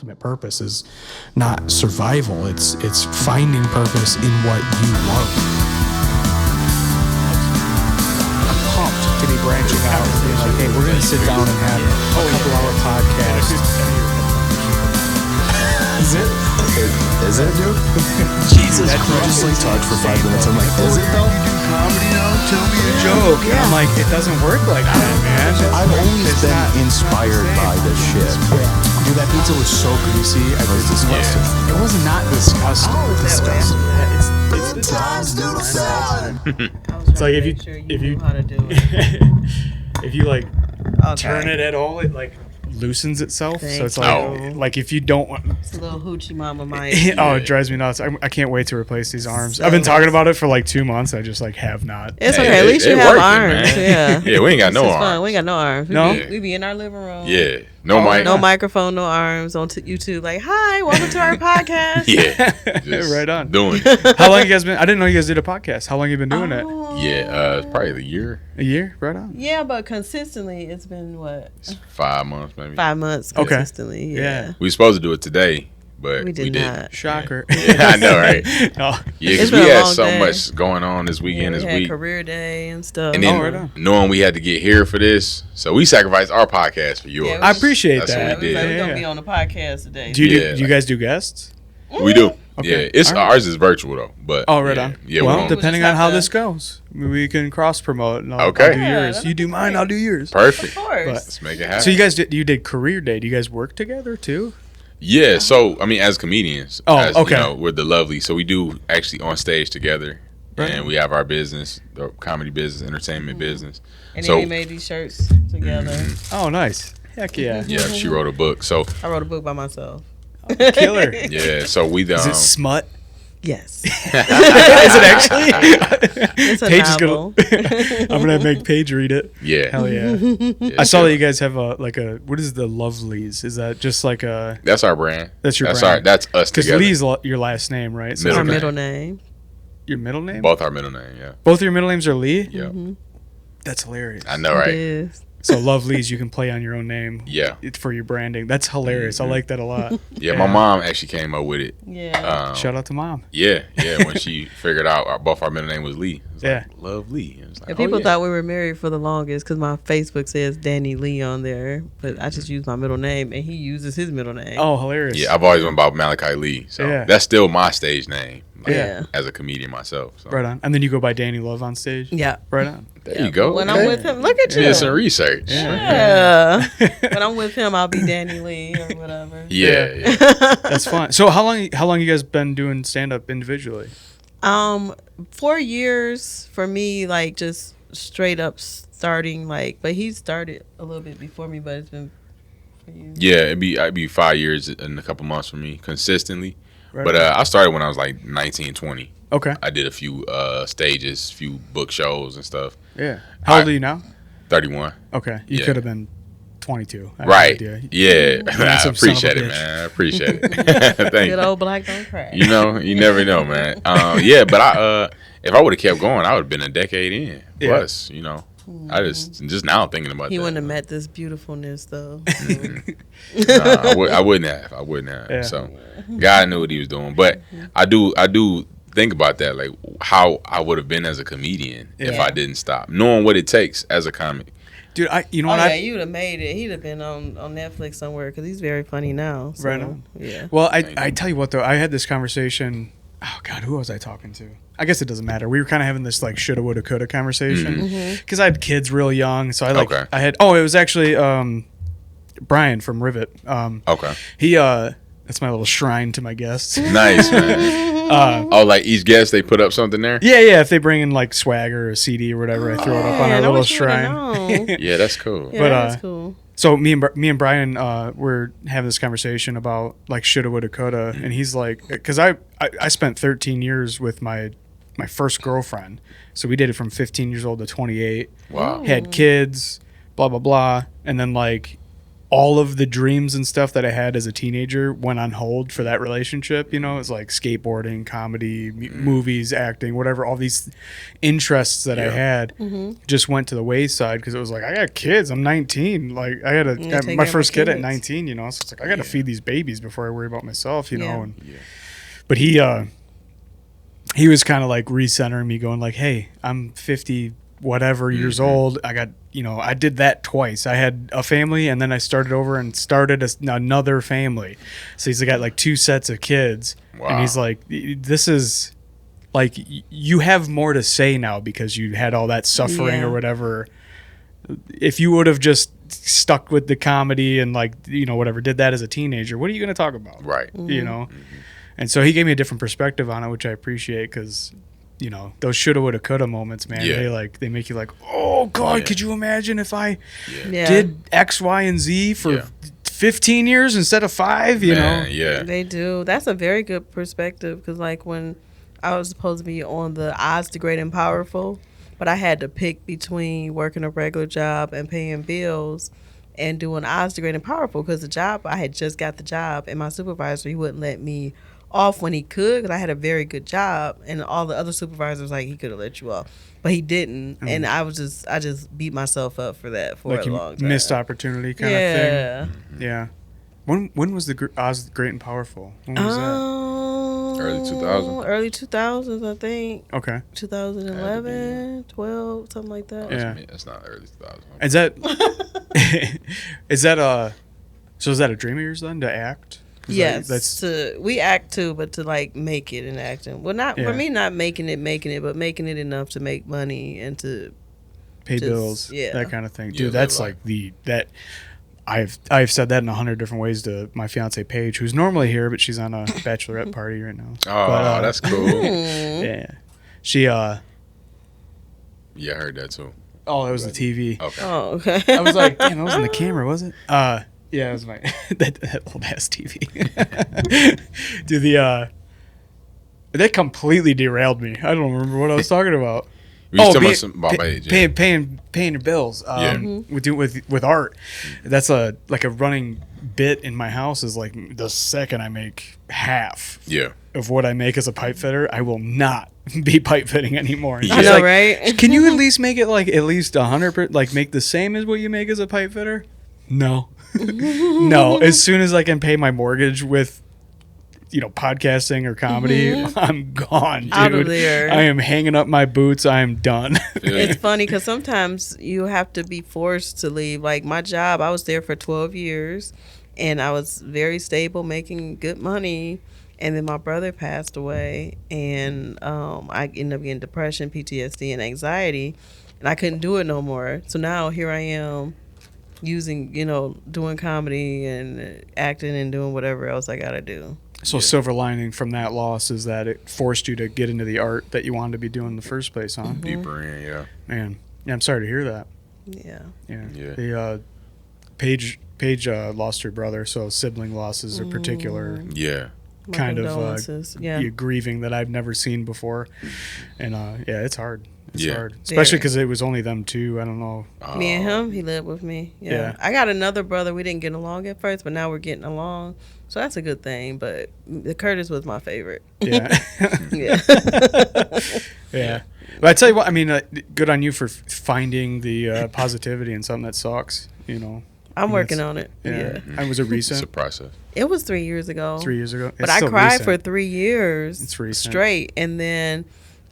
ultimate purpose is not survival. It's finding purpose in what you love. I'm pumped to be branching out and being like, hey, we're going to sit down and have a couple-hour podcast. Is it? Is it, dude? Jesus Christ. We just like talked for 5 minutes. I'm like, is it though? You do comedy now? Tell me a joke. Yeah. I'm like, it doesn't work like that, man. I've always been inspired by this shit. Dude, that pizza was so greasy. It was disgusting. It was not disgusting. Disgusting. It's Noodle Salad. It's like if you know how to do it. if you like Okay. turn it at all, it like loosens itself. Thank So it's you. like if you don't want. It's a little hoochie mama mind. Oh, it drives me nuts. I can't wait to replace these arms. So I've been talking about it for like 2 months. I just like have not. It's okay. At least you have arms. Yeah. Yeah, we ain't got no It's arms. fun. We ain't got no arms. No? We be in our living room. Yeah, no mic. No microphone, no arms on YouTube. Like, hi, welcome to our podcast. Yeah, just Right on. doing. How long you guys been? I didn't know you guys did a podcast. How long you been doing it? Yeah, it's probably a year, A year? Right on. Yeah, but consistently, it's been what? 5 months maybe. 5 months Okay. consistently. Yeah. We were supposed to do it today, but We did didn't. not. Shocker. Yeah, I know, right? No. Yeah, It's because we been a had long so day. much going on this weekend, We this had week, career day and stuff. and then right on. knowing we had to get here for this, so we sacrificed our podcast for yours. Yeah, I appreciate That's that. what we did. We're Yeah. going to be on the podcast today. Do you Yeah, do you guys do guests? We do. Okay. Yeah, it's All right. ours is virtual though, but Oh, right yeah, on. Yeah, well, we don't. depending We'll on just how have this to- goes, we can cross promote. And I'll Okay. do Yeah, yours. that'd You do be mine. great. I'll do yours. Perfect. Of course. Let's make it happen. So you did career day. Do you guys work together too? Yeah, so I mean, as comedians, Oh, as, okay. you know, we're the lovely, so we do actually on stage together, Right. and we have our business, the comedy business, entertainment business. And So- then we made these shirts together. Oh, nice. Heck yeah. Yeah, she wrote a book, so I wrote a book by myself. Killer. yeah, so we Is it smut? Yes. Is it actually? It's a Paige is novel. I'm gonna make Paige read it. yeah, Hell yeah. yeah, I saw so that you guys have what is the Lovelies? Is that just like a that's our brand. That's your brand. That's us because together. Lee's your last name, right? So Middle Our name. middle name. your middle name? Both our middle name. Yeah, Both of your middle names are Lee? yeah. That's hilarious. I know, It right? is. So Lovelies, you can play on your own name. Yeah, For your branding. That's hilarious. I like that a lot. yeah. My mom actually came up with it. Yeah. Shout out to mom. Yeah, when she figured out both our middle name was Lee. It was Yeah. like, Love Lee. It was like, And people yeah. thought we were married for the longest because my Facebook says Dani Lee on there, but I just use my middle name and he uses his middle name. Oh, hilarious. Yeah, I've always been about Malachi Lee, so Yeah. that's still my stage name. Like, Yeah. as a comedian myself. So. Right on. And then you go by Danny Love on stage? Yeah. Right on. There you go. When okay. I'm with him, look at you. Did some research. Yeah. When I'm with him, I'll be Dani Lee or whatever. Yeah. That's fun. So how long you guys been doing stand up individually? 4 years for me, like just straight up starting, like, but he started a little bit before me, but it's been for you. Yeah, it'd be 5 years in a couple months for me consistently. Right But on. I started when I was like 19, 20. Okay. I did a few stages, few book shows and stuff. Yeah. How old are you now? 31. Okay. You Yeah. could have been 22. I have no Right. idea. Yeah. I Handsome son of a appreciate it, bitch. man. I appreciate it. Thank Good you. old black don't crack. You know, you never know, man. Yeah, but if I would have kept going, I would have been a decade in. Yeah. Plus, you know, I just now thinking about He that. wouldn't have met this beautifulness though. Nah, I wouldn't have. I wouldn't have. Yeah. So God knew what he was doing. But I do think about that, like how I would have been as a comedian if Yeah. I didn't stop, knowing what it takes as a comic. Dude, you know Oh what? yeah, you'd have made it. He'd have been on Netflix somewhere because he's very funny now. So, Right on. Yeah. Well, I tell you what though, I had this conversation. Oh God, who was I talking to? I guess it doesn't matter. We were kind of having this like shoulda, woulda, coulda conversation because I had kids real young. So Okay. I had. Oh, it was actually Brian from Rivet. Okay, He that's my little shrine to my guests. nice, man. Oh, like each guest they put up something there. Yeah. If they bring in like swagger or a CD or whatever, I throw it up on our Man, I little wish you would've shrine. known. Yeah, that's cool. Yeah, But, that's cool. So me and Brian were having this conversation about like shoulda, woulda, coulda, and he's like, because I spent 13 years with my first girlfriend, so we dated from 15 years old to 28. Wow. Had kids, blah blah blah, and then like all of the dreams and stuff that I had as a teenager went on hold for that relationship. You know, it's like skateboarding, comedy, movies, acting, whatever. All these interests that I had just went to the wayside because it was like, I got kids. I'm 19. Like I had my first kid at 19. You know, so it's like I got to feed these babies before I worry about myself. You know, but he was kind of like recentering me, going like, hey, I'm 50 whatever years old. I got, you know, I did that twice. I had a family and then I started over and started another family. So he's got like 2 sets of kids. Wow. And he's like, this is like, you have more to say now because you had all that suffering or whatever. If you would have just stuck with the comedy and like, you know, whatever, did that as a teenager, what are you going to talk about? Right. You know? And so he gave me a different perspective on it, which I appreciate because, you know, those shoulda, woulda, coulda moments, man. They make you like, oh God, could you imagine if I did X, Y, and Z for 15 years instead of 5? You know, they do. That's a very good perspective because, like, when I was supposed to be on the Odds to Great and Powerful, but I had to pick between working a regular job and paying bills and doing Odds to Great and Powerful because the job I had just got the job and my supervisor, he wouldn't let me off when he could because I had a very good job and all the other supervisors like he could have let you off but he didn't and I just beat myself up for that for like a long time. Missed opportunity kind of thing. When was the Oz Great and Powerful? When was that? Early 2000s I think. Okay. 2011 12 something like that. It's not early 2000s. Is that is that a dream of yours then to act? Yes, we act too, but to like make it in acting. Well, not for me, not making it, but making it enough to make money and to pay bills, that kind of thing. Dude, that's like I've said that in 100 different ways to my fiance Paige, who's normally here, but she's on a bachelorette party right now. Oh, that's cool. She I heard that too. Oh, it was the TV. Okay. Oh, okay. I was like, damn, that wasn't the camera, was it? Yeah, it was my that old ass TV. Dude, that completely derailed me. I don't remember what I was talking about. We was talking about Paige, paying your bills. With art, that's a running bit in my house. Is like the second I make half of what I make as a pipe fitter, I will not be pipe fitting anymore. I know, right? Can you at least make it like at least 100%, like make the same as what you make as a pipe fitter? No. No, as soon as I can pay my mortgage with, you know, podcasting or comedy, I'm gone, dude. Out of there. I am hanging up my boots. I am done. It's funny because sometimes you have to be forced to leave. Like my job, I was there for 12 years and I was very stable, making good money. And then my brother passed away and I ended up getting depression, PTSD, and anxiety. And I couldn't do it no more. So now here I am, using, you know, doing comedy and acting and doing whatever else I gotta do. So silver lining from that loss is that it forced you to get into the art that you wanted to be doing in the first place, huh? Deeper in, Man, I'm sorry to hear that. Yeah. The Paige lost her brother, so sibling losses are particular. Kind of you're grieving that I've never seen before, and it's hard. It's hard, especially because it was only them two. I don't know. Me and him, he lived with me. Yeah, I got another brother. We didn't get along at first, but now we're getting along, so that's a good thing. But Curtis was my favorite. Yeah. But I tell you what, I mean, good on you for finding the positivity in something that sucks. You know. I'm working on it. Yeah. And was it recent? It's a process. It was 3 years ago. 3 years ago. But I cried for 3 years recent. Straight. And then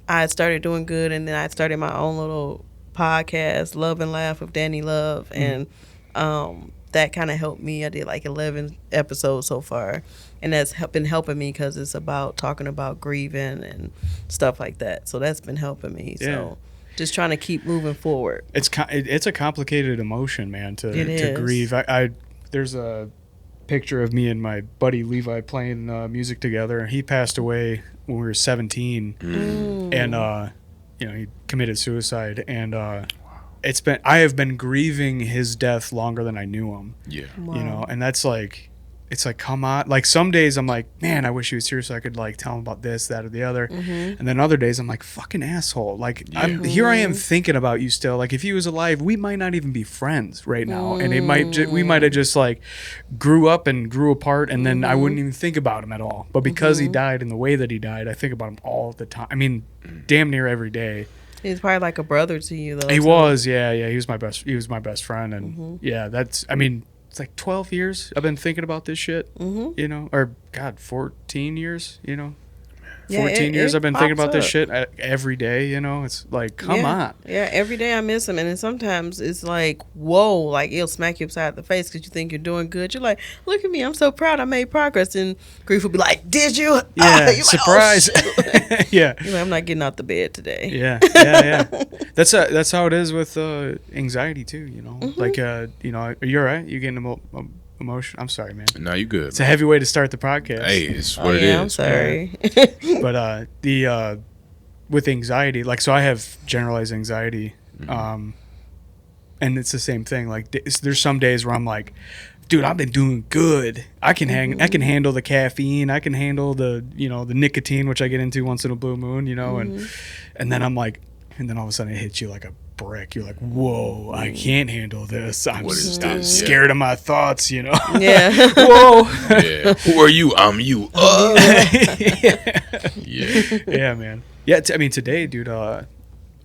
I started doing good. And then I started my own little podcast, Love and Laugh with Dani Love. And that kind of helped me. I did like 11 episodes so far. And that's been helping me because it's about talking about grieving and stuff like that. So that's been helping me. Yeah. So just trying to keep moving forward. It's a complicated emotion, man, to grieve. I there's a picture of me and my buddy Levi playing music together. He passed away when we were 17, and he committed suicide. And I have been grieving his death longer than I knew him. Yeah, wow. You know, and that's like it's like, come on. Like some days I'm like, man, I wish he was here so I could like tell him about this, that, or the other. And then other days I'm like, fucking asshole. Like here I am thinking about you still. Like if he was alive, we might not even be friends right now, and it might we might have just like grew up and grew apart, and then I wouldn't even think about him at all. But because he died in the way that he died, I think about him all the time. I mean, damn near every day. He's probably like a brother to you, though. He was, yeah. He was my best friend, and yeah, that's. I mean, it's like 12 years I've been thinking about this shit. You know, or God, 14 years. You know, 14 years I've been thinking about this shit every day. You know, it's like, come on. Yeah, every day I miss him, and then sometimes it's like, whoa, like it'll smack you upside the face because you think you're doing good. You're like, look at me, I'm so proud I made progress, and grief will be like, did you? Yeah, You're surprise. Like, oh, shit. Yeah. You're like, I'm not getting out the bed today. Yeah. That's how it is with anxiety too. You know, like you know, are you all right? You getting emotion? I'm sorry, man. No, you good. It's a heavy way to start the podcast. Hey, it's what it is. I'm sorry. But the with anxiety, like, so I have generalized anxiety, and it's the same thing. Like there's some days where I'm like, dude, I've been doing good. I can I can handle the caffeine. I can handle the the nicotine, which I get into once in a blue moon. You know, and then I'm like, and then all of a sudden it hits you like a brick. You're like, whoa, I can't handle this. I'm scared of my thoughts, you know. Yeah. Whoa. Yeah. Who are you? I'm you. Yeah, man. Yeah, I mean today, dude,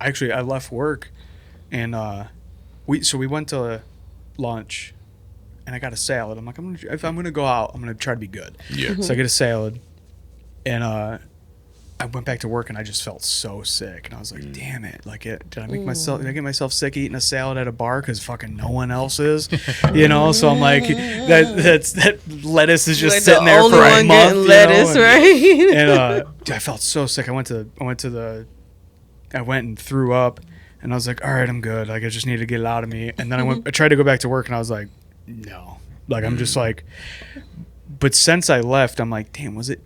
actually I left work and we went to lunch and I got a salad. I'm like, if I'm gonna go out, I'm gonna try to be good. Yeah. So I get a salad and I went back to work and I just felt so sick, and I was like, "Damn it! Like, did I get myself sick eating a salad at a bar because fucking no one else is, you know?" So I'm like, that lettuce is just like sitting the there only for a one month, getting lettuce, right? And dude, I felt so sick. I went and threw up, and I was like, "All right, I'm good. Like, I just need to get it out of me." And then I tried to go back to work, and I was like, "No." Like, I'm just like, but since I left, I'm like, damn, was it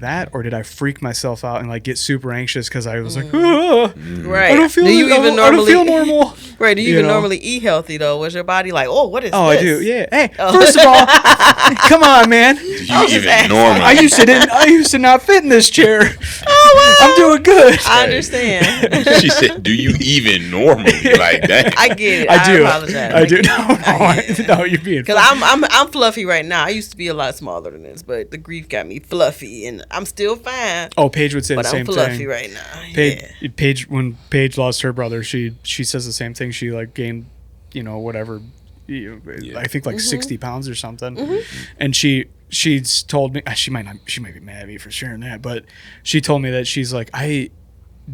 that, or did I freak myself out and like get super anxious because I was like, right? I don't feel. I don't feel normal. Right? Do you even normally eat healthy though? Was your body like, oh, what is? Oh, this? I do. Yeah. Hey, first of all, come on, man. Do you even normally? I used to not fit in this chair. Oh, wow. I'm doing good. I understand. She said, "Do you even normally like that?" I get it. I do. Apologize. I do. No, you're being. Because I'm fluffy right now. I used to be a lot smaller than this, but the grief got me fluffy, and I'm still fine. Oh, Paige would say the same thing. But I'm fluffy thing. right now. Paige, when Paige lost her brother, she says the same thing. She like gained, whatever, I think like 60 pounds or something, and she's told me she might be mad at me for sharing that, but she told me that she's like, I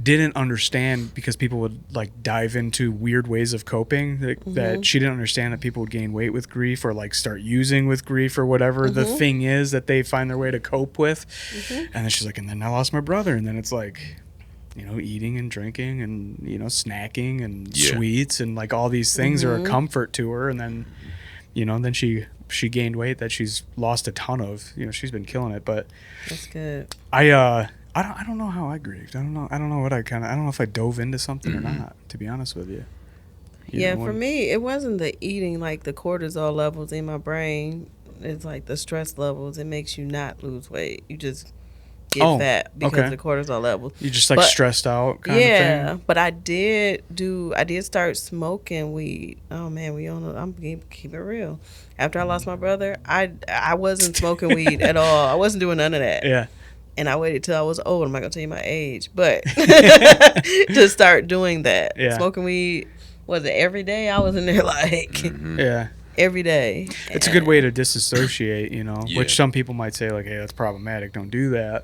didn't understand because people would like dive into weird ways of coping that she didn't understand that people would gain weight with grief or like start using with grief or whatever the thing is that they find their way to cope with. And then she's like, and then I lost my brother, and then it's like, eating and drinking and snacking and sweets and like all these things are a comfort to her. And then then she gained weight that she's lost a ton of. She's been killing it. But that's good. I don't know how I grieved. I don't know what I don't know if I dove into something or not, to be honest with you. For me, it wasn't the eating, like the cortisol levels in my brain. It's like the stress levels. It makes you not lose weight. You just get fat because of the cortisol levels. You just like stressed out kind of thing? Yeah, but I did start smoking weed. Oh man, I'm gonna keep it real. After I lost my brother, I wasn't smoking weed at all. I wasn't doing none of that. Yeah. And I waited till I was old. I'm not gonna tell you my age, but to start doing that. Yeah. Smoking weed, was it every day? I was in there like every day. It's a good way to disassociate, which some people might say like, hey, that's problematic. Don't do that.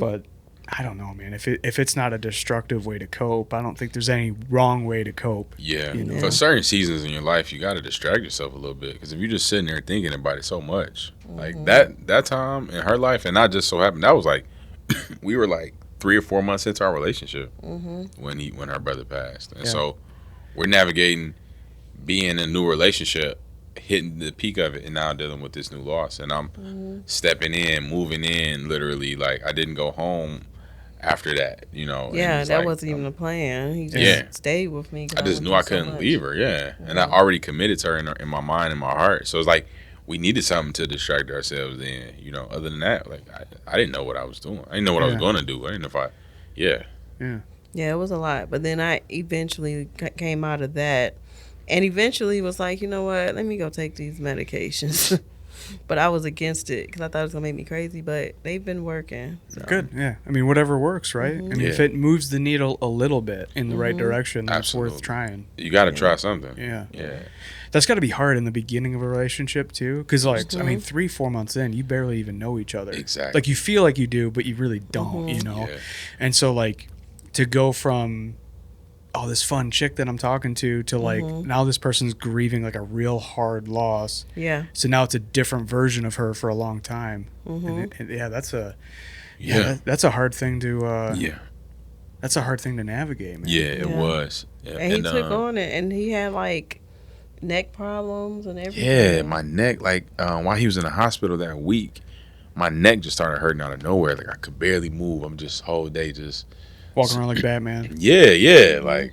But I don't know, man. If it's not a destructive way to cope, I don't think there's any wrong way to cope. Yeah. For certain seasons in your life, you got to distract yourself a little bit, because if you're just sitting there thinking about it so much, like that time in her life, and not just so happened, that was like, we were like 3 or 4 months into our relationship when her brother passed, and so we're navigating being in a new relationship, hitting the peak of it, and now dealing with this new loss, and I'm stepping in, moving in, literally. Like, I didn't go home after that, Yeah, that wasn't even a plan. He just stayed with me. I just knew I couldn't leave her, and I already committed to her in my mind and my heart. So it's like, we needed something to distract ourselves. Then, you know, other than that, like I didn't know what I was doing. I didn't know what I was going to do. I didn't know if Yeah, it was a lot. But then I eventually came out of that and eventually was like, you know what, let me go take these medications. But I was against it because I thought it was going to make me crazy. But they've been working. So. Good, yeah. I mean, whatever works, right? I mean, if it moves the needle a little bit in the right direction, that's worth trying. You got to try something. Yeah. Yeah. That's got to be hard in the beginning of a relationship, too. Because, like, I mean, 3-4 months in, you barely even know each other. Exactly. Like, you feel like you do, but you really don't, you know? Yeah. And so, like, to go from, oh, this fun chick that I'm talking to like, now this person's grieving, like, a real hard loss. Yeah. So now it's a different version of her for a long time. And that's a... that's a hard thing to... That's a hard thing to navigate, man. Yeah, it was. Yeah. And he took on it, and he had, like... neck problems and everything. Yeah, my neck, like while he was in the hospital that week, my neck just started hurting out of nowhere. Like I could barely move. I'm just whole day just walking around like Batman. Yeah, like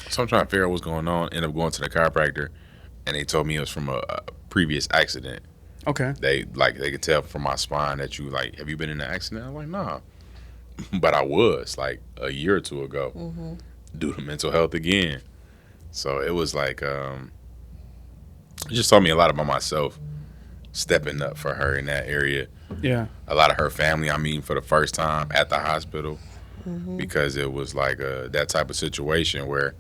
so I'm trying to figure out what's going on. End up going to the chiropractor, and they told me it was from a previous accident. Okay. They could tell from my spine that you like, have you been in an accident? I'm like, nah, but I was like a year or two ago due to mental health again. So it was like, it just taught me a lot about myself, stepping up for her in that area. Yeah. A lot of her family I'm meeting for the first time at the hospital because it was like that type of situation where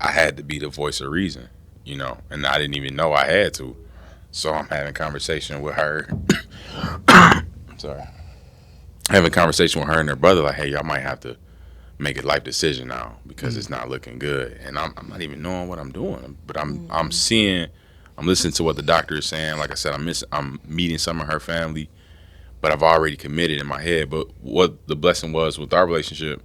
I had to be the voice of reason, you know, and I didn't even know I had to. So I'm having conversation with her. I'm sorry. Having conversation with her and her brother, like, hey, y'all might have to make a life decision now because it's not looking good, and I'm not even knowing what I'm doing, but I'm listening to what the doctor is saying. Like I said, I'm meeting some of her family, but I've already committed in my head. But what the blessing was with our relationship,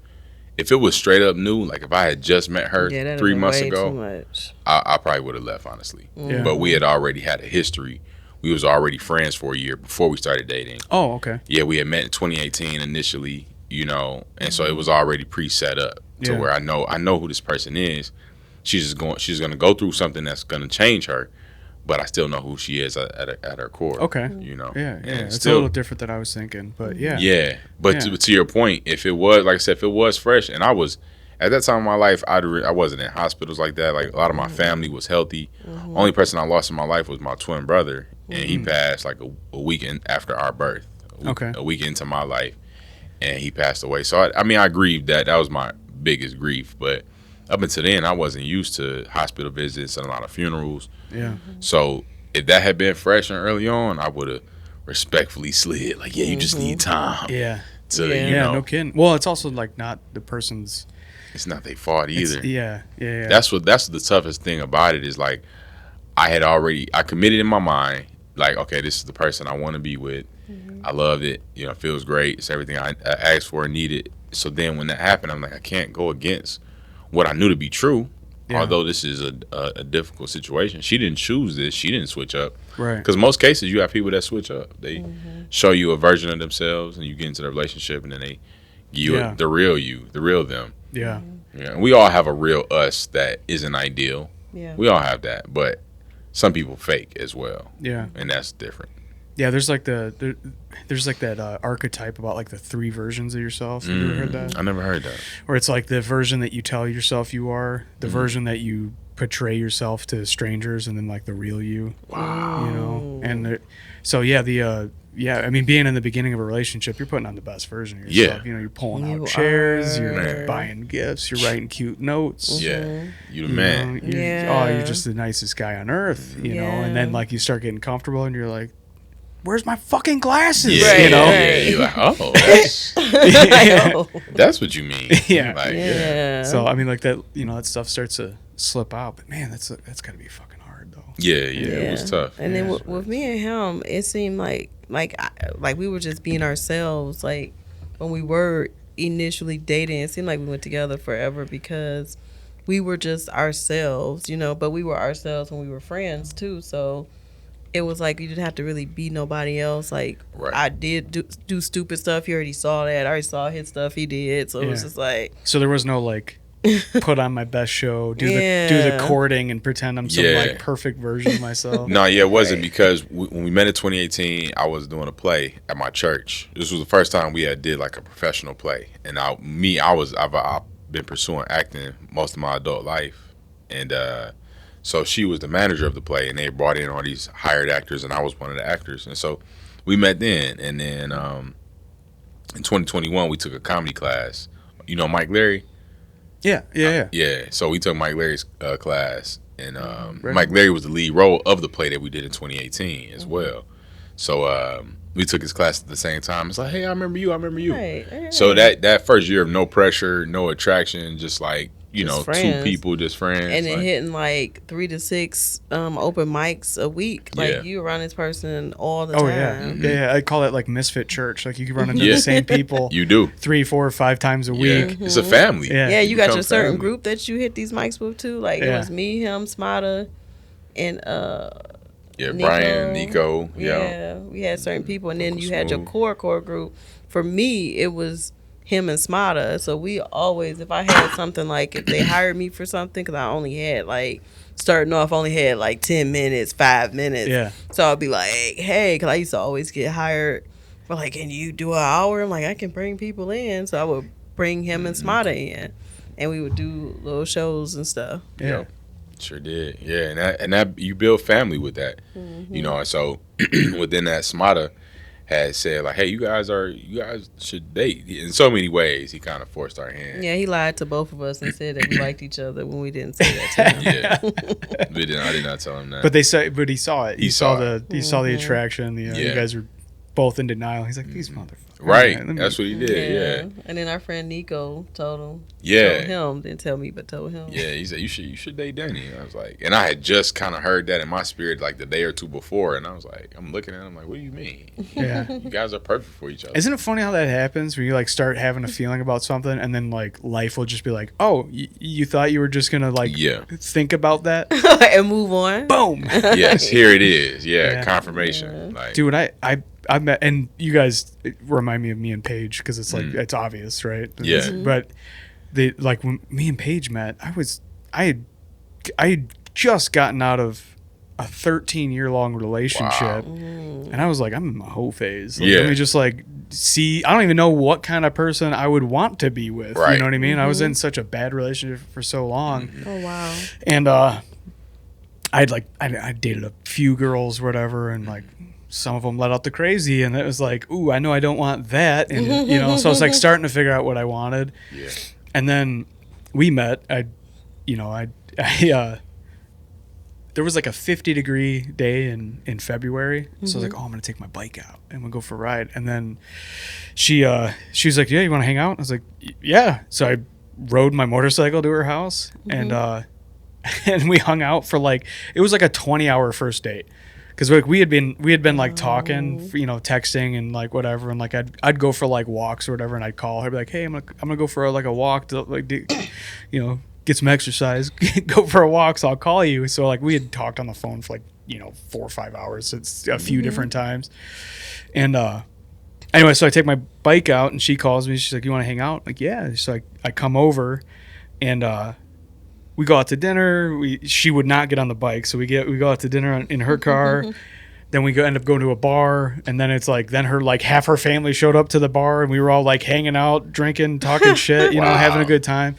if it was straight up new, like if I had just met her 3 months ago, I probably would have left, honestly. But we had already had a history. We was already friends for a year before we started dating. Oh, okay. Yeah, we had met in 2018 initially. You know, and so it was already pre-set up to where I know who this person is. She's gonna go through something that's gonna change her, but I still know who she is at her core. Okay. You know. Yeah. And It's a little different than I was thinking, but yeah. Yeah, but to your point, if it was, like I said, if it was fresh, and I was at that time in my life, I wasn't in hospitals like that. Like a lot of my family was healthy. Only person I lost in my life was my twin brother, and he passed like a weekend after our birth. A week into my life. And he passed away. So, I mean, I grieved that. That was my biggest grief. But up until then, I wasn't used to hospital visits and a lot of funerals. Yeah. So, if that had been fresh and early on, I would have respectfully slid. Like, yeah, you just need time. Yeah. You know. No kidding. Well, it's also, like, not the person's... It's not their fault either. Yeah. That's the toughest thing about it is, like, I committed in my mind, like, okay, this is the person I want to be with. I love it. You know, it feels great. It's everything I asked for and needed. So then when that happened, I'm like, I can't go against what I knew to be true. Yeah. Although this is a difficult situation. She didn't choose this. She didn't switch up. Right. Because most cases, you have people that switch up. They show you a version of themselves, and you get into the relationship, and then they give you the real you, the real them. Yeah. Yeah. And we all have a real us that isn't ideal. Yeah. We all have that. But some people fake as well. Yeah. And that's different. Yeah, there's like there's like that archetype about like the 3 versions of yourself. Have you ever heard that? I never heard that. Where it's like the version that you tell yourself you are, the version that you portray yourself to strangers, and then like the real you. Wow. You know, and so I mean, being in the beginning of a relationship, you're putting on the best version of yourself. Yeah. You know, you're pulling out chairs, you're buying gifts, you're writing cute notes. Yeah, you the man. You're just the nicest guy on earth. You know, and then like you start getting comfortable, and you're like, where's my fucking glasses? Yeah, you know? Yeah, you're like, oh, that's what you mean. Yeah. Like, So I mean, like that, you know, that stuff starts to slip out. But man, that's gotta be fucking hard though. Yeah, it was tough. And then with me and him, it seemed like we were just being ourselves. Like when we were initially dating, it seemed like we went together forever because we were just ourselves, you know. But we were ourselves when we were friends too. So it was like you didn't have to really be nobody else. Like I did do stupid stuff. He already saw that. I already saw his stuff he did. So it was just like. So there was no like put on my best show, do Yeah. the courting and pretend I'm some Yeah. like perfect version of myself. No, yeah, it wasn't because when we met in 2018, I was doing a play at my church. This was the first time we had did like a professional play, and I've been pursuing acting most of my adult life, and so she was the manager of the play, and they brought in all these hired actors, and I was one of the actors, and so we met then, and then in 2021 we took a comedy class. You know Mike Larry? Yeah. Yeah, so we took Mike Larry's class, and Right. Mike Larry was the lead role of the play that we did in 2018 as well. So we took his class at the same time. It's like, hey, I remember you. Right. So that first year of no pressure, no attraction, just like, you Just know, friends. two people, just friends. And then like, hitting like 3 to 6 open mics a week. Like Yeah. you around this person all the Oh time. yeah. I call it like misfit church. Like you can run into Yeah. the same people you do. 3, 4, 5 times a Yeah. week. It's a family. Yeah. Yeah, you got become your certain family. group that you hit these mics with too. Like it Yeah. was me, him, Smada, and Yeah, Nico. Brian, Nico. Yeah. yeah, we had certain people, and then Uncle you had your Smooth. core group. For me, it was him and Smada. So we always, if I had something like, if they hired me for something, because I only had like starting off, only had like 10 minutes, 5 minutes. Yeah. So I'd be like, hey, because I used to always get hired for like, can you do an hour? I'm like, I can bring people in. So I would bring him and Smada in, and we would do little shows and stuff. Yeah. Yep. Sure did. Yeah, and that you build family with that. You know, and so within that, Smada had said like, hey, you guys should date. In so many ways, he kind of forced our hand. Yeah, he lied to both of us and said that we liked each other when we didn't say that to him. Yeah. I did not tell him that. But he saw it. He saw the attraction. You Yeah. guys were both in denial. He's like, these motherfuckers. Right. Let me- That's what he did. Yeah. And then our friend Nico told him. Yeah. Told him. Didn't tell me, but told him. Yeah, he said you should date Dani. And I was like, and I had just kind of heard that in my spirit like the day or two before, and I was like, I'm looking at him like, what do you mean? Yeah. You guys are perfect for each other. Isn't it funny how that happens when you like start having a feeling about something and then like life will just be like, oh, you thought you were just gonna like Yeah. think about that? And move on. Boom. Yes, here it is. Yeah, Yeah. confirmation. Like, Dude, I met, and you guys remind me of me and Paige because it's like it's obvious, right? Yeah. But they like when me and Paige met, I had just gotten out of a 13-year-long relationship, Wow. and I was like, I'm in my hoe phase. Like, Yeah. Let me just like see. I don't even know what kind of person I would want to be with. Right. You know what I mean? I was in such a bad relationship for so long, Oh, wow. and I dated a few girls, whatever, and like some of them let out the crazy, and it was like, ooh, I know I don't want that, and you know, so I was like starting to figure out what I wanted, yeah. and then we met. There was like a 50-degree day in February, so I was like, oh, I'm gonna take my bike out and we'll go for a ride, and then she was like, yeah, you want to hang out? I was like, yeah. So I rode my motorcycle to her house, and and we hung out for like, it was like a 20-hour first date. Cause like we had been like talking, you know, texting and like whatever, and like I'd go for like walks or whatever, and I'd call her, be like, hey, I'm gonna go for like a walk to like, you know, get some exercise, go for a walk, so I'll call you. So like we had talked on the phone for like, you know, 4 or 5 hours. It's a few different times, and anyway, so I take my bike out, and she calls me. She's like, you want to hang out? Like, yeah. So I come over, and we go out to dinner. She would not get on the bike, so we go out to dinner in her car. Then we end up going to a bar, and then it's like her like half her family showed up to the bar, and we were all like hanging out, drinking, talking shit, you know, having a good time.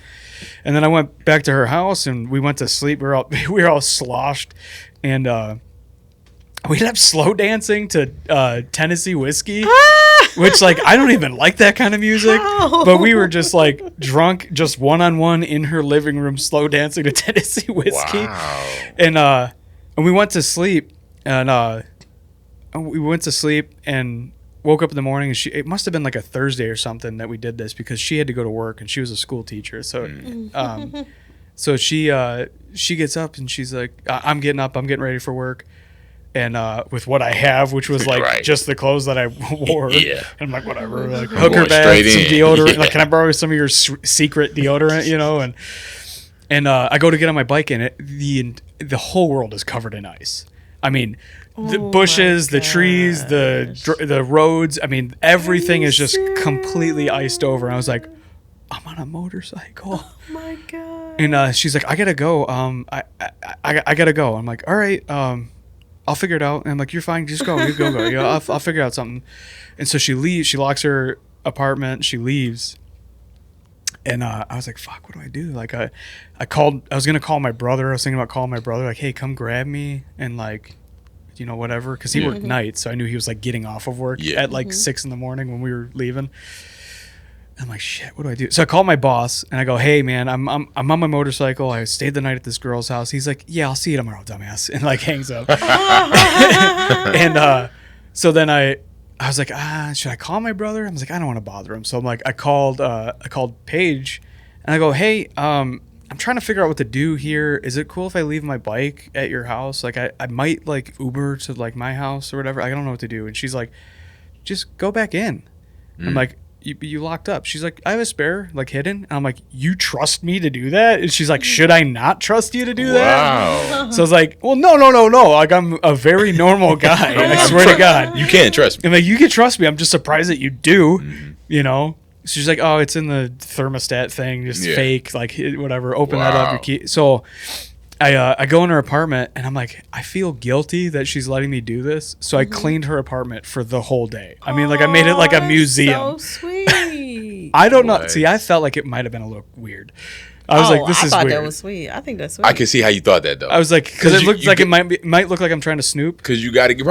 And then I went back to her house, and we went to sleep. We were all sloshed, and we ended up slow dancing to Tennessee Whiskey. Which, like, I don't even like that kind of music. How? But we were just, like, drunk, just one-on-one in her living room, slow dancing to Tennessee Whiskey. Wow. And we went to sleep. And woke up in the morning. And it must have been, like, a Thursday or something that we did this, because she had to go to work, and she was a school teacher. So, so she gets up, and she's like, I'm getting up. I'm getting ready for work. And with what I have, which was like Right. just the clothes that I wore. Yeah. And I'm like, whatever. Like, hooker Going bag, straight some in. deodorant. Yeah. Like, can I borrow some of your secret deodorant? You know, and I go to get on my bike, and the whole world is covered in ice. I mean, the bushes, the trees, the roads. I mean, everything is just completely iced over. And I was like, I'm on a motorcycle. Oh my God. And she's like, I gotta go. I gotta go. I'm like, all right. I'll figure it out. And I'm like, you're fine. Just go. You go. You know, I'll figure out something. And so she leaves. She locks her apartment. She leaves. And I was like, fuck, what do I do? Like, I was going to call my brother. I was thinking about calling my brother. Like, hey, come grab me. And like, you know, whatever. Because he worked nights. So I knew he was like getting off of work at like 6 a.m. when we were leaving. I'm like, shit, what do I do? So I called my boss and I go, hey man, I'm on my motorcycle. I stayed the night at this girl's house. He's like, yeah, I'll see you tomorrow, dumbass. And like hangs up. And so then I was like, should I call my brother? I was like, I don't want to bother him. So I'm like, I called Paige and I go, hey, I'm trying to figure out what to do here. Is it cool if I leave my bike at your house? Like I might like Uber to like my house or whatever. I don't know what to do. And she's like, just go back in. I'm like, you locked up. She's like, I have a spare, like hidden. And I'm like, you trust me to do that? And she's like, should I not trust you to do that? Wow. So I was like, well, no. Like, I'm a very normal guy. I swear to God. You can't trust me. I'm like, you can trust me. I'm just surprised that you do, you know? So she's like, oh, it's in the thermostat thing, just fake, like whatever. Open that up, your key. So I go in her apartment and I'm like, I feel guilty that she's letting me do this. So I cleaned her apartment for the whole day. I mean, like I made it like a museum. So sweet. I don't know. See, I felt like it might have been a little weird. I was like, this is I thought weird. that was sweet. I think that's sweet. I can see how you thought that though. I was like, because it looked you like get- it might look like I'm trying to snoop. Because you got to get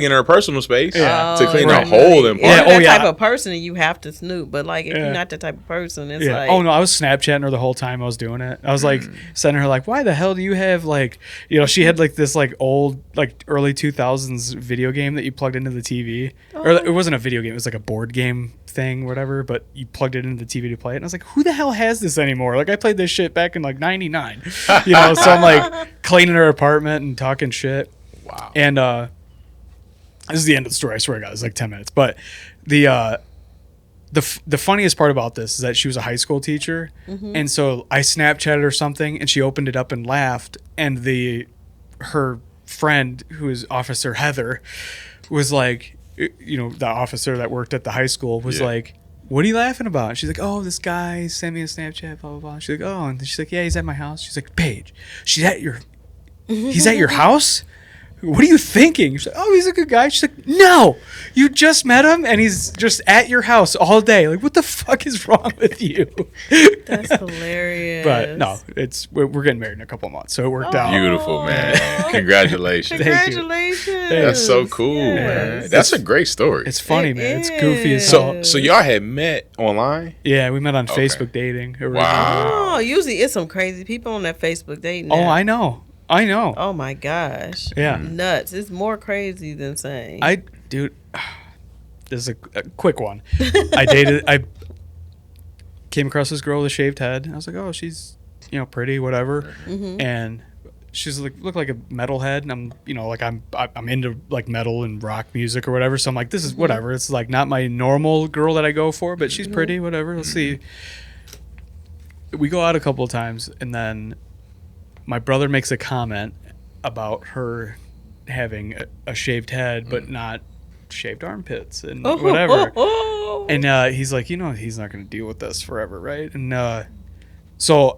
in her personal space Yeah. to clean right. a hole in. If Yeah, you're oh, that yeah. type of person, you have to snoop. But like, if Yeah. you're not that type of person, it's Yeah. like, Oh no, I was Snapchatting her the whole time I was doing it. I was like sending her like, why the hell do you have like, you know, she had like this like old like early 2000s video game that you plugged into the TV, or it wasn't a video game, it was like a board game thing, whatever. But you plugged it into the TV to play it, and I was like, who the hell has this anymore? Like I played this shit back in like '99, you know. So I'm like cleaning her apartment and talking shit. Wow. And this is the end of the story. I swear to God, it's like 10 minutes. But the funniest part about this is that she was a high school teacher, and so I Snapchatted her something, and she opened it up and laughed, and her friend, who is Officer Heather, was like, you know, the officer that worked at the high school was like, what are you laughing about? And she's like, oh, this guy sent me a Snapchat, blah, blah, blah. She's like, oh, and she's like, yeah, he's at my house. She's like, Paige, he's at your house? What are you thinking? She's like, oh, he's a good guy. She's like, no, you just met him and he's just at your house all day. Like, what the fuck is wrong with you? that's hilarious. But no, we're getting married in a couple of months, so it worked out. Beautiful, man. Congratulations. Congratulations. That's so cool, man. That's a great story. It's funny, It man. It's goofy as is. hell. So y'all had met online? Yeah, we met on Okay. Facebook dating. originally. Wow. Oh, usually it's some crazy people on that Facebook dating. Oh, app. I know. Oh my gosh. Yeah. Nuts. It's more crazy than sane. Dude, this is a quick one. I came across this girl with a shaved head. I was like, oh, she's, you know, pretty, whatever. And she's like, looked like a metalhead. And I'm, you know, like I'm into like metal and rock music or whatever. So I'm like, this is whatever. It's like not my normal girl that I go for, but she's pretty, whatever. Let's see. We go out a couple of times, and then my brother makes a comment about her having a shaved head, but not shaved armpits and whatever. And he's like, you know, he's not going to deal with this forever, right? And so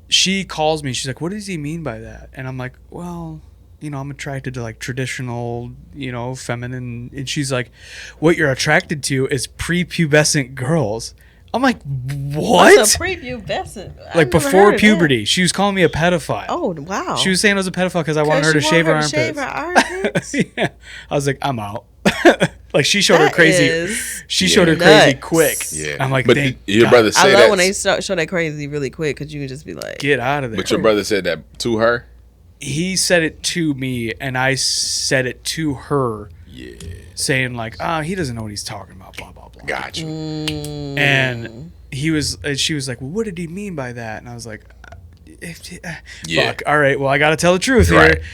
she calls me. She's like, what does he mean by that? And I'm like, well, you know, I'm attracted to like traditional, you know, feminine. And she's like, what you're attracted to is prepubescent girls. I'm like, what? What's a prepubescent? I've Like never before heard of that. puberty. She was calling me a pedophile. Oh, wow. She was saying I was a pedophile because I wanted her to shave her armpits. armpits? Yeah. I was like, I'm out. Like she showed her That crazy. is She showed her crazy nuts. quick. Yeah. I'm like, but thank your God. brother I said love that. when they show that crazy really quick because you can just be like, Get out of there. But your brother said that to her? He said it to me, and I said it to her, Yeah. saying like, he doesn't know what he's talking about, blah blah blah. Got you. And she was like, well, what did he mean by that? And I was like, Yeah. fuck. All right, well, I got to tell the truth Right. here.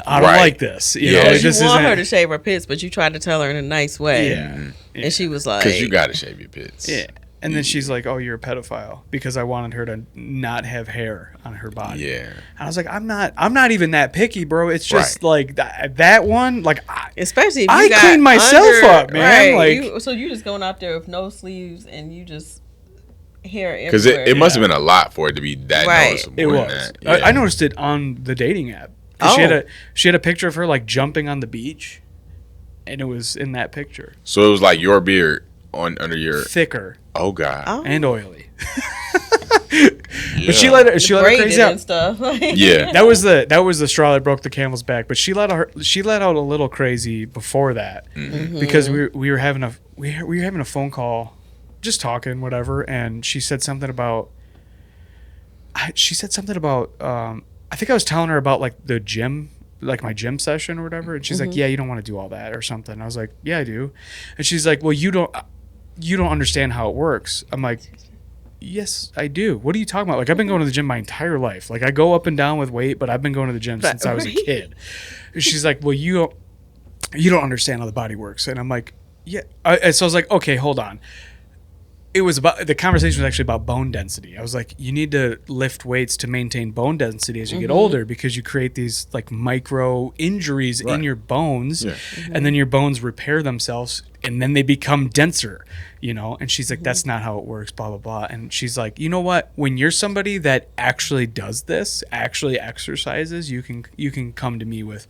I don't Right. like this. You Yeah. know, You this you want isn't- her to shave her pits, but you tried to tell her in a nice way. Yeah. And she was like, Because you got to shave your pits. Yeah. And then she's like, oh, you're a pedophile, because I wanted her to not have hair on her body. Yeah. And I was like, I'm not even that picky, bro. It's just Right. like that one, like especially if you I got clean myself up, man. Right. Like- So you just going out there with no sleeves and you just hair Because everywhere. it must have been a lot for it to be that Right. noticeable. It in was. that. Yeah. I noticed it on the dating app. 'Cause Oh. She had a picture of her like jumping on the beach, and it was in that picture. So it was like your beard under your. Thicker Oh God. Oh. and oily. Yeah. But she let her Braided crazy and out. stuff. Yeah. That was the straw that broke the camel's back. But she let out a little crazy before that because we were having a phone call, just talking whatever, and she said something about. I think I was telling her about like the gym, like my gym session or whatever, and she's like, "Yeah, you don't want to do all that or something." I was like, "Yeah, I do," and she's like, "Well, you don't understand how it works." I'm like, "Yes, I do. What are you talking about? Like, I've been going to the gym my entire life. Like, I go up and down with weight, but I've been going to the gym since I was a Right. kid." And she's like, "Well, you don't understand how the body works," and I'm like, "Yeah." So I was like, "Okay, hold on." The conversation was actually about bone density. I was like, you need to lift weights to maintain bone density as you get older because you create these like micro injuries in your bones, Yeah. and then your bones repair themselves and then they become denser, and she's like, that's not how it works, blah blah blah. And she's like, you know what, when you're somebody that actually does this, actually exercises, you can come to me with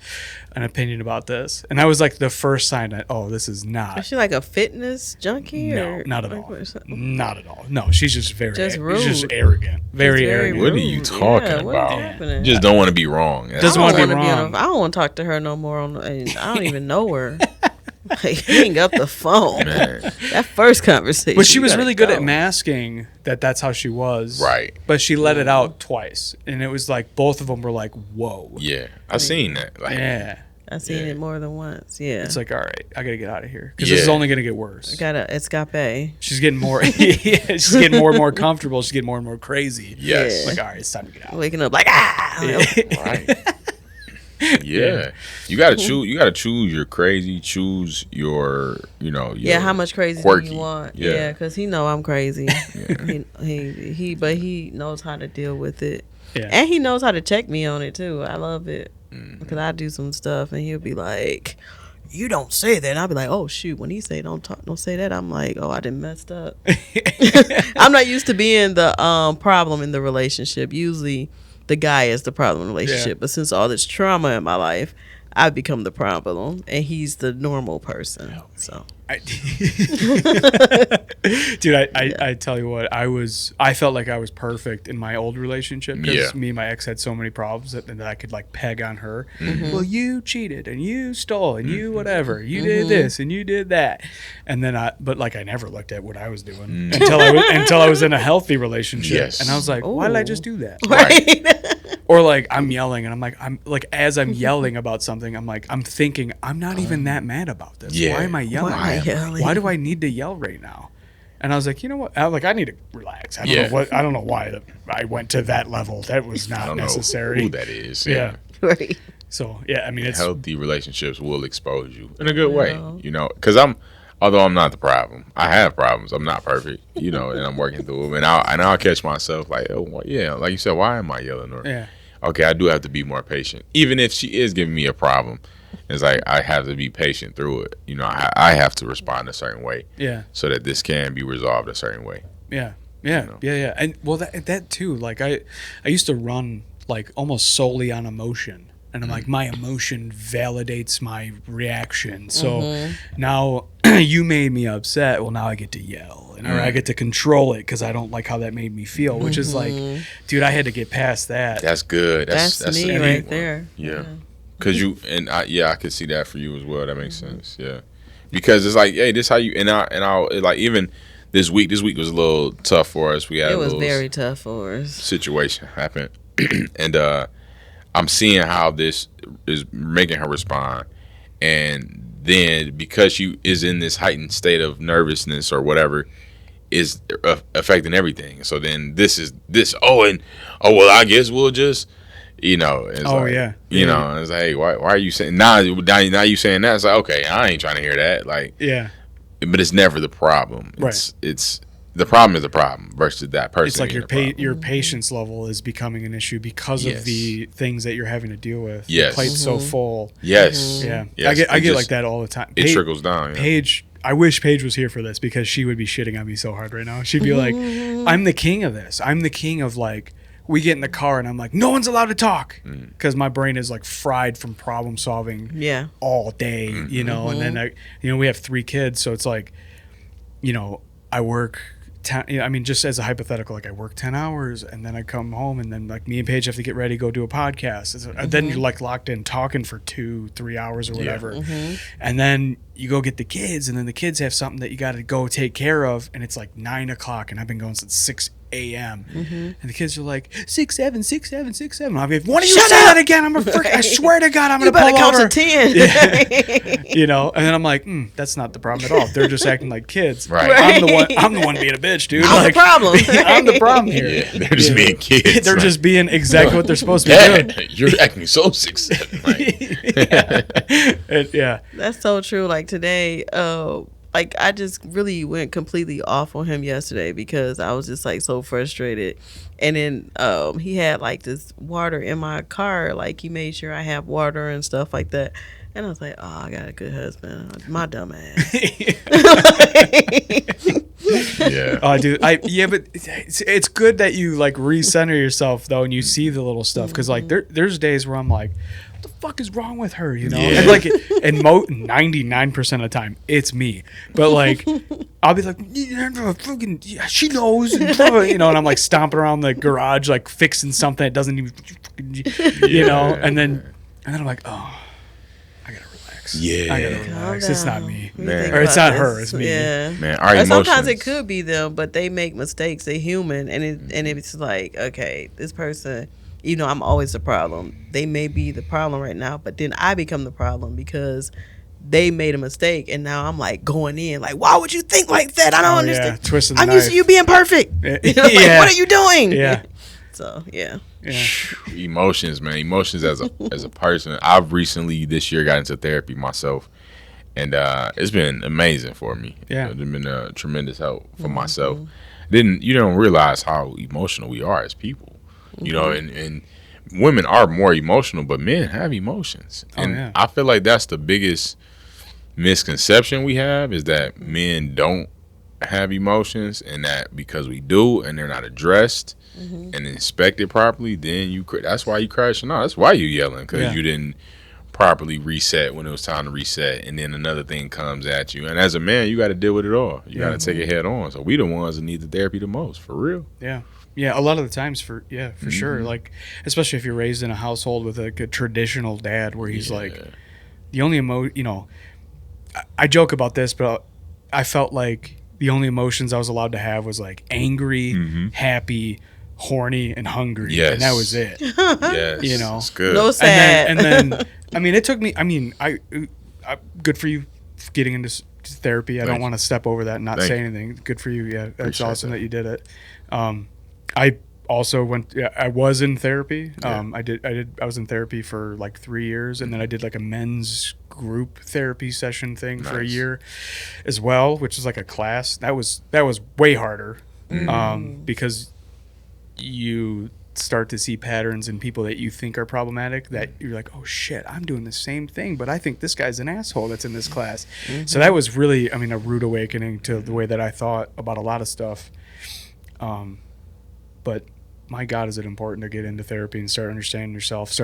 an opinion about this. And that was like the first sign that, oh, this is not. Is she like a fitness junkie? No, or not at like all. what is that? Not at all. No, she's just very Just she's just rude. arrogant. Very very arrogant. What are you Rude. talking Yeah, what is about? happening? Just don't want to be wrong. That's Doesn't all. wanna be wanna wrong. I don't want to talk to her no more. I don't even know her. Like, hang up the phone. Man. That first conversation. But she you was gotta really good go. at masking that that's how she was. Right. But she let it out twice. And it was like both of them were like, whoa. Yeah, I seen that. Like, Yeah. I've seen Yeah. it more than once. Yeah. It's like, all right, I got to get out of here. Because this is Yeah. only going to get worse. Gotta escape. She's getting more, yeah, she's getting more and more comfortable. She's getting more and more crazy. yes. Yeah. Like, all right, it's time to get out. Waking up like, Right. Yeah. You gotta choose. You gotta choose your crazy. Choose your. yeah, how much crazy quirky. do you want? Yeah. Yeah, because he know I'm crazy. But he knows how to deal with it. Yeah. And he knows how to check me on it too. I love it Mm-hmm. because I do some stuff and he'll be like, "You don't say that." And I'll be like, "Oh shoot!" When he say don't say that, I'm like, "Oh, I done messed up." I'm not used to being the problem in the relationship. Usually, the guy is the problem in the relationship. Yeah. But since all this trauma in my life, I've become the problem, and he's the normal person. So Dude, I tell you what, I felt like I was perfect in my old relationship because Yeah. me and my ex had so many problems that I could like peg on her. Mm-hmm. Well, you cheated and you stole and you whatever, you did this and you did that, and then I never looked at what I was doing until I was in a healthy relationship, Yes. and I was like, why did I Ooh. just do that? right. Or like I'm yelling and I'm like as I'm yelling about something, I'm thinking I'm not even that mad about this. Yeah. Why am I yelling? Why am I yelling? Why do I need to yell right now? And I was like, you know what? I need to relax. I don't know why I went to that level. That was I not don't necessary. know who that is. Yeah. Right. So yeah, I mean it's Healthy relationships will expose you in a good way. Yeah. Because although I'm not the problem, I have problems. I'm not perfect. And I'm working through them. And I'll catch myself like, oh well, yeah, like you said, why am I yelling? Or yeah. okay, I do have to be more patient. Even if she is giving me a problem, it's like I have to be patient through it. I have to respond a certain way Yeah. so that this can be resolved a certain way. Yeah. Yeah. know? Yeah. And well that too, like I used to run like almost solely on emotion. And I'm like, my emotion validates my reaction. So now you made me upset. Well, now I get to yell, or I get to control it because I don't like how that made me feel. Which is like, dude, I had to get past that. That's good. That's me a right big one. there. Yeah. Because I could see that for you as well. That makes sense. Yeah. Because it's like, hey, this how you, and I'll like, even this week was a little tough for us. We had It a was little very tough for us. situation happen. And I'm seeing how this is making her respond. And then because she is in this heightened state of nervousness or whatever, is affecting everything. So then well, I guess we'll just, it's like, yeah. it's like, hey, why are you saying, now you saying that? It's like, okay, I ain't trying to hear that. Like, Yeah. but it's never the problem. Right. It's the problem is the problem versus that person. It's like being your the problem. your patience level is becoming an issue because Yes. of the things that you're having to deal with. Yes. Your plate's so full. Yes. Yeah. Yes. I get It like that all the time. It trickles down. Yeah. Paige, I wish Paige was here for this because she would be shitting on me so hard right now. She'd be like, I'm the king of this. I'm the king of like, we get in the car and I'm like, no one's allowed to talk because my brain is like fried from problem solving all day, you know. And then we have 3 kids, so it's like, you know, I work. I mean, just as a hypothetical, like I work 10 hours and then I come home and then like me and Paige have to get ready, go do a podcast. And then you're like locked in talking for 2-3 hours or whatever. And then you go get the kids and then the kids have something that you got to go take care of. And it's like 9 o'clock and I've been going since 6 a.m. And the kids are like 6, 7, 6, 7, 6, 7. I'm like, what are you say that again? I'm a frick. I swear to God, I'm going to pull count over. to 10. Yeah. You know, and then I'm like, that's not the problem at all. They're just acting like kids. Right. I'm the one being a bitch, dude. I'm like, the problem. I'm the problem here. Yeah, they're just being kids. They're right? just being exactly what they're supposed to be doing. Dad, you're acting so 6, 7. Right? Yeah. That's so true. Like today, like I just really went completely off on him yesterday because I was just like so frustrated. And then he had like this water in my car. Like he made sure I have water and stuff like that. And I was like, oh, I got a good husband. My dumb ass. Yeah. Oh, dude. But it's good that you like recenter yourself though, and you see the little stuff because like there's days where I'm like, what the fuck is wrong with her? You know, and like, and 99% of the time it's me. But like, I'll be like, she knows, you know, and I'm like stomping around the garage like fixing something that doesn't even, you know, and then I'm like, oh. Yeah. I gotta relax. It's not me. Man. Or it's not her. It's me. Yeah. Man, our Or sometimes emotions. it could be them, but they make mistakes. They're human, and it's like, okay, this person, you know, I'm always the problem. They may be the problem right now, but then I become the problem because they made a mistake, and now I'm like going in, like, why would you think like that? I don't understand. Yeah. Twisting the I'm used to knife. you being perfect. You know, like, what are you doing? Yeah. So yeah. Emotions, man. Emotions as a person. I've recently this year got into therapy myself, and it's been amazing for me. Yeah. It's been a tremendous help for myself. You don't realize how emotional we are as people. You know, and women are more emotional, but men have emotions. And I feel like that's the biggest misconception we have is that men don't have emotions, and that because we do and they're not addressed and inspected properly, then that's why you crashing out. That's why you yelling, because you didn't properly reset when it was time to reset, and then another thing comes at you, and as a man you got to deal with it all. You got to take it head on. So we the ones that need the therapy the most, for real. Yeah, a lot of the times for sure. Like, especially if you're raised in a household with like a traditional dad where he's like the only you know, I joke about this, but I felt like the only emotions I was allowed to have was like angry, happy, horny, and hungry. Yes. And that was it. Yes. You know? It's good. No sad. And then I mean, it took me, I mean, I good for you getting into therapy. I don't want to step over that and not say anything. Good for you. Yeah, that's awesome that you did it. I also I was in therapy. I was in therapy for like 3 years, and then I did like a men's group therapy session thing for a year as well, which is like a class. That was way harder because you start to see patterns in people that you think are problematic, that you're like, oh shit, I'm doing the same thing, but I think this guy's an asshole that's in this class. So that was really, I mean, a rude awakening to the way that I thought about a lot of stuff. But my God, is it important to get into therapy and start understanding yourself,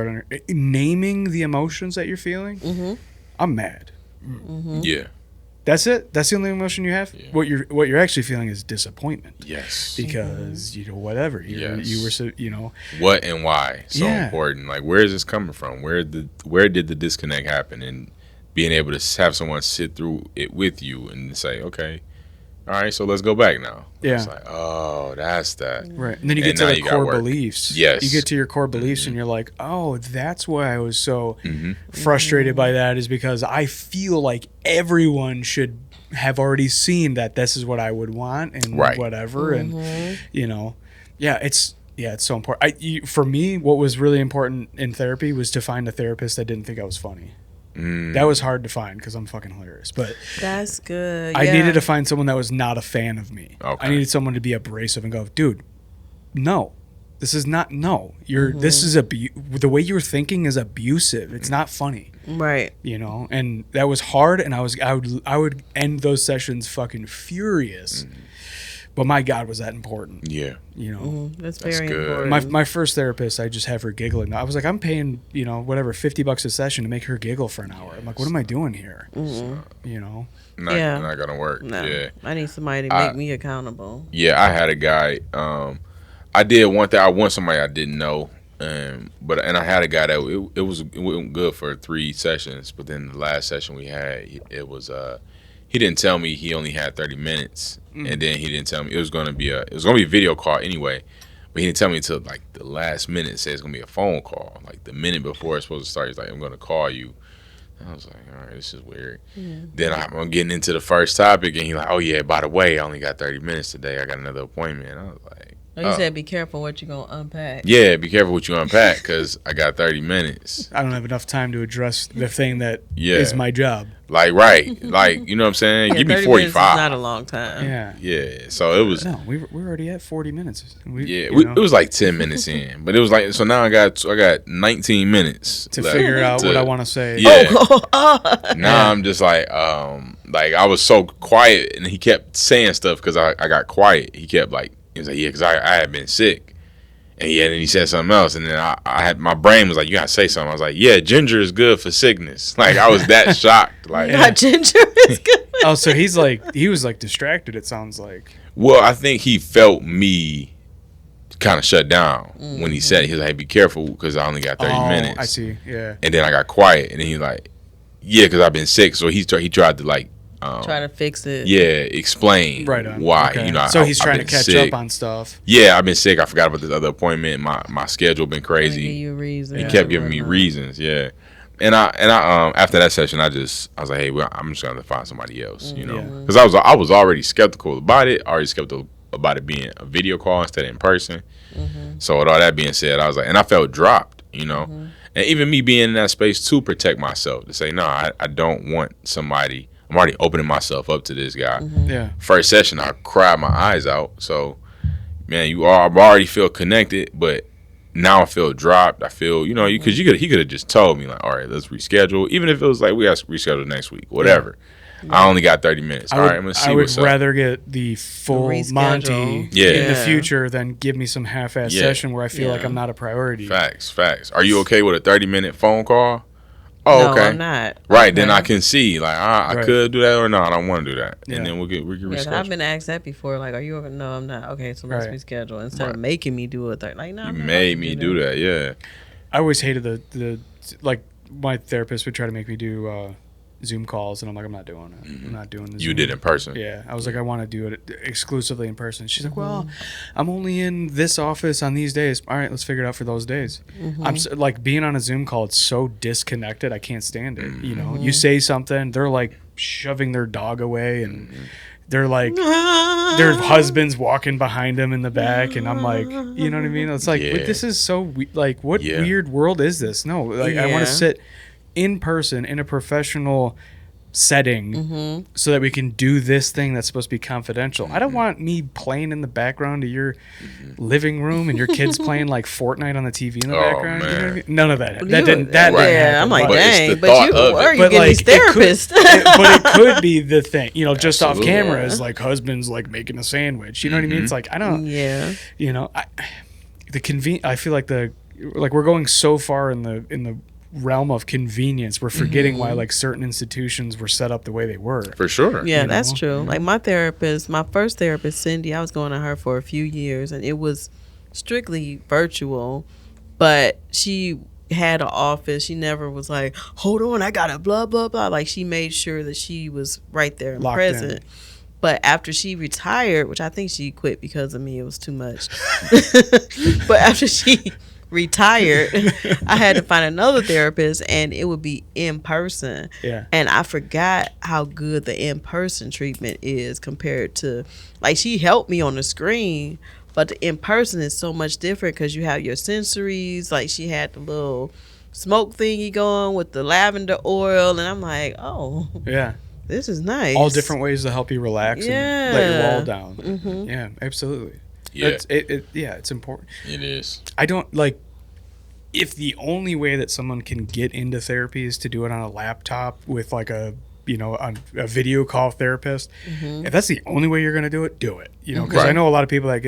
naming the emotions that you're feeling. I'm mad. Yeah. That's it. That's the only emotion you have. Yeah. What you're actually feeling is disappointment. Yes. Because you know, whatever you were so, you know, what and why so important. Like, where is this coming from? Where did the disconnect happen? And being able to have someone sit through it with you and say, okay, all right, so let's go back now. Yeah. It's like, oh, that's that. Right. And then you get to now the you gotta core work. beliefs. Yes. You get to your core beliefs and you're like, oh, that's why I was so frustrated by that, is because I feel like everyone should have already seen that this is what I would want and whatever. And, you know, it's so important. For me, what was really important in therapy was to find a therapist that didn't think I was funny. That was hard to find because I'm fucking hilarious. But that's good. I needed to find someone that was not a fan of me. Okay. I needed someone to be abrasive and go, dude, no, This is not, no, this is the way you're thinking is abusive. It's not funny. Right. You know, and that was hard, and I would end those sessions fucking furious. But my God, was that important? Yeah. You know, That's very good. important. my first therapist, I just have her giggling. I was like, I'm paying, you know, whatever, $50 a session to make her giggle for an hour. I'm like, what am I doing here? You know, Not gonna work. No. Yeah. I need somebody to make me accountable. Yeah, I had a guy. I did one thing. I want somebody I didn't know, but I had a guy that it went good for 3 sessions. But then the last session we had, it was he didn't tell me he only had 30 minutes, and then he didn't tell me it was gonna be a video call anyway. But he didn't tell me until like the last minute. Said it's gonna be a phone call. Like the minute before it's supposed to start, he's like, "I'm gonna call you." I was like, all right, this is weird. Then I'm getting into the first topic, and he's like, oh, yeah, by the way, I only got 30 minutes today. I got another appointment. I was like, You said be careful what you're going to unpack. yeah, be careful what you unpack, because I got 30 minutes. I don't have enough time to address the thing that Yeah. is my job. Like, right. Like, you know what I'm saying? Give me 30 minutes is 45. not a long time. Yeah. Yeah, so it was... No, we're already at 40 minutes. Yeah, it was like 10 minutes in, but it was like, so now I got 19 minutes to left figure out what I want to say. Yeah. Now I'm just like I was so quiet, and he kept saying stuff because I got quiet. He kept like, he was like, yeah, because I had been sick, and then he said something else, and then I had, my brain was like, you gotta say something. I was like, yeah, ginger is good for sickness. Like I was that shocked. Like, Not ginger is good. Oh, so he was like distracted, it sounds like. well, I think he felt me kind of shut down when he said it. He was like, hey, be careful because I only got 30 minutes. I see, yeah. And then I got quiet, and then he like, yeah, because I've been sick. So he tried to like, Try to fix it. yeah, explain Right on. why. Okay. You know, so he's I've trying to been catch sick. up on stuff. Yeah, I've been sick. I forgot about this other appointment. My schedule been Trying to give crazy. you a reason. He kept giving me reasons. Yeah, and I after that session, I was like, hey, well, I'm just gonna find somebody else. You know, Yeah. because I was already skeptical about it. Already skeptical about it being a video call instead of in person. So with all that being said, I was like, and I felt dropped. You know, and even me being in that space to protect myself, to say no, I don't want somebody. I'm already opening myself up to this guy. Yeah. First session, I cried my eyes out. So, man, I already feel connected, but now I feel dropped. I feel, you know, because he could have just told me like, all right, let's reschedule. Even if it was like we got to reschedule next week, whatever. I only got 30 minutes. All right, I'm gonna see what's I would up. rather get the full Reschedule. Monty in the Yeah. future than give me some half-ass Yeah. session where I feel like Yeah. I'm not a priority. Facts. Are you okay with a 30-minute phone call? Oh, No, okay. I'm not. Right, then Okay. I can see like I Right. could do that or no, I don't want to do that, Yeah. and then we can Yeah, reschedule. I've been asked that before. Like, are you over? No, I'm not. Okay, so let's Right. reschedule instead Right. of making me do it. Like, no, You I'm not made gonna me do that, yeah. I always hated the like my therapist would try to make me do Zoom calls, and I'm like, I'm not doing it. I'm not doing this. You did in person. Yeah, I was like, I want to do it exclusively in person. She's like, well, I'm only in this office on these days. All right, let's figure it out for those days. I'm like being on a Zoom call. It's so disconnected. I can't stand it. You know, you say something, they're like shoving their dog away, and they're like their husband's walking behind them in the back, and I'm like, you know what I mean? It's like, Yeah. this is so like, what Yeah. weird world is this? No, like I want Yeah. to sit in person in a professional setting so that we can do this thing that's supposed to be confidential. I don't want me playing in the background of your living room and your kids playing like Fortnite on the TV in the Oh, background. You know what I man. mean? None of that. That You- didn't. That Right. didn't Yeah, happen, I'm like, but- But it's dang, the but thought you of it. where are you But, getting like, these therapists? but it could be the thing, you know, just off Absolutely. camera Yeah. is like husband's like making a sandwich. You know what I mean? It's like, I don't, Yeah. you know, I feel like we're going so far in the realm of convenience, we're forgetting why like certain institutions were set up the way they were. For sure. Yeah, You that's know? true. Like my first therapist, Cindy, I was going to her for a few years, and it was strictly virtual, but she had an office. She never was like, hold on, I gotta blah, blah, blah. Like she made sure that she was right there and Locked in. present. But after she retired, which I think she quit because of me, it was too much. But after she retired, I had to find another therapist, and it would be in person. Yeah. And I forgot how good the in person treatment is compared to, like, she helped me on the screen, but the in person is so much different because you have your sensories. Like she had the little smoke thingy going with the lavender oil, and I'm like, oh, Yeah. this is nice. All different ways to help you relax and let your Yeah. wall down. Yeah, absolutely. Yeah, It's important. it is. I don't like if the only way that someone can get into therapy is to do it on a laptop with like a video call therapist. If that's the only way you're going to do it, because I Right. know a lot of people that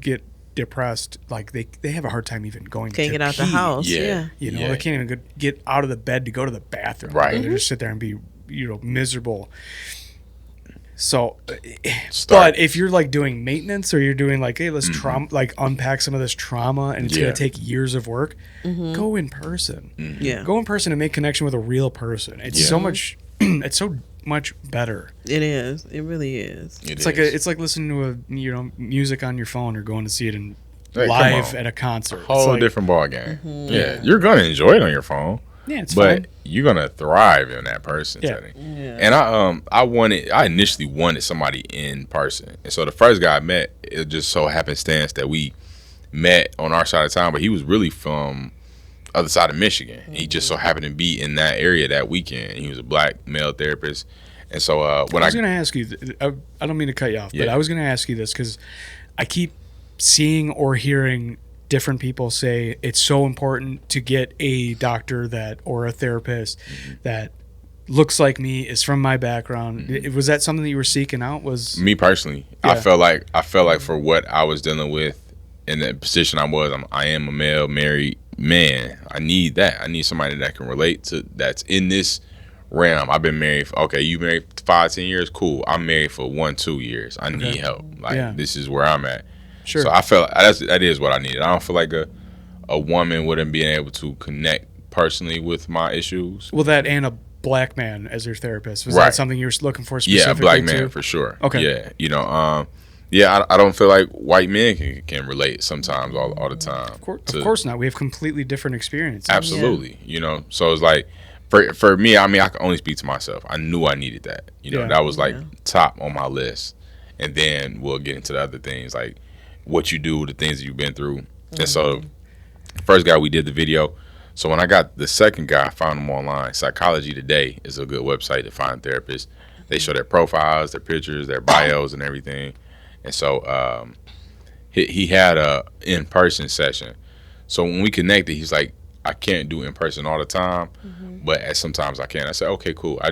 get depressed, like they have a hard time even going Can't to get out the pee. house. Yeah. Yeah. They can't even get out of the bed to go to the bathroom. Right. They just sit there and be miserable. So, Start. but if you're like doing maintenance or you're doing like, hey, let's unpack some of this trauma, and it's Yeah. going to take years of work, go in person. Yeah. Go in person and make connection with a real person. It's so much. It's so much better. It is. It really is. It's like listening to a music on your phone or going to see it in Hey, come live on. at a concert. Whole It's like, different ball game. Yeah, you're gonna enjoy it on your phone, Yeah, it's but fine. you're gonna thrive in that person Yeah. setting. And I initially wanted somebody in person, and so the first guy I met, it just so happenstance that we met on our side of town, but he was really from other side of Michigan. He just so happened to be in that area that weekend. He was a black male therapist, and so when I was going to ask you, I don't mean to cut you off, but Yeah. I was going to ask you this because I keep seeing or hearing different people say it's so important to get a doctor or a therapist that looks like me, is from my background. Was that something that you were seeking out? Was me personally, Yeah. I felt like for what I was dealing with in the position I am a male married man. I need that. I need somebody that can relate to, that's in this realm. I've been married you married 5-10 years, cool. I'm married for 1-2 years. I need help. This is where I'm at. Sure. So I felt that is what I needed. I don't feel like a woman wouldn't be able to connect personally with my issues. Well, that and a black man as your therapist, was Right. that something you were looking for Yeah, a specifically black man too? for sure. Okay. Yeah, I don't feel like white men can relate sometimes all the time. Of course not. We have completely different experiences. Absolutely. So it's like for me, I mean, I can only speak to myself. I knew I needed that. Yeah. That was like top on my list. And then we'll get into the other things, like what you do, the things that you've been through. And so first guy, we did the video. So when I got the second guy, I found him online. Psychology Today is a good website to find therapists. They show their profiles, their pictures, their bios, and everything. And so he had a in-person session. So when we connected, he's like, I can't do in-person all the time, but sometimes I can. I said, okay, cool. I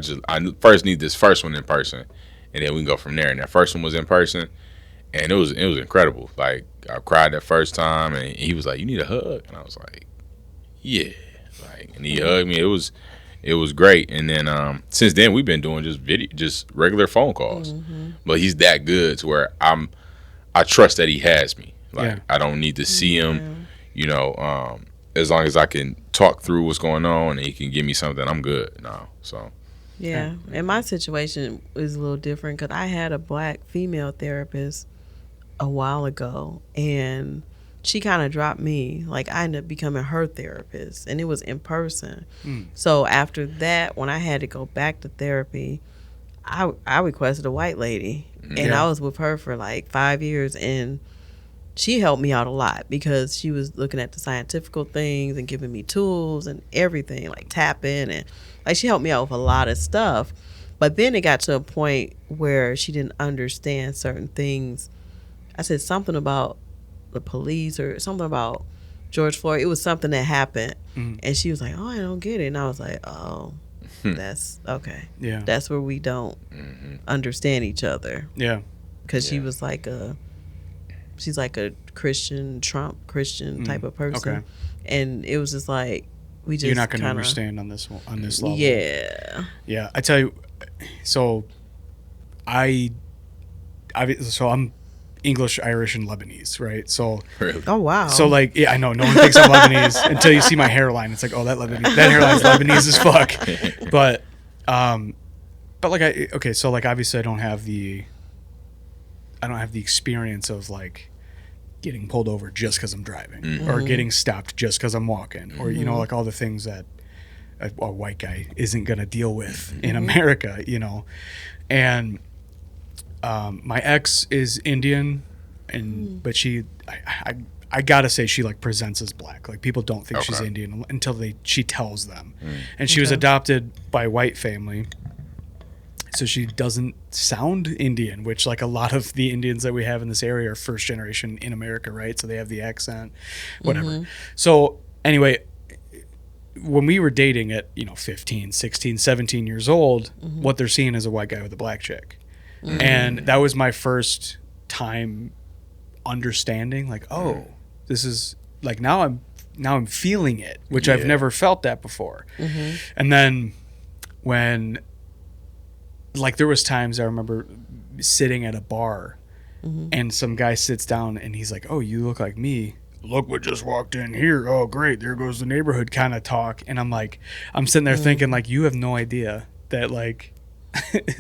first need this first one in person, and then we can go from there. And that first one was in person, and it was incredible. Like, I cried that first time, and he was like, you need a hug? And I was like, yeah. And he hugged me. It was great. And then since then, we've been doing just regular phone calls. But he's that good to where I trust that he has me. I don't need to see him. As long as I can talk through what's going on and he can give me something, I'm good now. So Yeah. And my situation is a little different because I had a black female therapist a while ago, and she kind of dropped me. Like, I ended up becoming her therapist, and it was in person. So after that, when I had to go back to therapy, I requested a white lady, and I was with her for like 5 years, and she helped me out a lot because she was looking at the scientific things and giving me tools and everything, like tapping, and like she helped me out with a lot of stuff. But then it got to a point where she didn't understand certain things. I said something about the police or something about George Floyd. It was something that happened, and she was like, "Oh, I don't get it." And I was like, "Oh, that's okay. Yeah. That's where we don't understand each other." Yeah. Because she was like she's like a Christian type of person, Okay. and it was just like we just You're not going to kinda- understand on this level. Yeah. Yeah, I tell you. So, so I'm English, Irish, and Lebanese, right? So, really, Oh wow. so like, yeah, I know no one thinks I'm Lebanese until you see my hairline. It's like, oh, that hairline's Lebanese as fuck. But like, so like, obviously, I don't have the experience of like getting pulled over just because I'm driving, or getting stopped just because I'm walking, or like all the things that a white guy isn't gonna deal with in America, and my ex is Indian, but I gotta say she like presents as black. Like, people don't think she's Indian until she tells them. And she was adopted by a white family, so she doesn't sound Indian, which like a lot of the Indians that we have in this area are first generation in America, right? So they have the accent, whatever. So anyway, when we were dating at 15, 16, 17 years old, what they're seeing is a white guy with a black chick. And that was my first time understanding, like, oh, this is like, now I'm feeling it, which I've never felt that before. And then when, like, there was times I remember sitting at a bar and some guy sits down and he's like, oh, you look like me. Look what just walked in here. Oh, great. There goes the neighborhood kind of talk. And I'm like, I'm sitting there thinking, like, you have no idea that, like,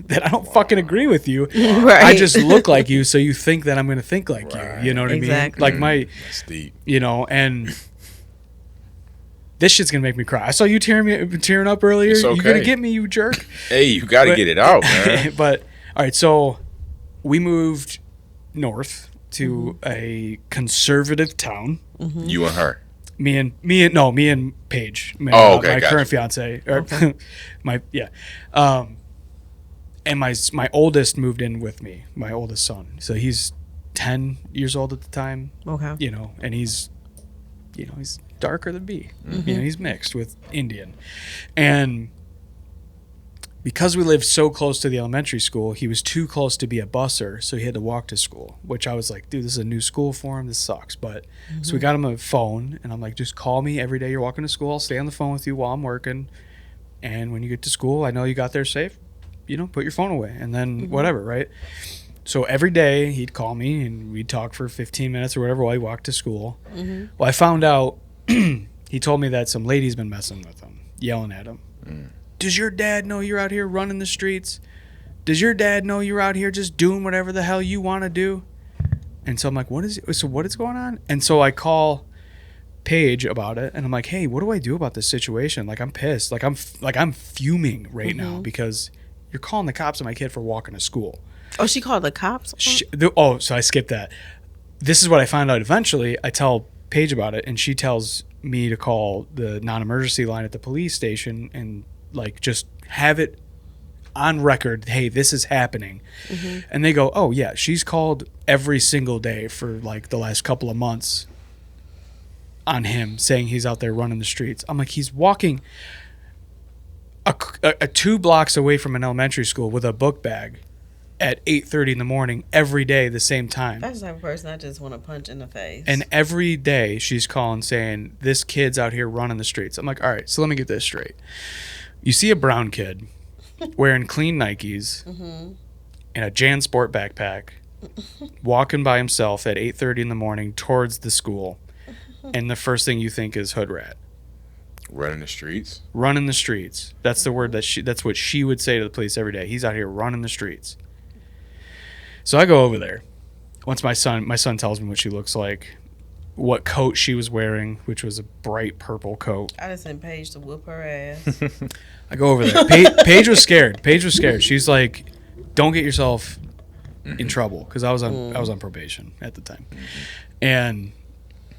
that I don't fucking agree with you. Right. I just look like you, so you think that I'm going to think like you. You know what I mean? Like, That's deep. And this shit's going to make me cry. I saw you tearing up earlier. It's okay. You going to get me, you jerk? Hey, you got to get it out, man. But, all right, so we moved north to a conservative town. You and her. Me and Paige. My gotcha. current fiance. And my oldest moved in with me, my oldest son. So he's 10 years old at the time. Okay. And he's darker than me. He's mixed with Indian. And because we lived so close to the elementary school, he was too close to be a busser, so he had to walk to school, which I was like, dude, this is a new school for him. This sucks. But so we got him a phone, and I'm like, just call me every day you're walking to school. I'll stay on the phone with you while I'm working. And when you get to school, I know you got there safe. Put your phone away, and then whatever, right? So every day he'd call me, and we'd talk for 15 minutes or whatever while he walked to school. Well, I found out he told me that some lady's been messing with him, yelling at him. Does your dad know you're out here running the streets? Does your dad know you're out here just doing whatever the hell you want to do? And so I'm like, what is going on? And so I call Paige about it, and I'm like, hey, what do I do about this situation? Like, I'm pissed. Like, I'm fuming right now because you're calling the cops on my kid for walking to school. Oh, she called the cops? So I skipped that. This is what I found out eventually. I tell Paige about it, and she tells me to call the non-emergency line at the police station and like just have it on record. Hey, this is happening. And they go, oh yeah, she's called every single day for like the last couple of months on him, saying he's out there running the streets. I'm like, he's walking a 2 blocks away from an elementary school with a book bag at 8:30 in the morning every day, the same time. That's the type of person I just want to punch in the face. And every day she's calling saying, this kid's out here running the streets. I'm like, all right, so let me get this straight. You see a brown kid wearing clean Nikes and a JanSport backpack walking by himself at 8:30 in the morning towards the school, and the first thing you think is hood rat. Running the streets? Running the streets. That's the word that's what she would say to the police every day. He's out here running the streets. So I go over there. Once my son tells me what she looks like, what coat she was wearing, which was a bright purple coat. I just sent Paige to whoop her ass. I go over there. Paige was scared. She's like, don't get yourself in trouble, because I was on probation at the time. And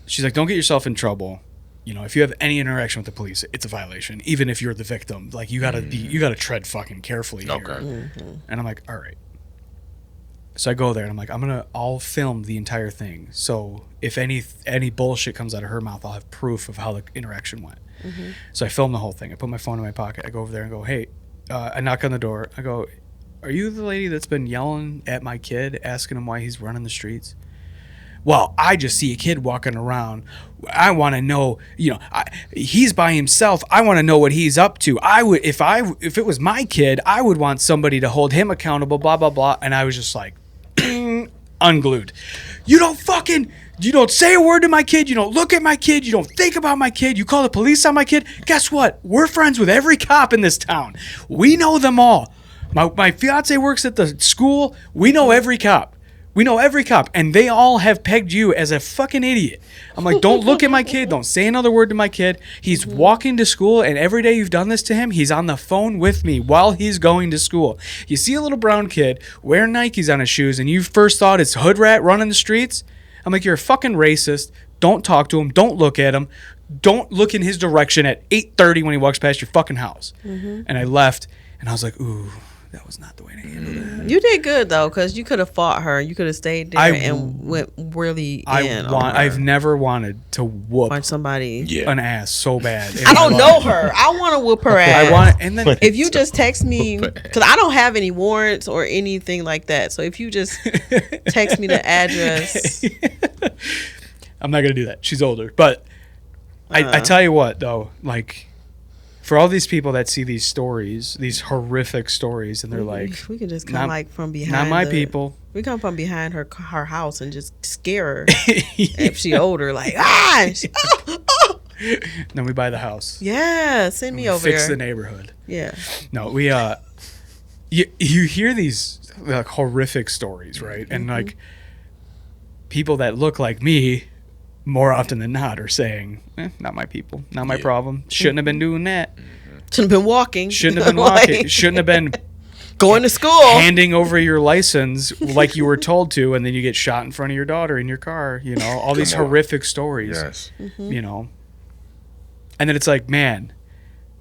she's like, don't get yourself in trouble. If you have any interaction with the police, it's a violation, even if you're the victim. Like, you gotta tread fucking carefully here. Okay. And I'm like, all right. So I go there and I'm like, I'll film the entire thing. So if any bullshit comes out of her mouth, I'll have proof of how the interaction went. So I film the whole thing. I put my phone in my pocket. I go over there and go, hey, I knock on the door. I go, are you the lady that's been yelling at my kid, asking him why he's running the streets? Well, I just see a kid walking around. I want to know, he's by himself. I want to know what he's up to. I would, if it was my kid, I would want somebody to hold him accountable, blah, blah, blah. And I was just like, unglued. You don't say a word to my kid. You don't look at my kid. You don't think about my kid. You call the police on my kid. Guess what? We're friends with every cop in this town. We know them all. My fiance works at the school. We know every cop. And they all have pegged you as a fucking idiot. I'm like, don't look at my kid. Don't say another word to my kid. He's walking to school, and every day you've done this to him, he's on the phone with me while he's going to school. You see a little brown kid wearing Nikes on his shoes, and you first thought it's hood rat running the streets? I'm like, you're a fucking racist. Don't talk to him. Don't look at him. Don't look in his direction at 8:30 when he walks past your fucking house. And I left, and I was like, ooh, that was not the way to handle that. You did good though, because you could have fought her. You could have stayed there and went really in on her. I've never wanted to whoop Punch somebody. an ass so bad. I don't know her. I want to whoop her ass. I want, and then If you just text me, because I don't have any warrants or anything like that. So if you just text me the address. I'm not gonna do that. She's older, but I tell you what though, like. For all these people that see these stories, these horrific stories, and they're like, we could just come like from behind. Not my people. We come from behind her house and just scare her. If she older, like Then we buy the house. Yeah, send me over fix there. the neighborhood. Yeah. No, we you hear these like horrific stories, right? And like people that look like me, more often than not, are saying, not my people, not my problem. Shouldn't have been doing that. Shouldn't have been walking. Shouldn't have been walking. Shouldn't have been going to school. Handing over your license like you were told to, and then you get shot in front of your daughter in your car. You know, all these horrific stories. Yes. You know. And then it's like, man,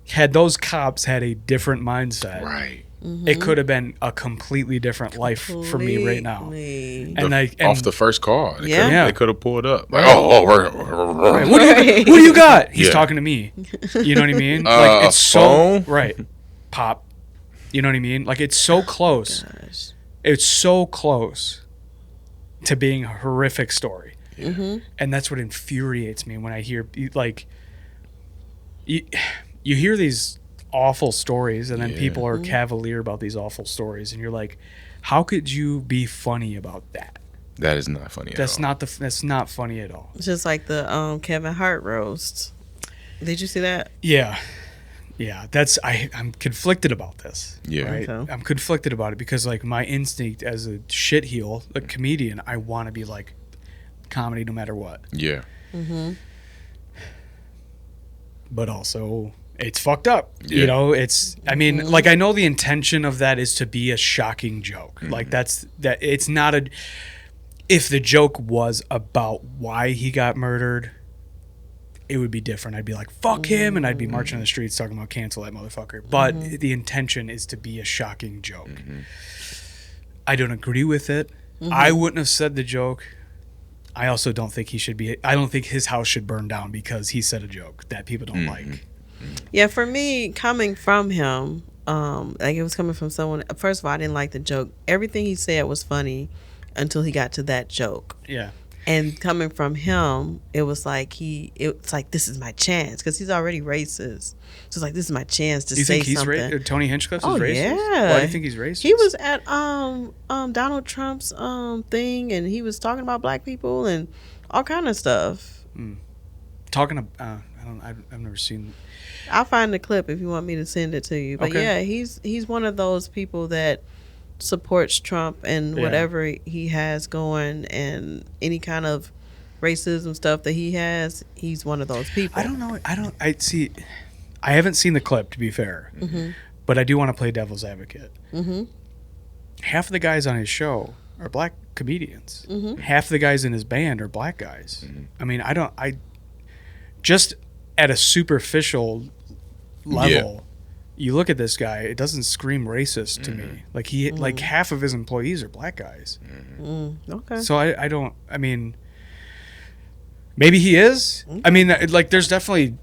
had those cops had a different mindset. Right. It could have been a completely different life for me right now. And off the first call, Yeah. they could have pulled up. Like, Right. What do you got? He's talking to me. You know what I mean? Like it's phone? so right. Pop. You know what I mean? Like it's so close. Gosh. It's so close to being a horrific story. And that's what infuriates me when I hear like you hear these awful stories, and then people are cavalier about these awful stories, and you're like, how could you be funny about that? That is not funny That's at all. that's not funny at all. Just like the Kevin Hart roast. Did you see that? Yeah, that's I'm conflicted about this. Yeah. Right? Okay. I'm conflicted about it because like my instinct as a shitheel, a comedian, I want to be like comedy no matter what. Yeah. But also it's fucked up. Yeah. You know, I mean, like I know the intention of that is to be a shocking joke. Like that it's not if the joke was about why he got murdered, it would be different. I'd be like, fuck him, and I'd be marching on the streets talking about cancel that motherfucker. But the intention is to be a shocking joke. I don't agree with it. I wouldn't have said the joke. I also don't think I don't think his house should burn down because he said a joke that people don't like. Yeah, for me, coming from him, like it was coming from someone. First of all, I didn't like the joke. Everything he said was funny until he got to that joke. Yeah. And coming from him, it was like it's like, this is my chance, because he's already racist. So it's like, this is my chance to Do you say think he's something. Tony Hinchcliffe's Oh, racist? yeah. Why do you think he's racist? He was at Donald Trump's thing, and he was talking about black people and all kind of stuff. talking about. I've never seen. I'll find the clip if you want me to send it to you. But Okay. yeah, he's one of those people that supports Trump and Yeah. whatever he has going, and any kind of racism stuff that he has. He's one of those people. I don't know. I see. I haven't seen the clip, to be fair, but I do want to play devil's advocate. Half of the guys on his show are black comedians. Half the guys in his band are black guys. I mean, I just at a superficial level, you look at this guy, it doesn't scream racist to me. Like like half of his employees are black guys. Okay. So I don't. I mean, maybe he is. I mean, like, there's definitely.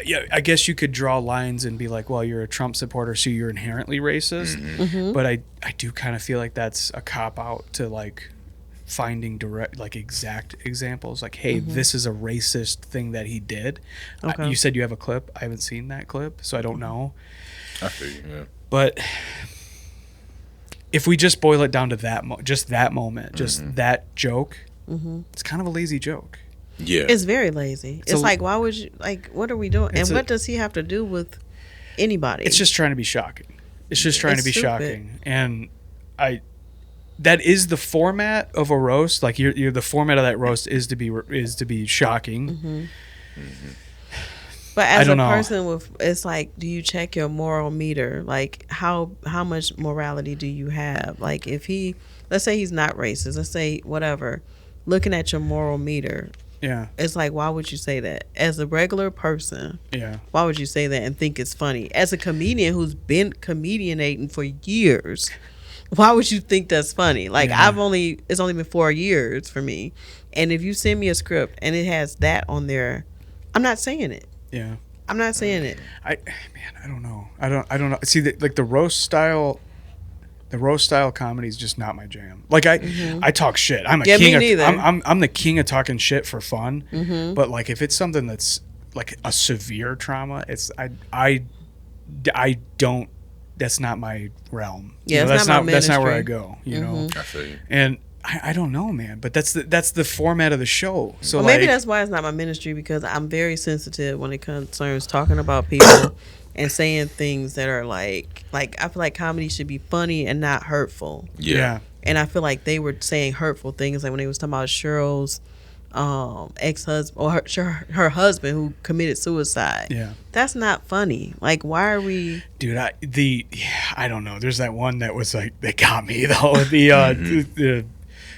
Yeah, I guess you could draw lines and be like, well, you're a Trump supporter, so you're inherently racist. But I do kind of feel like that's a cop out to like finding direct, like exact examples. Like, hey, this is a racist thing that he did. Okay. You said you have a clip. I haven't seen that clip, so I don't know. I feel you, yeah. But if we just boil it down to that, just that moment, just that joke, it's kind of a lazy joke. Yeah. It's very lazy. It's like, why would you, like, what are we doing? And It's what does he have to do with anybody? It's just trying to be shocking. It's just trying It's to be stupid. shocking. And that is the format of a roast. Like you're the format of that roast is to be shocking. But as a don't know. person with, it's like, do you check your moral meter? Like, how much morality do you have? Like, if let's say he's not racist, let's say whatever, looking at your moral meter, Yeah. It's like, why would you say that? As a regular person, Yeah. why would you say that and think it's funny? As a comedian who's been comedianating for years, why would you think that's funny? Like, Yeah. it's only been 4 years for me. And if you send me a script and it has that on there, I'm not saying it. Yeah. I'm not saying it. I don't know. I don't know. See, the roast style comedy is just not my jam. Like I talk shit. I'm a Yeah, me king. neither. I'm the king of talking shit for fun. But like if it's something that's like a severe trauma, it's I don't. That's not my realm. Yeah, You know, it's not my that's not where I ministry. go. You know, I feel you. and I don't know, man. But that's the format of the show. So Well, like, maybe that's why it's not my ministry, because I'm very sensitive when it concerns talking about people and saying things that are like I feel like comedy should be funny and not hurtful. yeah. And I feel like they were saying hurtful things, like when they was talking about Cheryl's ex-husband or her husband who committed suicide. Yeah. That's not funny. Like, why are we? Dude, I don't know. There's that one that was like, they got me though. The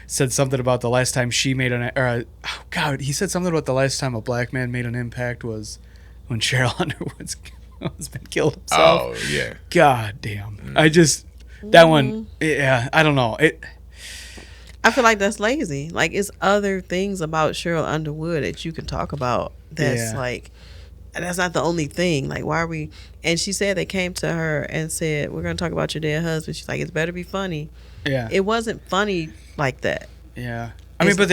said something about the last time she made he said something about the last time a black man made an impact was when Cheryl Underwood's husband killed himself. Oh yeah. God damn. I just that one. Yeah, I don't know. I feel like that's lazy. Like, it's other things about Cheryl Underwood that you can talk about. That's Yeah. like, that's not the only thing. Like, why are we? And she said they came to her and said, "We're going to talk about your dead husband." She's like, "It's better be funny." Yeah. It wasn't funny like that. Yeah. I mean, but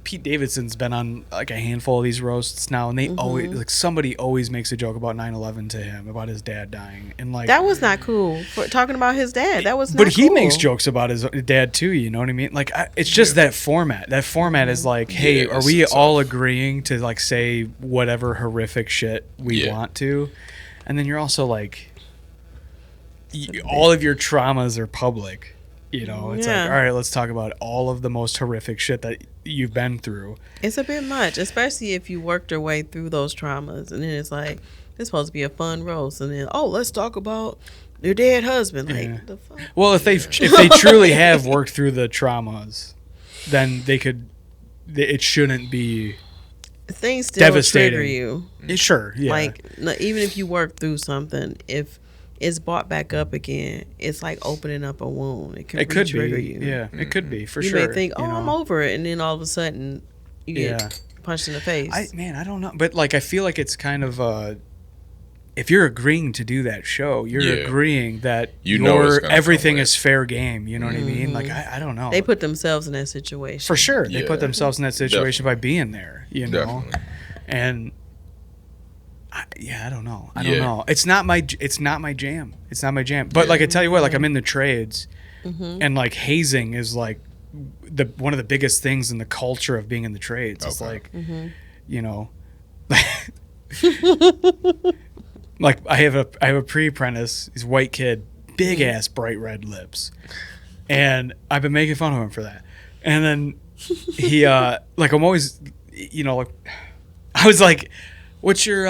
Pete Davidson's been on like a handful of these roasts now, and they always like somebody always makes a joke about 9/11 to him, about his dad dying, and like That was not cool for talking about his dad. That was not but he cool. makes jokes about his dad too. You know what I mean? Like it's just that format. That format is like, hey, Yeah, are we it's all agreeing to like say whatever horrific shit we want to, and then you're also like, all of your traumas are public. You know, it's Yeah. like, all right, let's talk about all of the most horrific shit that you've been through. It's a bit much, especially if you worked your way through those traumas, and then it's like, it's supposed to be a fun roast, and then, oh, let's talk about your dead husband. Like, Yeah. the fuck? Well, if they truly have worked through the traumas, then they could. It shouldn't be Things still devastating. trigger you. Sure, yeah. Like, even if you work through something, if it's brought back up again, it's like opening up a wound. It can it could trigger be. you. Yeah, it could be for You sure. may think, oh, you know? I'm over it, and then all of a sudden, you get Yeah. punched in the face. I don't know, but like I feel like it's kind of if you're agreeing to do that show, you're Yeah. agreeing that You know it's gonna everything come is fair game. You know what I mean? Like I don't know. They put themselves in that situation. for sure they Yeah. put themselves in that situation by being there. You know, Definitely. and. I don't know. I Yeah. don't know. It's not my jam. It's not my jam. But like I tell you what, like I'm in the trades, and like hazing is like one of the biggest things in the culture of being in the trades. It's Okay. like, you know, like I have a pre-apprentice. He's a white kid, big ass bright red lips, and I've been making fun of him for that. And then he like I'm always, you know, like I was like, what's your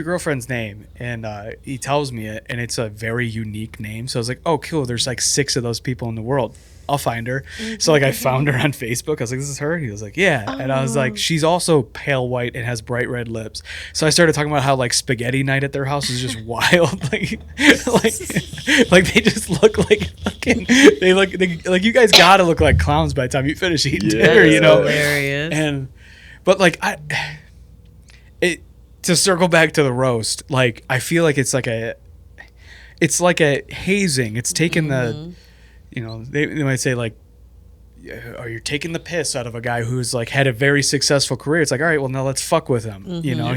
girlfriend's name? And he tells me it, and it's a very unique name. So I was like, oh, cool. There's like 6 of those people in the world. I'll find her. So like I found her on Facebook. I was like, this is her? And he was like, yeah. And I was like, she's also pale white and has bright red lips. So I started talking about how like spaghetti night at their house is just wild. like they just look like fucking, like you guys gotta look like clowns by the time you finish eating dinner, you know? Hilarious. But like to circle back to the roast, like I feel like it's like a hazing. It's taking the, you know, they might say like, oh, you're taking the piss out of a guy who's like had a very successful career. It's like, all right, well now let's fuck with him. You know,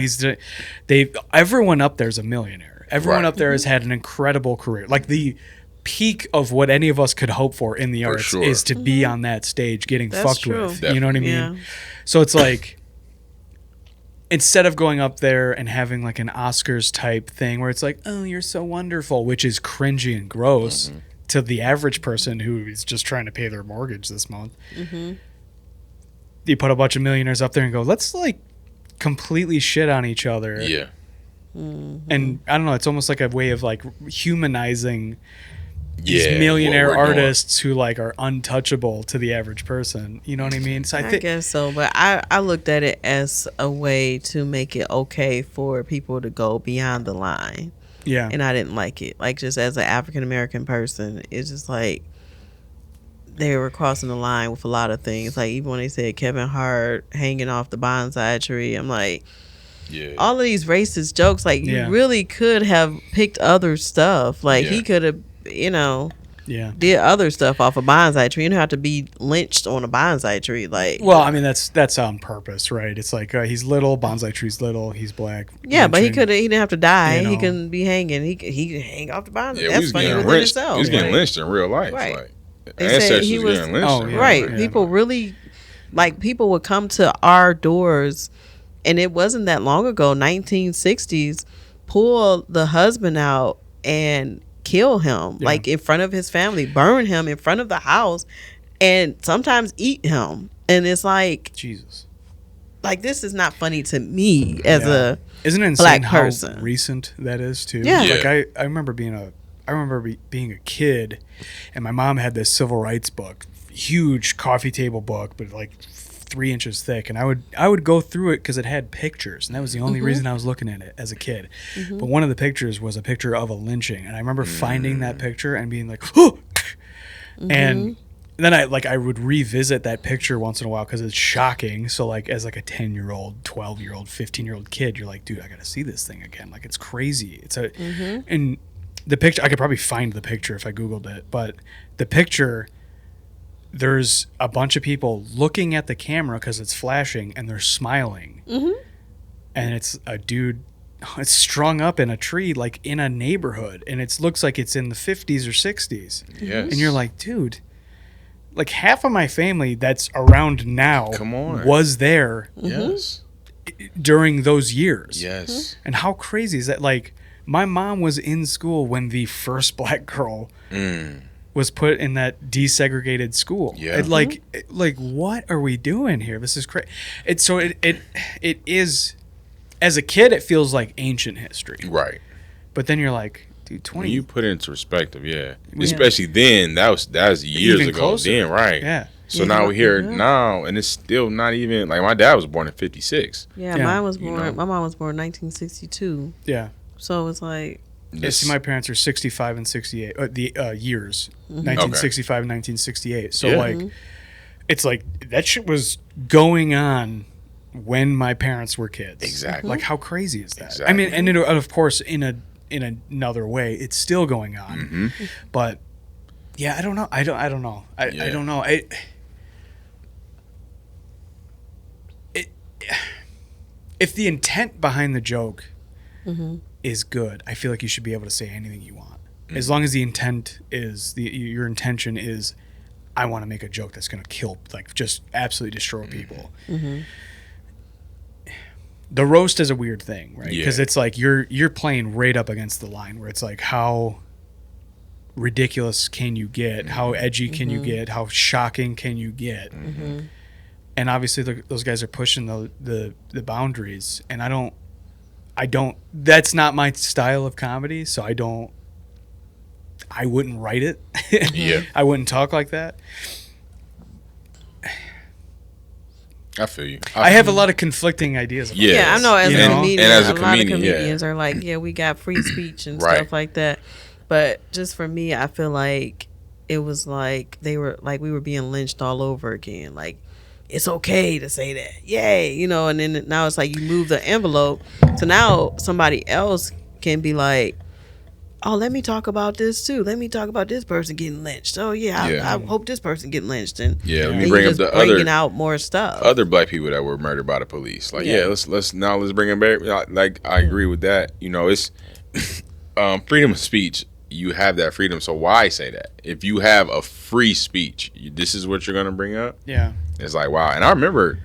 everyone up there is a millionaire. Everyone Right. up there has had an incredible career. Like the peak of what any of us could hope for in the arts sure. is to be on that stage getting That's fucked true. with. You know what I mean? Yeah. So it's like, instead of going up there and having like an Oscars type thing where it's like, oh, you're so wonderful, which is cringy and gross to the average person who is just trying to pay their mortgage this month. You put a bunch of millionaires up there and go, let's like completely shit on each other. Yeah. And I don't know, it's almost like a way of like humanizing these Yeah, millionaire what we're doing. artists who like are untouchable to the average person. You know what I mean? So I I think guess so, but I looked at it as a way to make it okay for people to go beyond the line. yeah. And I didn't like it. Like, just as an African American person, it's just like they were crossing the line with a lot of things. Like, even when they said Kevin Hart hanging off the bonsai tree, I'm like, Yeah. all of these racist jokes, like, Yeah. you really could have picked other stuff. Like, Yeah. he could have, you know, Yeah. did other stuff off a bonsai tree. You don't have to be lynched on a bonsai tree. Like, Well, I mean that's on purpose, right? It's like he's little, bonsai tree's little, he's black. yeah, but he lynching. he didn't have to die. You he know. couldn't be hanging. He could hang off the bonsai. Yeah, we That's was funny getting within lynched. itself. We was getting Like, lynched in real life. Right. Like, They said ancestors he was was- getting lynched. Oh, in yeah. real Right. life. People really, like, people would come to our doors, and it wasn't that long ago, 1960s, pull the husband out and kill him, Yeah. like, in front of his family, burn him in front of the house, and sometimes eat him. And it's Jesus. like this is not funny to me as Yeah. a Isn't it insane black how person. recent that is too? Yeah. Like Yeah. I remember being a kid, and my mom had this civil rights book, huge coffee table book, but like 3 inches thick, and I would go through it because it had pictures, and that was the only reason I was looking at it as a kid. But one of the pictures was a picture of a lynching, and I remember finding that picture and being like, oh! And then I would revisit that picture once in a while because it's shocking. So like as like a 10-year-old, 12-year-old, 15-year-old kid, you're like, dude, I gotta see this thing again. Like it's crazy. It's a and the picture, I could probably find the picture if I Googled it, but the picture, there's a bunch of people looking at the camera because it's flashing and they're smiling. And it's a dude, it's strung up in a tree, like in a neighborhood. And it looks like it's in the 50s or 60s. Yes. And you're like, dude, like half of my family that's around now Come on. was there Yes. during those years. Yes. And how crazy is that? Like, my mom was in school when the first black girl was put in that desegregated school. Yeah. Like what are we doing here? This is crazy. It is, as a kid, it feels like ancient history. Right. But then you're like, dude, 20 When you put it into perspective, yeah. Especially then, that was years Even ago. closer. Then, right. Yeah. So now we're here now, and it's still not even like my dad was born in '56. yeah, Yeah. mine was You born. know. My mom was born in 1962. Yeah. So it's like, Yeah, see, my parents are 65 and 68. The years, 1965 and 1968. So Yeah. like, it's like that shit was going on when my parents were kids. Exactly. Like, how crazy is that? Exactly. I mean, and of course, in another way, it's still going on. But yeah, I don't know. I don't know. I Yeah. don't know. If the intent behind the joke is good, I feel like you should be able to say anything you want, as long as the intent is your intention is, I want to make a joke that's going to kill, like just absolutely destroy people. The roast is a weird thing, right? Because Yeah. it's like you're playing right up against the line where it's like, how ridiculous can you get? How edgy can you get? How shocking can you get? And obviously those guys are pushing the boundaries, and I don't that's not my style of comedy, so I wouldn't write it. Yeah. I wouldn't talk like that. I feel you. I have a lot of conflicting ideas about Yeah. yeah, I know as You a know? comedian, And as a a lot of comedian, yeah. comedians are like, yeah, we got free speech and Right. stuff like that. But just for me, I feel like it was like we were being lynched all over again. Like, it's okay to say that, yay, you know. And then now it's like you move the envelope, so now somebody else can be like, oh, let me talk about this too. Let me talk about this person getting lynched. Oh yeah, Yeah. I hope this person get lynched. And Yeah, let me then bring you up just the bringing other out more stuff. other black people that were murdered by the police. Like, yeah, let's bring them back. Like, I agree with that. You know, it's freedom of speech. You have that freedom, so why say that? If you have a free speech, this is what you're gonna bring up. Yeah. It's like, wow. And I remember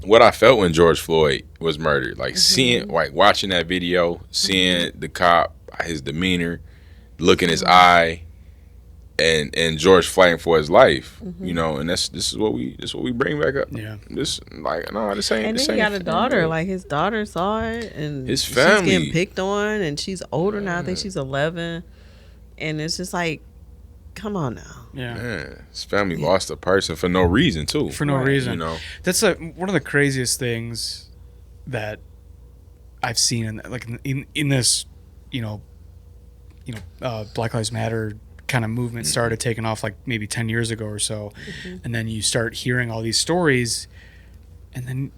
what I felt when George Floyd was murdered. Like seeing, like watching that video, seeing the cop, his demeanor, look in his eye, and George fighting for his life. You know, and this is what we bring back up. Yeah. This like no, this ain't. And this then he ain't got a daughter. Like, his daughter saw it, and His she's family. getting picked on, and she's older now. I think she's 11. And it's just like, come on now. Yeah. Man, his family lost a person for no reason too. For no reason. You know, That's one of the craziest things that I've seen in this, Black Lives Matter kind of movement started taking off like maybe 10 years ago or so. And then you start hearing all these stories, and then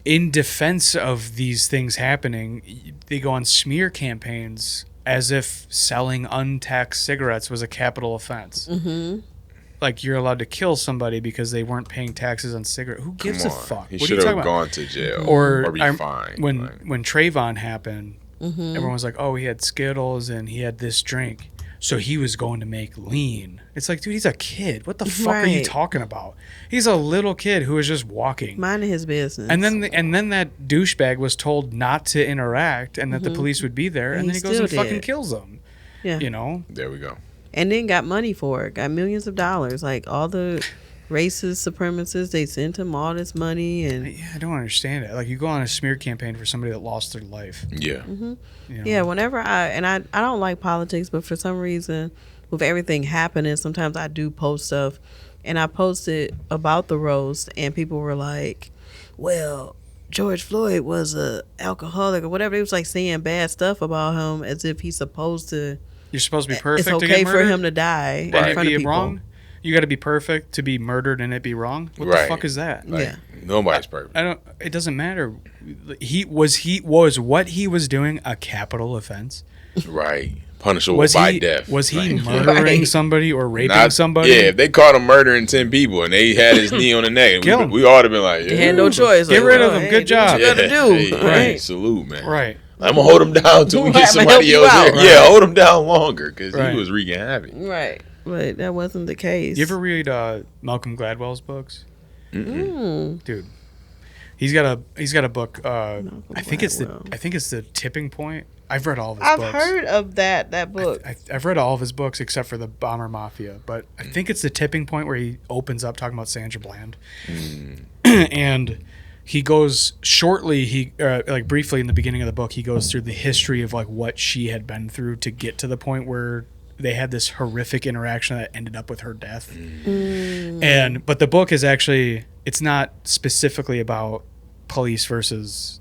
in defense of these things happening, they go on smear campaigns as if selling untaxed cigarettes was a capital offense. Like you're allowed to kill somebody because they weren't paying taxes on cigarettes. Who gives a fuck? He What are should you have talking about? gone to jail Or be fined. When Trayvon happened, everyone was like, "Oh, he had Skittles and he had this drink, so he was going to make lean." It's like, dude, he's a kid. What the fuck are you Right. talking about? He's a little kid who was just walking. Minding his business. And then that douchebag was told not to interact and that the police would be there, and he then he goes and still fucking did. kills them. Yeah. You know? There we go. And then got money for it. Got millions of dollars. Like all the racist supremacists, they sent him all this money. And Yeah, I don't understand it. Like you go on a smear campaign for somebody that lost their life. Yeah. You know? yeah, whenever I don't like politics, but for some reason, with everything happening, sometimes I do post stuff. And I posted about the roast, and people were like, well, George Floyd was a alcoholic or whatever. They was like saying bad stuff about him as if he's supposed to. You're supposed to be perfect. It's to okay get for murdered, him to die and in it front of be people. wrong. You got to be perfect to be murdered and it be wrong. What the Right. fuck is that? Like, Yeah. Nobody's perfect. I don't. It doesn't matter. Was what he was doing a capital offense? Right. Punishable Was by he death. was he Like, murdering Right. somebody or raping not- somebody? Yeah, if they caught him murdering 10 people and they had his knee on the neck, Kill him. we ought to have been like, yeah, He had no choice. Get Like, rid of well, him. hey, Good do what job. you gotta do. Hey, Right. salute, man. Right. I'm gonna hold him down till we Right, get I'ma help somebody you else. out, There. Yeah, right. hold him down longer because Right. he was wreaking havoc. Right. But that wasn't the case. You ever read Malcolm Gladwell's books? Mm. Dude, he's got a book. I think Gladwell. it's the Tipping Point. I've read all of his I've books. heard of that book. I've read all of his books except for the Bomber Mafia, but I think it's the Tipping Point where he opens up talking about Sandra Bland, and he goes briefly in the beginning of the book, he goes through the history of like what she had been through to get to the point where they had this horrific interaction that ended up with her death. But the book is actually, it's not specifically about police versus,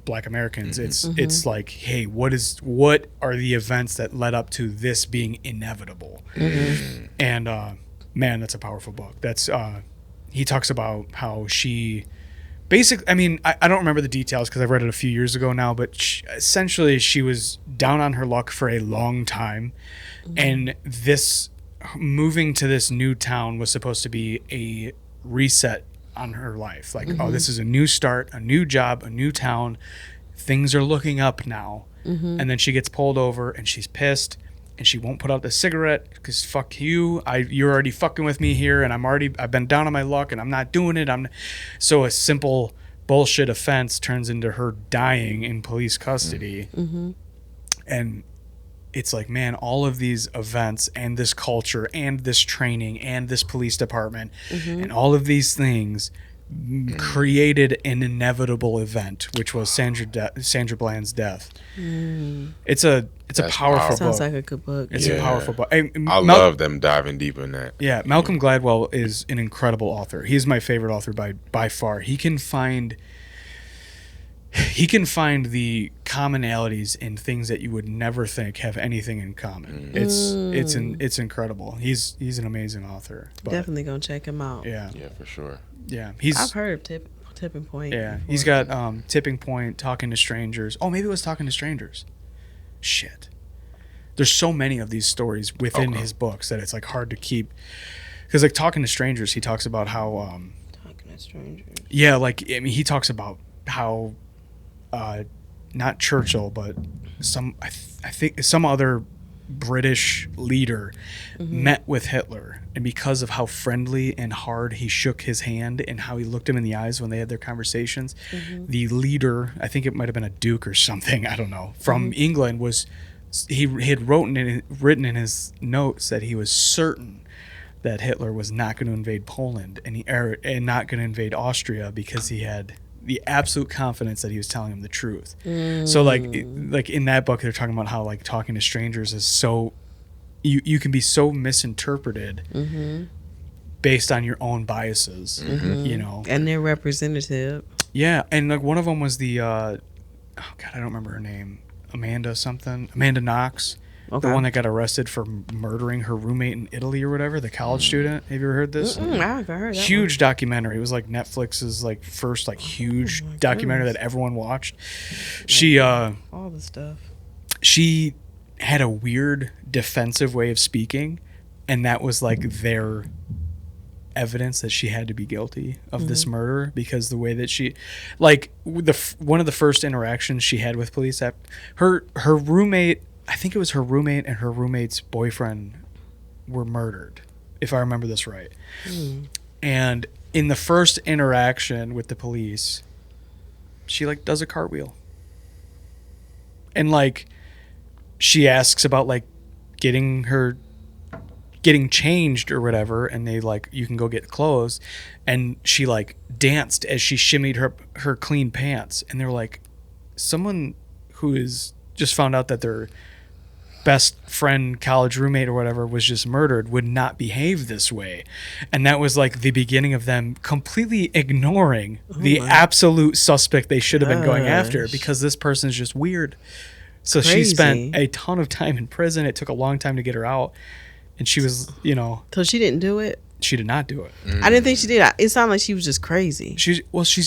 Black Americans. It's like, hey, what are the events that led up to this being inevitable? And man, that's a powerful book. That's he talks about how she basically, I mean, I don't remember the details because I've read it a few years ago now, but essentially she was down on her luck for a long time, and this moving to this new town was supposed to be a reset on her life. Like, oh, this is a new start, a new job, a new town. Things are looking up now. And then she gets pulled over and she's pissed and she won't put out the cigarette because fuck you. You're already fucking with me here and I've been down on my luck and I'm not doing it. So a simple bullshit offense turns into her dying in police custody. And it's like, man, all of these events and this culture and this training and this police department and all of these things created an inevitable event, which was Sandra Bland's death. It's a That's powerful book. Sounds like a good book. It's Yeah. a powerful book. I love them diving deep in that. Yeah, Malcolm Gladwell is an incredible author. He's my favorite author by far. He can find the commonalities in things that you would never think have anything in common. It's incredible. He's an amazing author. But Definitely gonna check him out. yeah, Yeah, for sure. yeah. I've heard of Tipping Point. Yeah, before. he's got Tipping Point, Talking to Strangers. Oh, maybe it was Talking to Strangers. Shit. There's so many of these stories within his books that it's like hard to keep. Because like Talking to Strangers, he talks about how Talking to Strangers. yeah, like I mean, he talks about how not Churchill, but I think some other British leader met with Hitler, and because of how friendly and hard he shook his hand and how he looked him in the eyes when they had their conversations, the leader, I think it might have been a duke or something, I don't know, from England, he had written in his notes that he was certain that Hitler was not going to invade Poland and not going to invade Austria because he had the absolute confidence that he was telling him the truth. So like in that book, they're talking about how like talking to strangers is so you can be so misinterpreted based on your own biases, you know, and they're representative. Yeah, and like one of them was the I don't remember her name, Amanda Knox. Okay. The one that got arrested for murdering her roommate in Italy or whatever, the college student. Have you ever heard this? I haven't heard that. Huge documentary. It was like Netflix's like first like huge documentary that everyone watched. She all the stuff. She had a weird defensive way of speaking, and that was like their evidence that she had to be guilty of this murder, because the way that she, like one of the first interactions she had with police, her roommate, I think it was her roommate and her roommate's boyfriend were murdered, if I remember this right. And in the first interaction with the police, she like does a cartwheel. And like she asks about like getting changed or whatever, and they like, you can go get clothes, and she like danced as she shimmied her clean pants, and they were like, someone who is just found out that their best friend, college roommate or whatever was just murdered would not behave this way. And that was like the beginning of them completely ignoring the absolute suspect they should have been going after, because this person's just weird. So she spent a ton of time in prison. It took a long time to get her out, and she was, you know, So she didn't do it? she did not do it. I didn't think she did. It sounded like she was just crazy. She's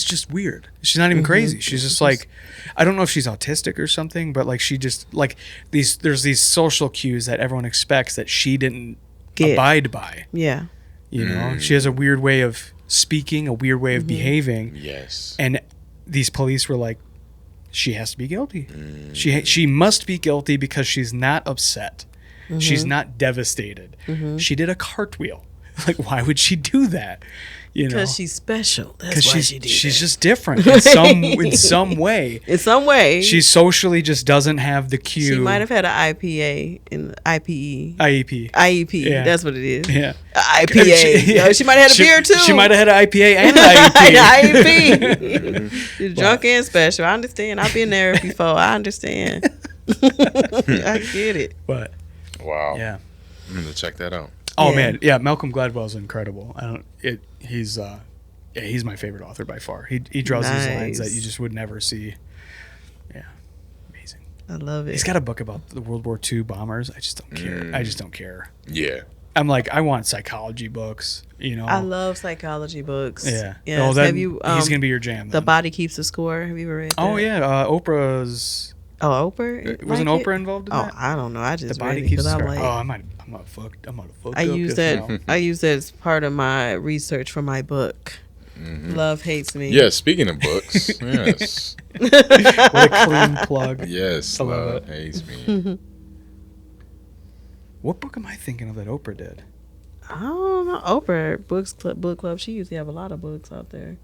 just weird. She's not even crazy. She's just like, I don't know if she's autistic or something, but like she just like there's these social cues that everyone expects that she didn't abide by. Yeah. You know, she has a weird way of speaking, a weird way of behaving. Yes. And these police were like, she has to be guilty. She must be guilty because she's not upset. She's not devastated. She did a cartwheel. Like, why would she do that? You know, Because she's special. That's why she did she's that. just different in some way. In some way. She socially just doesn't have the cue. She might have had an IPA in IPE. IEP. IEP. Yeah. That's what it is. Yeah. IPA. She might have had a beer too. She might have had an IPA and an IEP. IEP. She's drunk and special. I understand. I've been there before. I understand. I get it. But Wow. yeah. I'm gonna check that out. Oh Yeah. man, yeah. Malcolm Gladwell's incredible. He's my favorite author by far. He draws these lines that you just would never see. Yeah, amazing. I love it. He's got a book about the World War II bombers. I just don't care. I just don't care. Yeah. I'm like, I want psychology books. You know. I love psychology books. Yeah. Yes. Oh, Have you? he's gonna be your jam. The Then. Body Keeps the Score. Have you ever read that? Oh yeah, Oprah's. Oh, Oprah. Wasn't like Oprah it? involved in Oh, that? I don't know. I just The read Body it Keeps because the I Score. like. Oh, I'm not fucked. I'm not fucked. I up use just that. now. I use that as part of my research for my book. Love Hates Me. Yeah. Speaking of books, yes. What a clean plug. Yes. I love Love hates me. What book am I thinking of that Oprah did? I don't know. Oprah book club. She usually have a lot of books out there.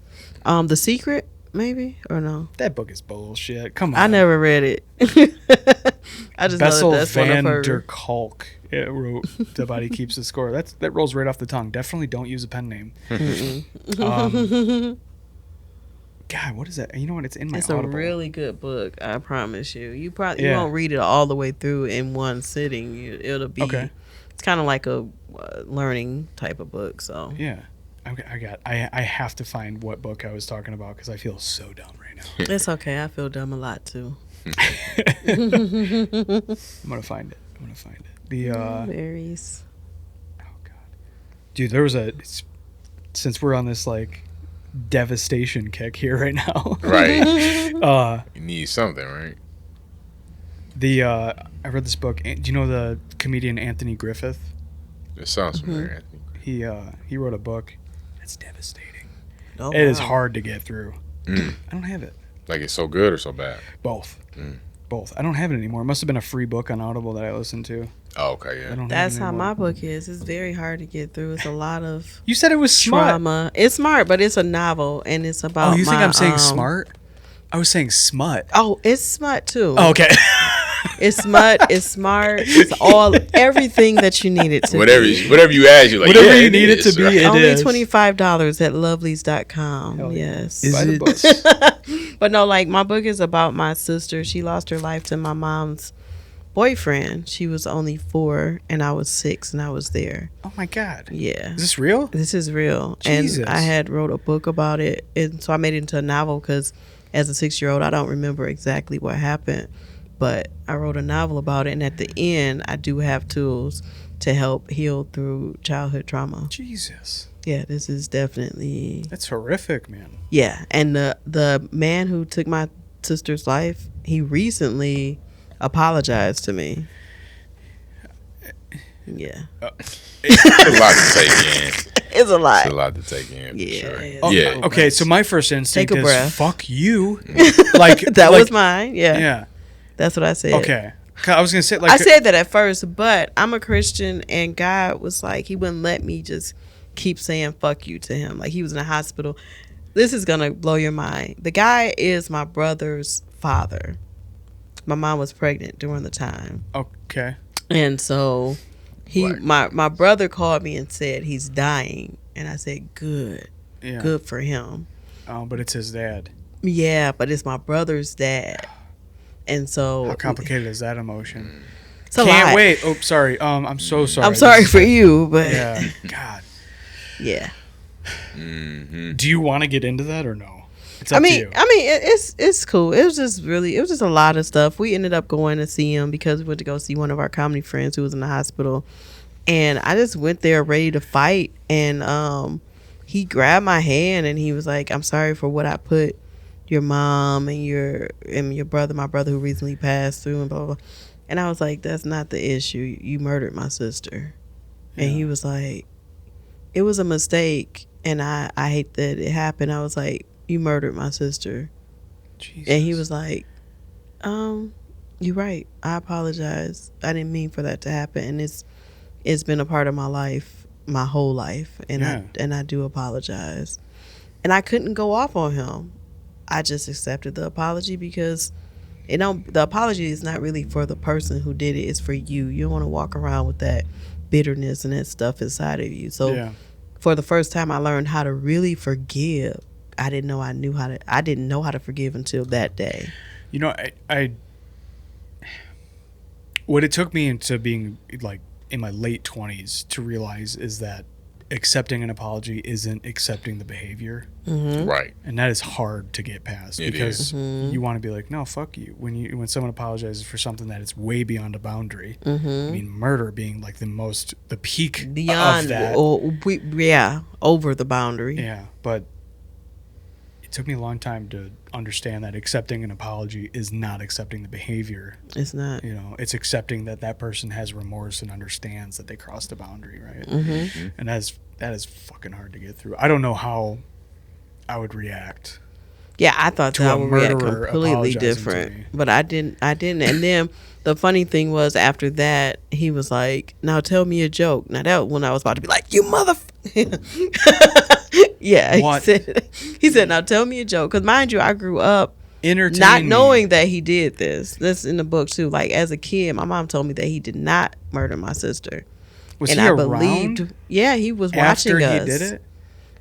The Secret, maybe, or no? That book is bullshit. Come on. I never read it. I just Bessel know that that's one van of her. der Kolk wrote The Body Keeps the Score. That rolls right off the tongue. Definitely don't use a pen name. God, what is that? You know what? It's in my It's Audible. a really good book. I promise you. You probably Yeah. you won't read it all the way through in one sitting. It'll be. Okay. It's kind of like a learning type of book. So Yeah. I have to find what book I was talking about because I feel so dumb right now. it's okay. I feel dumb a lot too. I'm gonna find it. The Berries. oh god, dude, there was since we're on this like devastation kick here right now. Right. uh You need something, right? I read this book. Do you know the comedian Anthony Griffith? It sounds familiar. He wrote a book. It's devastating. Oh, It is wow. hard to get through. I don't have it. Like it's so good or so bad? Both. Both. I don't have it anymore. It must have been a free book on Audible that I listened to. Oh, okay, I yeah. don't have That's it how anymore. my book is. It's very hard to get through. It's a lot of You said it was smart. trauma. It's smart, but it's a novel, and it's about. Oh, you think my, I'm saying smart? I was saying smut. Oh, it's smart too. Oh, okay. It's smut. It's smart. It's everything that you need it to Whatever be. you ask, you're like, Whatever yeah, you need it to is, be, right? it Only is. $25 at lovelies.com. Hell yeah. Yes. Is Buy the it? book. But no, like my book is about my sister. She lost her life to my mom's boyfriend. She was only 4 and I was 6 and I was there. Oh my God. Yeah. Is this real? This is real. Jesus. And I had wrote a book about it. And so I made it into a novel because as a 6-year-old, I don't remember exactly what happened. But I wrote a novel about it. And at the end, I do have tools to help heal through childhood trauma. Jesus. Yeah, this is definitely... That's horrific, man. Yeah. And the man who took my sister's life, he recently apologized to me. Yeah. It's a lot to take in. It's a lot. It's a lot to take in. For Yeah. sure. it's Oh, Yeah. so Okay, much. so my first instinct Take a is breath. fuck you. Like That like, was mine. Yeah. Yeah. That's what I said. Okay. I was gonna say like I said that at first, but I'm a Christian and God was like, he wouldn't let me just keep saying fuck you to him. Like he was in a hospital. This is going to blow your mind. The guy is my brother's father. My mom was pregnant during the time. okay. And so my brother called me and said he's dying. And I said, good. Yeah. Good for him. But it's his dad. Yeah, but it's my brother's dad. And so How complicated is that emotion? it's a Can't lot. wait. Oh, sorry. I'm so sorry. I'm sorry for you, but Yeah. God. yeah. Do you want to get into that or no? It's up I to mean, you. it's cool. It was just a lot of stuff. We ended up going to see him because we went to go see one of our comedy friends who was in the hospital, and I just went there ready to fight. And he grabbed my hand and he was like, "I'm sorry for what I put your mom and your brother, my brother who recently passed through, and blah blah blah." And I was like, "That's not the issue. You murdered my sister." And he was like, "It was a mistake, and I hate that it happened." I was like, "You murdered my sister." Jesus. And he was like, "You're right. I apologize. I didn't mean for that to happen, and it's been a part of my life, my whole life, and I do apologize." And I couldn't go off on him. I just accepted the apology because the apology is not really for the person who did it. It's for you. You don't want to walk around with that bitterness and that stuff inside of you. So for the first time, I learned how to really forgive. I didn't know how to forgive until that day. You know, I what it took me into being like in my late 20s to realize is that accepting an apology isn't accepting the behavior. Right. And that is hard to get past It because Mm-hmm. you want to be like, no, fuck you. When someone apologizes for something that is way beyond a boundary, I mean, murder being like the peak Beyond, of that. over the boundary. Yeah, but it took me a long time to understand that accepting an apology is not accepting the behavior. It's not. You know, it's accepting that person has remorse and understands that they crossed a boundary, right? And that is fucking hard to get through. I don't know how I would react. Yeah, I thought To that I a would react murderer completely apologizing to different, me. but I didn't. And then the funny thing was, after that, he was like, "Now tell me a joke." Now that when I was about to be like, "You mother," yeah, What? he said, "Now tell me a joke," because mind you, I grew up Entertain not me. knowing that he did this. That's in the book too. Like as a kid, my mom told me that he did not murder my sister, Was and he I around believed. Yeah, he was after watching he us. did it?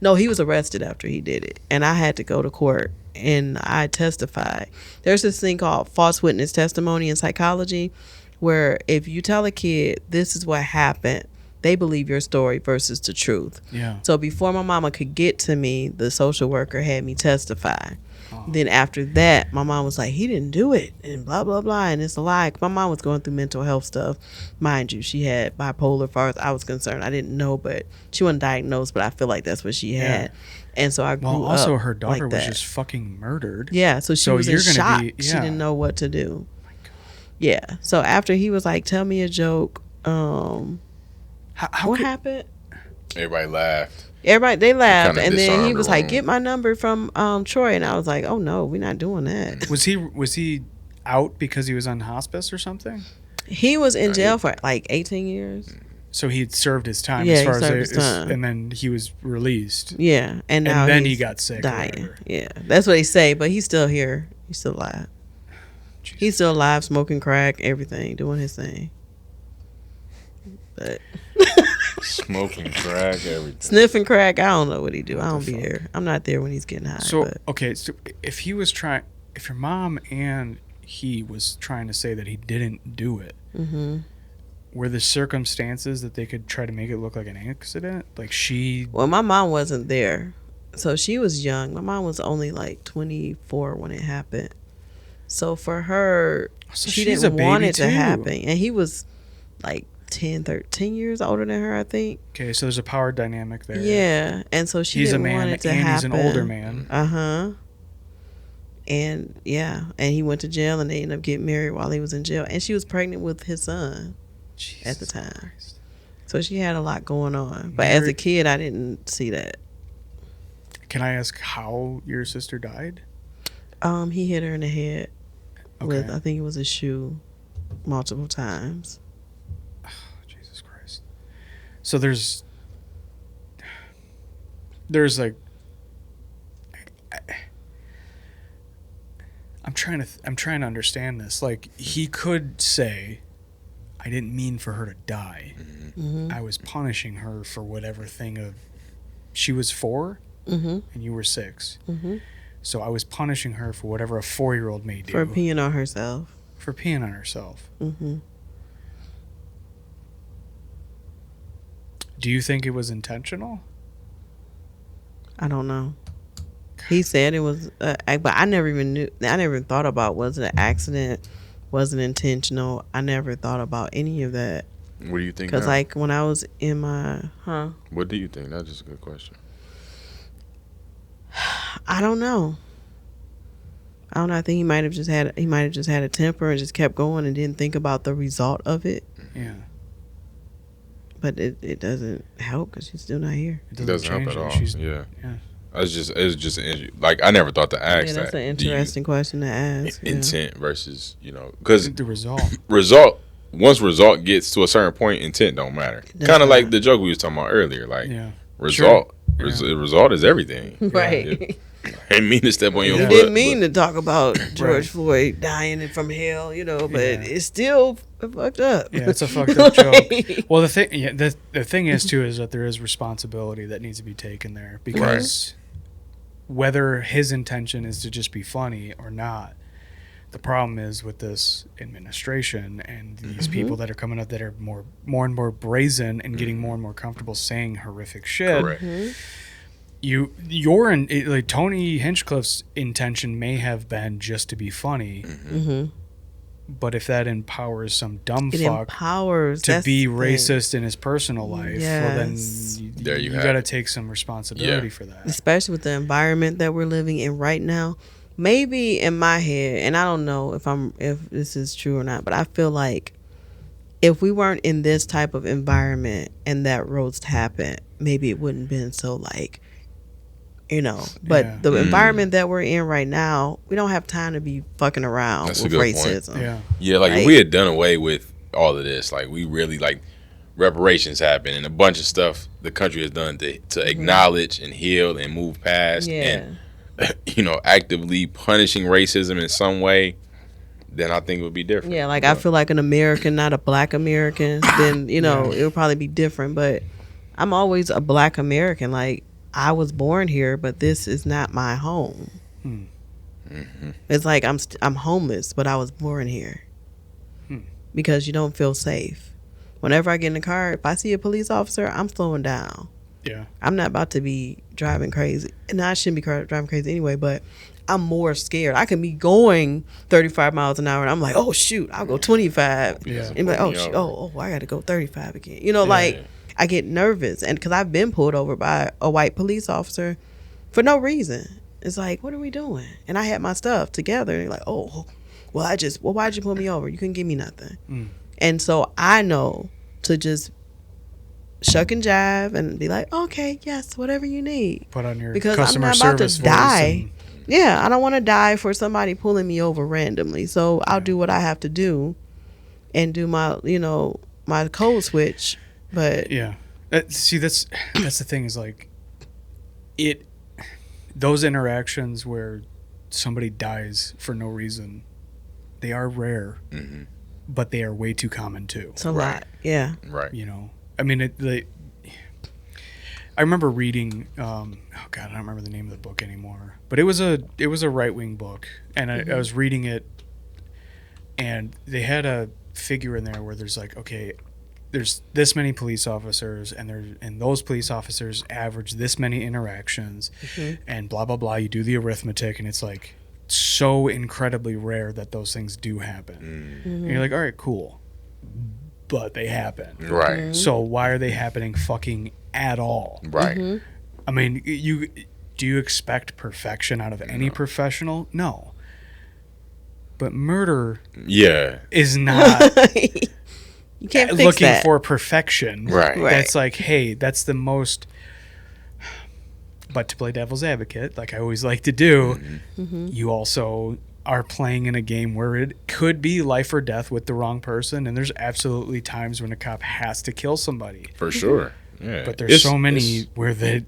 No, he was arrested after he did it, and I had to go to court and I testified. There's this thing called false witness testimony in psychology, where if you tell a kid this is what happened, they believe your story versus the truth. Yeah. So before my mama could get to me, the social worker had me testify. Then after that, my mom was like, "He didn't do it," and blah blah blah, and it's a lie. My mom was going through mental health stuff, mind you. She had bipolar, as far as I was concerned. I didn't know, but she wasn't diagnosed. But I feel like that's what she had, and so I grew Well, also up her daughter like was that. just fucking murdered. Yeah, so she So was in you're gonna shock. be- She yeah. didn't know what to do. Yeah. So after he was like, "Tell me a joke," How what could- happened? Everybody laughed. Everybody they laughed, Kinda and then he disarmed was the like, room. "Get my number from Troy," and I was like, "Oh no, we're not doing that." Was he out because he was on hospice or something? He was in jail for like 18 years. So he had served his time Yeah, as he far as, served his time. and then he was released. Yeah, and now And then he's he got sick or dying. whatever. Yeah, that's what they say. But he's still here. He's still alive. He's still alive, smoking crack, everything, doing his thing. But Smoking crack, everything. sniffing crack, I don't know what he do. I don't be there. I'm not there when he's getting high. So but. okay, so if your mom and he was trying to say that he didn't do it, were the circumstances that they could try to make it look like an accident? Like Well, my mom wasn't there, so she was young. My mom was only like 24 when it happened. So for her, So she she's didn't a want baby it to too. happen, and he was like 10 years older than her, I think. Okay, so there's a power dynamic there. Yeah, and so she He's a didn't man want it to and happen. he's an older man. And yeah, and he went to jail, and they ended up getting married while he was in jail, and she was pregnant with his son at the time. Christ. So she had a lot going on. But as a kid, I didn't see that. Can I ask how your sister died? He hit her in the head with, Okay. I think it was a shoe, multiple times. Jesus Christ. So there's like I'm trying to understand this. Like he could say, I didn't mean for her to die. I was punishing her for whatever thing of she was 4 and you were 6. So I was punishing her for whatever a 4-year-old may do. For peeing on herself. For peeing on herself. Do you think it was intentional? I don't know. He said it was, but I never even knew. I never even thought about, was it an accident? Was it intentional? I never thought about any of that. What do you think? Because now? like when I was in my, What do you think? That's just a good question. I don't know. I think he might have just had a temper and just kept going and didn't think about the result of it. Yeah. But it doesn't help because she's still not here. It doesn't help at all. She's, Yeah. yeah. It's just like I never thought to ask Yeah, that's that. an Do you- interesting question to ask. Yeah. Intent versus because The result. once result gets to a certain point, intent don't matter. Does Kind of like not. the joke we was talking about earlier. Like Yeah. result, Sure. result is everything. Right. I didn't mean to step on your Yeah. foot. He didn't mean to talk about George Right. Floyd dying from hell, but Yeah. it's still fucked up. Yeah, it's a fucked up joke. Like- Well, the thing is too is that there is responsibility that needs to be taken there because whether his intention is to just be funny or not, the problem is with this administration and these people that are coming up that are more and more brazen and getting more and more comfortable saying horrific shit. Correct. Like Tony Hinchcliffe's intention may have been just to be funny, but if that empowers some dumb It fuck empowers to that's be the thing. racist in his personal life, well then Yes. There you have got to it. take some responsibility Yeah. for that. Especially with the environment that we're living in right now. Maybe in my head, and I don't know if this is true or not, but I feel like if we weren't in this type of environment and that roast happened, maybe it wouldn't been so like, but Yeah. the environment that we're in right now, we don't have time to be fucking around That's a with good point. racism. Yeah. Yeah, like Right? if we had done away with all of this, like we really like reparations happen and a bunch of stuff the country has done to acknowledge and heal and move past and actively punishing racism in some way, then I think it would be different. Yeah, like I feel like an American, not a black American, then, it would probably be different. But I'm always a black American. Like, I was born here, but this is not my home. It's like I'm homeless, but I was born here. Because you don't feel safe. Whenever I get in the car, if I see a police officer, I'm slowing down. Yeah. I'm not about to be driving crazy. And I shouldn't be driving crazy anyway, but I'm more scared. I can be going 35 miles an hour and I'm like, oh, shoot, I'll go 25. Yeah. And be like, Pull oh, me shoot, over. I got to go 35 again. Like, I get nervous. And because I've been pulled over by a white police officer for no reason. It's like, what are we doing? And I had my stuff together. And they're like, oh, why'd you pull me over? You couldn't give me nothing. And so I know to just shuck and jive and be like, okay, yes, whatever you need. Put on your Because customer I'm not about service to voice die. and- Yeah, I don't want to die for somebody pulling me over randomly. So I'll do what I have to do and do my, my code switch. But Yeah. See, that's the thing is like those interactions where somebody dies for no reason, they are rare, but they are way too common too. It's a lot. Yeah. Right. You know, I mean, I remember reading. Oh God, I don't remember the name of the book anymore. But it was a right-wing book, and I was reading it, and they had a figure in there where there's like, okay, there's this many police officers, and those police officers average this many interactions, and blah blah blah. You do the arithmetic, and it's like so incredibly rare that those things do happen. And you're like, all right, cool, but they happen. Right. So why are they happening fucking at all? Right. I mean, do you expect perfection out of any professional? No. But murder is not You can't fix looking that. for perfection. Right. That's like, hey, that's the most. But to play devil's advocate, like I always like to do, you also are playing in a game where it could be life or death with the wrong person, and there's absolutely times when a cop has to kill somebody. For sure. Yeah. But there's so many where it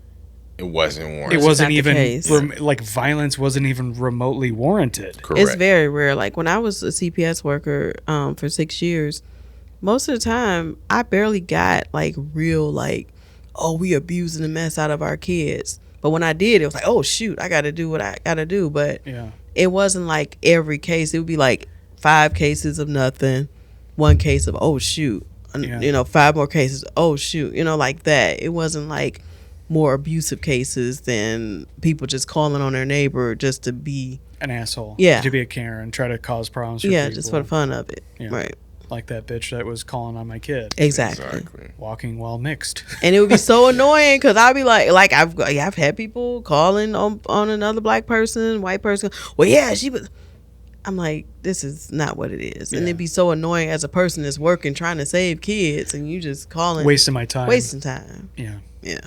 wasn't warranted. it wasn't not the even case. like violence wasn't even remotely warranted. Correct. It's very rare. Like when I was a CPS worker for 6 years, most of the time I barely got like real like, oh, we abusing the mess out of our kids. But when I did, it was like, oh shoot, I got to do what I got to do. But Yeah. it wasn't like every case. It would be like 5 cases of nothing, 1 case of oh shoot, Yeah. you know, 5 more cases. Oh shoot, you know, like that. It wasn't like more abusive cases than people just calling on their neighbor just to be An asshole. Yeah. To be a Karen, try to cause problems for people. just for the fun of it. Yeah. Right. Like that bitch that was calling on my kid. Exactly. Walking while mixed. And it would be so annoying because I'd be like I've had people calling on another black person, white person. Well, yeah, she was. I'm like, this is not what it is, and Yeah. it'd be so annoying as a person that's working trying to save kids, and you just calling, Wasting my time. wasting time. Yeah. Yeah.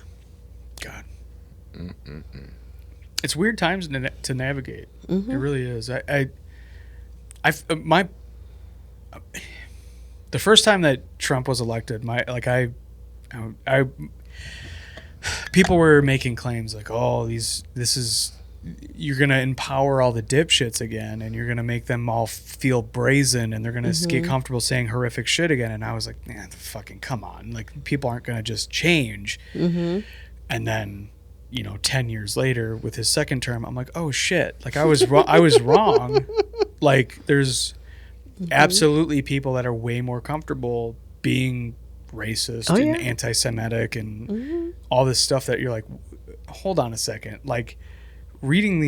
God. It's weird times to navigate. It really is. The first time that Trump was elected, people were making claims like, oh, you're going to empower all the dipshits again, and you're going to make them all feel brazen, and they're going to get comfortable saying horrific shit again. And I was like, man, fucking come on. Like, people aren't going to just change. And then, 10 years later with his second term, I'm like, oh shit. Like I was wrong. Like there's absolutely people that are way more comfortable being racist and anti-Semitic and all this stuff that you're like, hold on a second. Like reading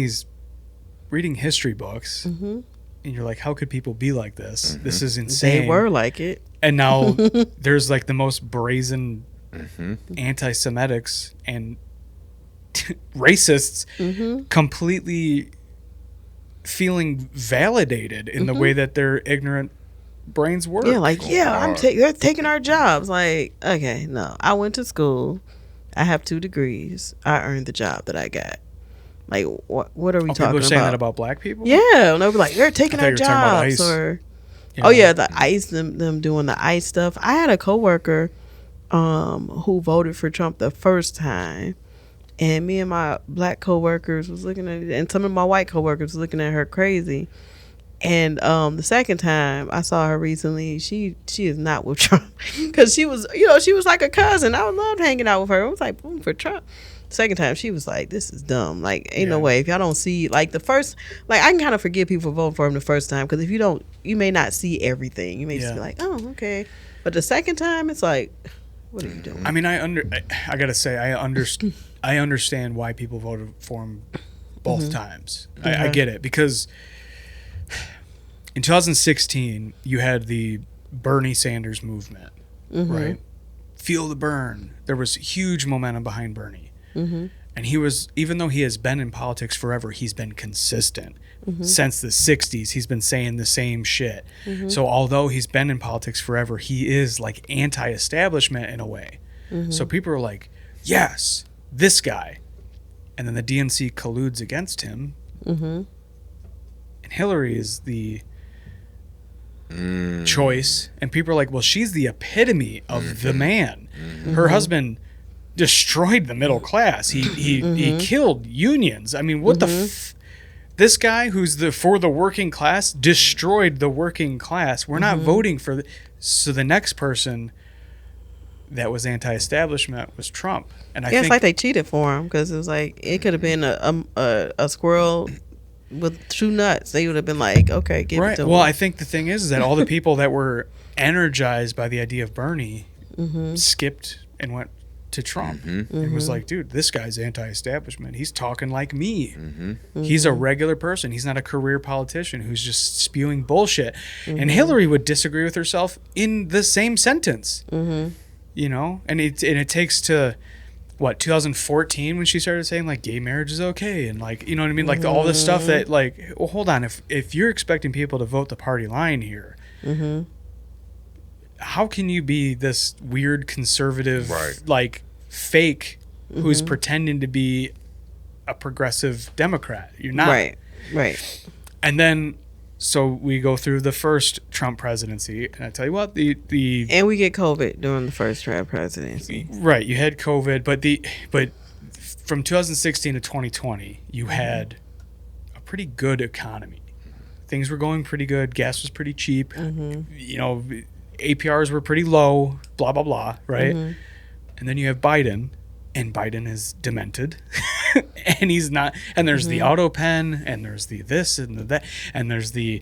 history books and you're like, how could people be like this? This is insane. They were like it. And now there's like the most brazen anti-Semitics and racists completely feeling validated in the way that their ignorant brains work. Yeah, like they're taking our jobs. Like, okay, no, I went to school. I have 2 degrees. I earned the job that I got. Like, what are we talking People are saying about? that about black people? Yeah, and they'll be like, they're taking I our thought you were talking about jobs. ICE. Or, Yeah. oh yeah, the ICE, them doing the ICE stuff. I had a coworker who voted for Trump the first time. And me and my black coworkers was looking at it, and some of my white coworkers was looking at her crazy. And the second time I saw her recently, she is not with Trump because she was like a cousin. I loved hanging out with her. I was like, boom, for Trump. Second time she was like, this is dumb. Like, ain't no way. If y'all don't see like the first, like I can kind of forgive people for voting for him the first time because if you don't, you may not see everything. You may just be like, oh, okay. But the second time, it's like, what are you doing? I mean, I gotta say, I understand why people voted for him both times. I get it because in 2016 you had the Bernie Sanders movement, right? Feel the burn. There was huge momentum behind Bernie, and he was, even though he has been in politics forever, he's been consistent. Since the 60s, he's been saying the same shit. So although he's been in politics forever, he is like anti-establishment in a way. So people are like, yes, this guy. And then the DNC colludes against him. And Hillary is the choice. And people are like, well, she's the epitome of the man. Her husband destroyed the middle class. He killed unions. I mean, what the This guy who's for the working class destroyed the working class. We're not voting for so the next person that was anti-establishment was Trump. And I think it's like they cheated for him because it was like it could have been a squirrel with 2 nuts. They would have been like, okay, give it to him. Well, I think the thing is that all the people that were energized by the idea of Bernie skipped and went to Trump and was like, dude, this guy's anti-establishment. He's talking like me. He's a regular person. He's not a career politician who's just spewing bullshit. And Hillary would disagree with herself in the same sentence. You know, and it takes to 2014 when she started saying like gay marriage is okay and like, you know what I mean, like all this stuff that like, well, hold on, if you're expecting people to vote the party line here, how can you be this weird conservative like fake who's pretending to be a progressive Democrat? You're not. Right. And then so we go through the first Trump presidency, and I tell you what, the and we get COVID during the first Trump presidency. Right, you had COVID, but from 2016 to 2020, you had a pretty good economy. Things were going pretty good. Gas was pretty cheap. You know, APRs were pretty low. Blah blah blah. Right, and then you have Biden, and Biden is demented. And he's not, and there's the auto pen, and there's the this and the that, and there's the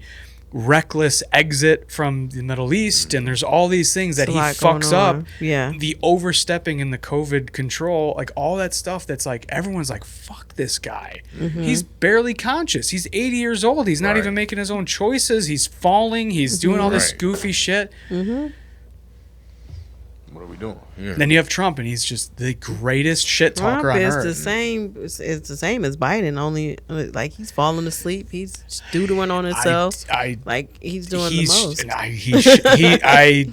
reckless exit from the Middle East, and there's all these things that he fucks up. Yeah. The overstepping in the COVID control, like all that stuff that's like, everyone's like, fuck this guy. He's barely conscious. He's 80 years old. He's not even making his own choices. He's falling. He's doing all this goofy shit. What are we doing? Yeah. Then you have Trump, and he's just the greatest shit talker on earth. The same. It's the same as Biden. Only like he's falling asleep. He's doodling on himself. Like he's doing the most.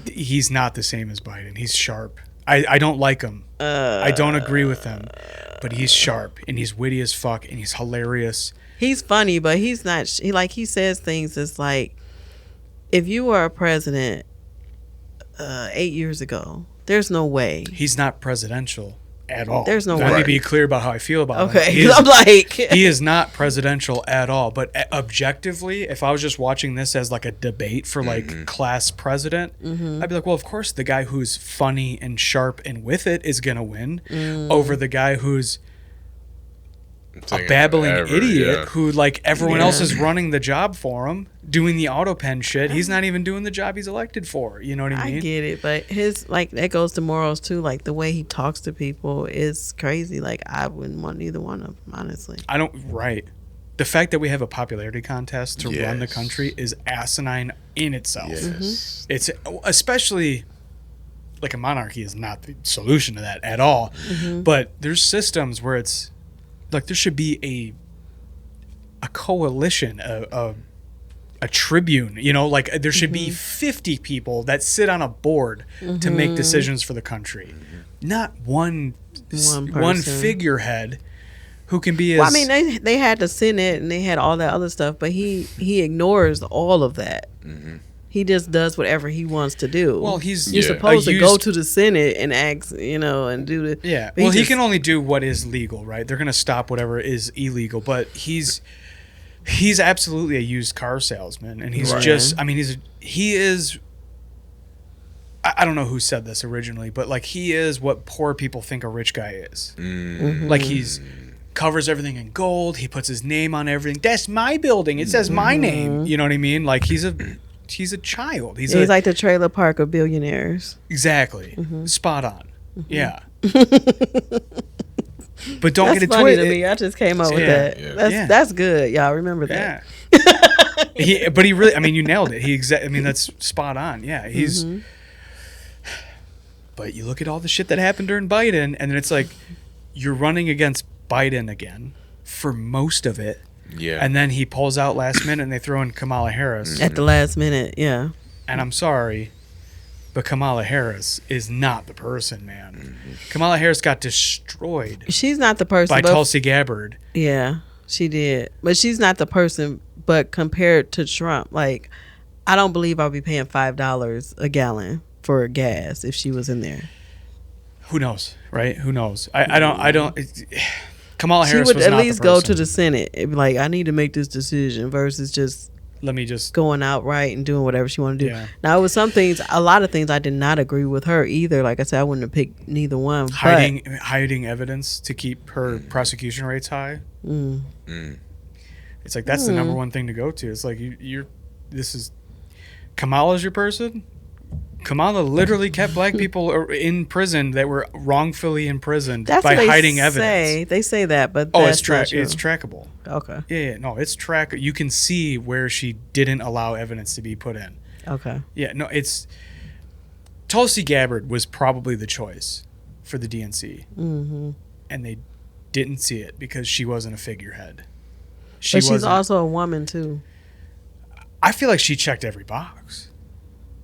He's not the same as Biden. He's sharp. I don't like him. I don't agree with him, but he's sharp and he's witty as fuck and he's hilarious. He's funny, but he's not. He says things that's like, if you were a president 8 years ago, there's no way. He's not presidential at all. There's no way. Let me be clear about how I feel about him. Okay, I'm like, he is not presidential at all. But objectively, if I was just watching this as like a debate for like class president, I'd be like, well, of course, the guy who's funny and sharp and with it is gonna win over the guy who's a babbling idiot who like everyone else is running the job for him, doing the auto pen shit. He's not even doing the job he's elected for. You know what I mean? I get it, but his like that goes to morals too. Like the way he talks to people is crazy. Like I wouldn't want either one of them, honestly. I don't. Right. The fact that we have a popularity contest to run the country is asinine in itself. It's especially like a monarchy is not the solution to that at all. But there's systems where it's like there should be a coalition, a tribune, you know, like there should be 50 people that sit on a board to make decisions for the country, not one figurehead who can be as... Well, I mean, they had the Senate and they had all that other stuff, but he ignores all of that. He just does whatever he wants to do. Well, you're supposed to go to the Senate and ask, you know, and do the... Yeah, well, he can only do what is legal, right? They're going to stop whatever is illegal, but he's absolutely a used car salesman, and he's just... I mean, he is... I don't know who said this originally, but like he is what poor people think a rich guy is. Like he's covers everything in gold. He puts his name on everything. That's my building. It says my name. You know what I mean? Like he's a child. He's like the trailer park of billionaires. Exactly. Spot on. Yeah. But don't That's get it funny twisted. to me. I just came up with that. Yeah. That's good. Y'all remember that. Yeah. But he really, I mean, you nailed it. I mean, that's spot on. Yeah. He's, but you look at all the shit that happened during Biden, and then it's like, you're running against Biden again for most of it. Yeah. And then he pulls out last minute and they throw in Kamala Harris. At the last minute, yeah. And I'm sorry, but Kamala Harris is not the person, man. Kamala Harris got destroyed. She's not the person. By Tulsi Gabbard. Yeah, she did. But she's not the person, but compared to Trump, like, I don't believe I'll be paying $5 a gallon for gas if she was in there. Who knows, right? Who knows? I don't. Kamala she Harris would was at not least the go person. to the Senate and be like, I need to make this decision versus just Let me just. going outright and doing whatever she wanted to do. Yeah. Now, it was a lot of things I did not agree with her either. Like I said, I wouldn't have picked neither one. Hiding evidence to keep her prosecution rates high. It's like that's the number one thing to go to. It's like this is Kamala's your person. Kamala literally kept black people in prison that were wrongfully imprisoned That's by what they hiding say. evidence. They say that, but Oh, that's it's not true. it's trackable. Okay. Yeah, no, it's track. You can see where she didn't allow evidence to be put in. Okay. Yeah, no, it's Tulsi Gabbard was probably the choice for the DNC, and they didn't see it because she wasn't a figurehead. But she's also a woman too. I feel like she checked every box.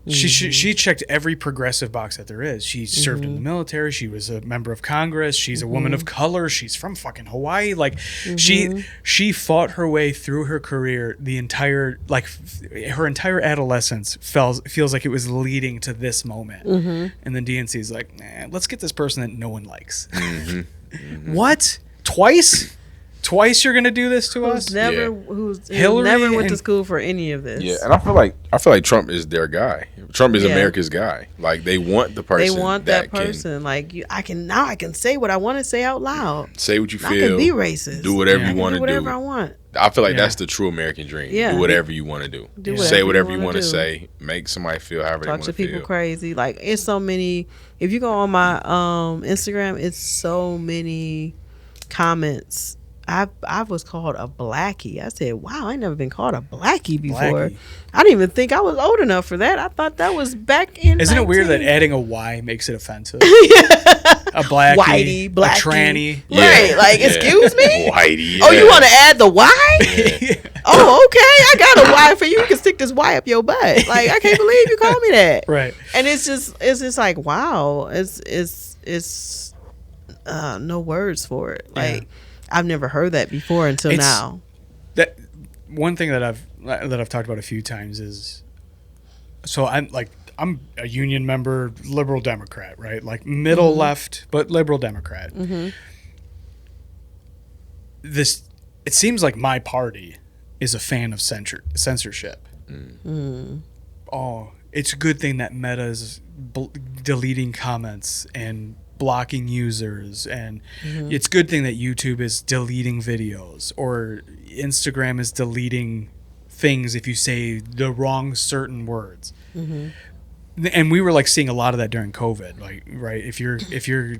She checked every progressive box that there is. She served in the military. She was a member of Congress. She's a woman of color. She's from fucking Hawaii. Like she fought her way through her career. The entire her entire adolescence feels like it was leading to this moment. And then DNC is like, let's get this person that no one likes. What? Twice you're gonna do this to us? Who's Hillary never went to and- school for any of this. Yeah, and I feel like Trump is their guy. Trump is America's guy. Like they want the person. They want that can person. Like I can say what I want to say out loud. say what you I feel. can be racist. Do whatever Yeah. you want to do whatever do. I want. I feel like Yeah. that's the true American dream. Yeah. Do whatever you want to do. Do Say whatever you wanna want to do. say. Make somebody feel however they Talk want to to people feel. crazy. Like it's so many. If you go on my Instagram, it's so many comments. I was called a blackie. I said, "Wow, I never been called a blackie before." Blackie. I didn't even think I was old enough for that. I thought that was back in. Isn't it weird that 19 adding a Y makes it offensive? A blackie, Whitey, blackie. a tranny. Right, like, excuse me? Whitey. Oh, you want to add the Y? Yeah. Oh, okay. I got a Y for you. You can stick this Y up your butt. Like, I can't believe you called me that. Right. And it's just like, wow. It's no words for it. Like, I've never heard that before until It's- now. That one thing that I've talked about a few times is, so I'm a union member, liberal Democrat, right? Like middle left, but liberal Democrat. It seems like my party is a fan of censorship. Oh, it's a good thing that Meta's deleting comments and blocking users, and it's a good thing that YouTube is deleting videos, or Instagram is deleting things if you say the wrong certain words. And we were like seeing a lot of that during COVID, like, right? If you're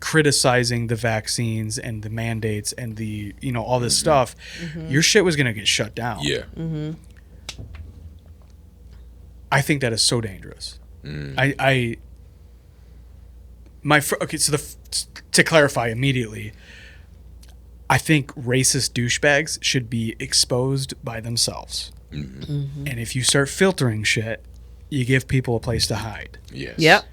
criticizing the vaccines and the mandates and the all this stuff, your shit was gonna get shut down. Yeah. I think that is so dangerous. To clarify immediately, I think racist douchebags should be exposed by themselves. And if you start filtering shit, you give people a place to hide. Yes. Yep.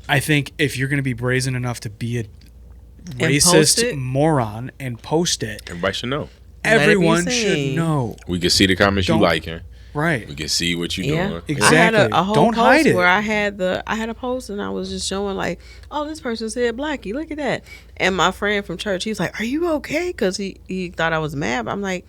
I think if you're going to be brazen enough to be a post racist it? moron and post it, Everybody should know. Let it be everyone should seen. know. We can see the comments you Don't- liking. Right. We can see what you're Yeah, doing. Exactly. I had a whole Don't post hide it. where I had a post and I was just showing like, oh, this person said blackie. Look at that. And my friend from church, he was like, "Are you okay?" Because he thought I was mad. But I'm like,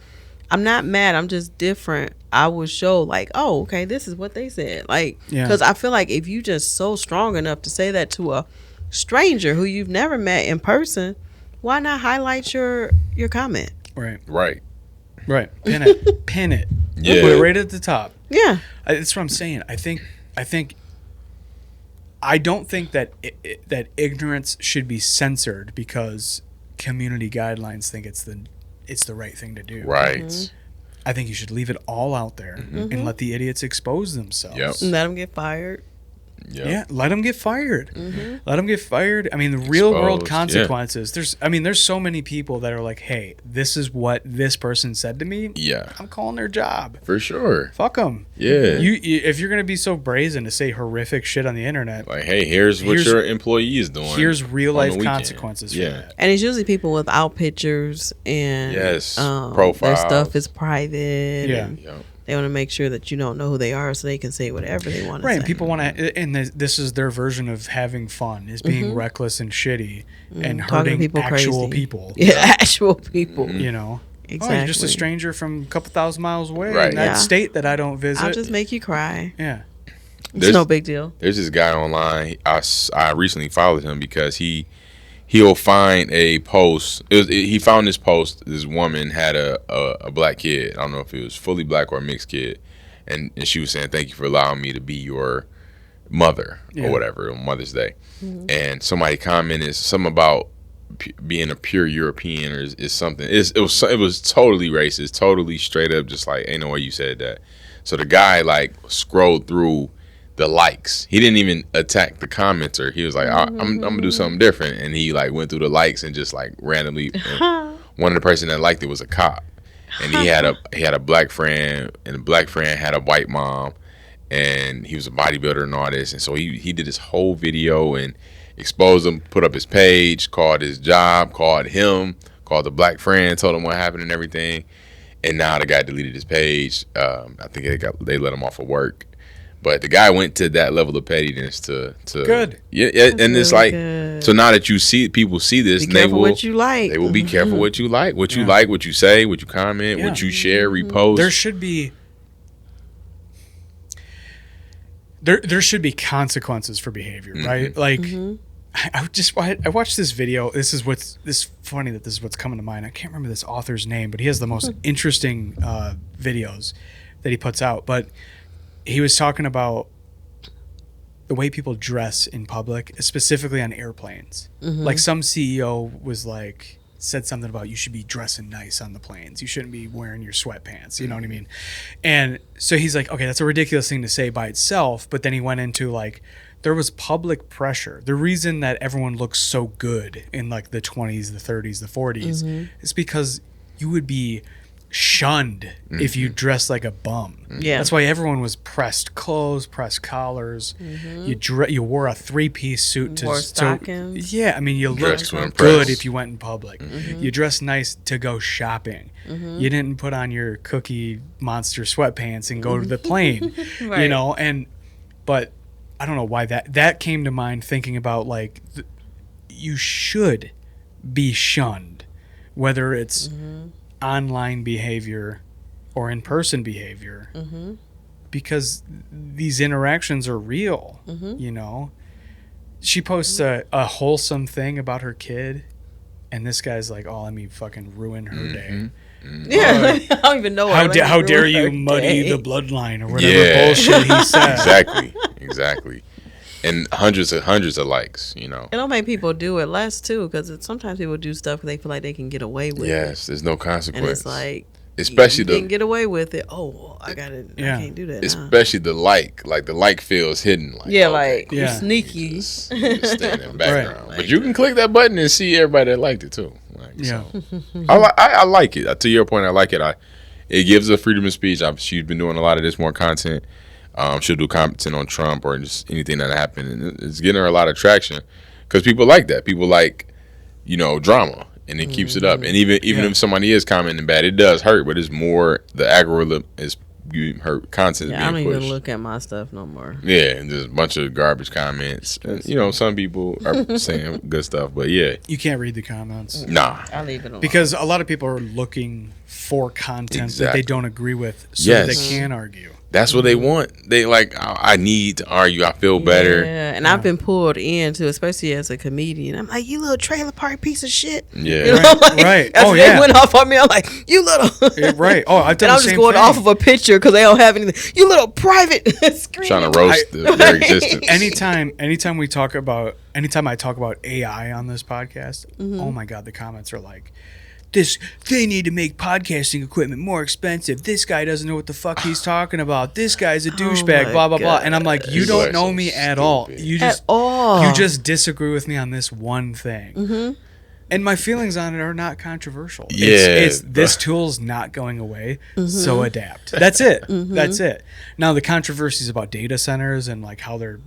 I'm not mad. I'm just different. I would show like, oh, okay, this is what they said. Like, Yeah. because I feel like if you just so strong enough to say that to a stranger who you've never met in person, why not highlight your comment? Right. Right. Right. Pin it. Pin it. Yeah. Put it right at the top. Yeah. That's what I'm saying. I don't think that that ignorance should be censored because community guidelines think it's the right thing to do. Right. I think you should leave it all out there and let the idiots expose themselves. Yep. Let them get fired. Yep. Yeah, let them get fired. Let them get fired. I mean, the real world Exposed, yeah. consequences. There's so many people that are like, "Hey, this is what this person said to me. Yeah. I'm calling their job. For sure. Fuck them." Yeah. You if you're gonna be so brazen to say horrific shit on the internet, Like, hey, here's what Here's- your employee is doing. here's real on the life weekend. consequences for Yeah. that. And it's usually people without pictures and Yes, their profiles. stuff is private. Yeah. and Yep. They want to make sure that you don't know who they are, so they can say whatever they want to say. Right, and people want to, and this is their version of having fun, is being reckless and shitty and hurting people actual crazy. people. Yeah, actual people. You know, Exactly. oh, you're just a stranger from a couple thousand miles away Right. in that Yeah. state that I don't visit. I'll just make you cry. Yeah. It's no big deal. There's this guy online. I recently followed him because he'll find a post. He found this post. This woman had a black kid. I don't know if it was fully black or a mixed kid, and she was saying, "Thank you for allowing me to be your mother," or whatever on Mother's Day. And somebody commented something about being a pure European or is something. It was totally racist, totally straight up, just like ain't no way you said that. So the guy like scrolled through the likes. He didn't even attack the commenter. He was like, I'm gonna do something different, and he like went through the likes and just like randomly. One of the person that liked it was a cop, and he had a black friend, and the black friend had a white mom, and he was a bodybuilder and all this, and so he did this whole video and exposed him, put up his page, called his job, called him, called the black friend, told him what happened and everything, and now the guy deleted his page. I think they let him off of work. But the guy went to that level of pettiness to Good. Yeah, That's and it's really like good. so now that people see this, Be and they careful will what you like. They will be careful what you like, what you say, what you comment, what you share, repost. There should be there should be consequences for behavior, right? Like I watched this video. This is funny that this is what's coming to mind. I can't remember this author's name, but he has the most interesting videos that he puts out. But he was talking about the way people dress in public, specifically on airplanes. Like some CEO said something about you should be dressing nice on the planes. You shouldn't be wearing your sweatpants. You know what I mean? And so he's like, okay, that's a ridiculous thing to say by itself. But then he went into like, there was public pressure. The reason that everyone looks so good in like the 20s, the 30s, the 40s is because you would be shunned if you dressed like a bum. Yeah. That's why everyone was pressed clothes, pressed collars. You wore a 3-piece suit Wore stockings. yeah, I mean, you Dressed to looked impress. good if you went in public. You dressed nice to go shopping. You didn't put on your Cookie Monster sweatpants and go to the plane. You Right. know, but I don't know why that came to mind thinking about like you should be shunned, whether it's online behavior or in-person behavior, because these interactions are real. You know, she posts a wholesome thing about her kid, and this guy's like, oh, let me fucking ruin her day. Yeah, I don't even know. How dare ruin you her muddy day. the bloodline or whatever bullshit he said. Exactly. And hundreds of likes, you know. It'll make people do it less too, because sometimes people do stuff because they feel like they can get away with it. Yes, there's no consequence. And it's like, especially you can get away with it. Oh, well, I can't do that. Now. especially the like feels hidden. Like, Yeah, okay, like you're sneaky. just stand in the background. Right. But you can click that button and see everybody that liked it too. Like, Yeah. so. I like it. To your point, I like it. It gives a freedom of speech. She's been doing a lot of this more content. She'll do content on Trump or just anything that happened, and it's getting her a lot of traction because people like that. People like, drama, and it keeps it up. And even if somebody is commenting bad, it does hurt, but it's more the algorithm is her content. Yeah, I don't being pushed. even look at my stuff no more. Yeah, and just a bunch of garbage comments. And, some people are saying good stuff, but yeah, You can't read the comments. nah. I leave it alone. Because a lot of people are looking for content that they don't agree with so that Yes. they can argue. That's what they want. They like, I need to argue. I feel better. Yeah, and I've been pulled into, especially as a comedian. I'm like, you little trailer park piece of shit. Yeah. You know, like, right. after Oh, they yeah. went off on me. I'm like, you little. Yeah, right. Oh, I've done And I'm the just same going thing. off of a picture because they don't have anything. You little private screen. Trying to roast their existence. Anytime I talk about AI on this podcast, oh my God, the comments are like, they need to make podcasting equipment more expensive. This guy doesn't know what the fuck he's talking about. This guy's a douchebag, my blah, blah, blah. God. And I'm like, you These don't are know so me at all. stupid. You just, At all. you just disagree with me on this one thing. And my feelings on it are not controversial. It's this tool's not going away, so adapt. That's it. That's it. Now the controversies about data centers and like how they're,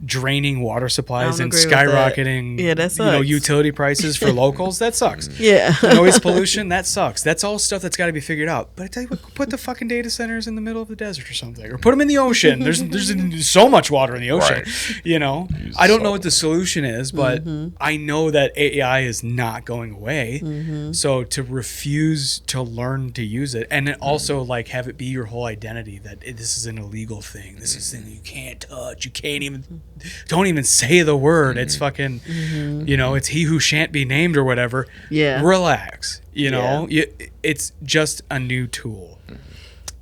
draining water supplies don't and agree with that. skyrocketing Yeah, that sucks. utility prices for locals. That sucks. Yeah. Noise pollution, that sucks. That's all stuff that's got to be figured out. But I tell you what, put the fucking data centers in the middle of the desert or something, or put them in the ocean. There's so much water in the ocean. Right. I don't know what the solution is, but I know that AI is not going away. So to refuse to learn to use it, and then also like have it be your whole identity that this is an illegal thing. This is something you can't touch. You can't even. Don't even say the word. It's fucking, it's he who shan't be named or whatever. Yeah. Relax. It's just a new tool.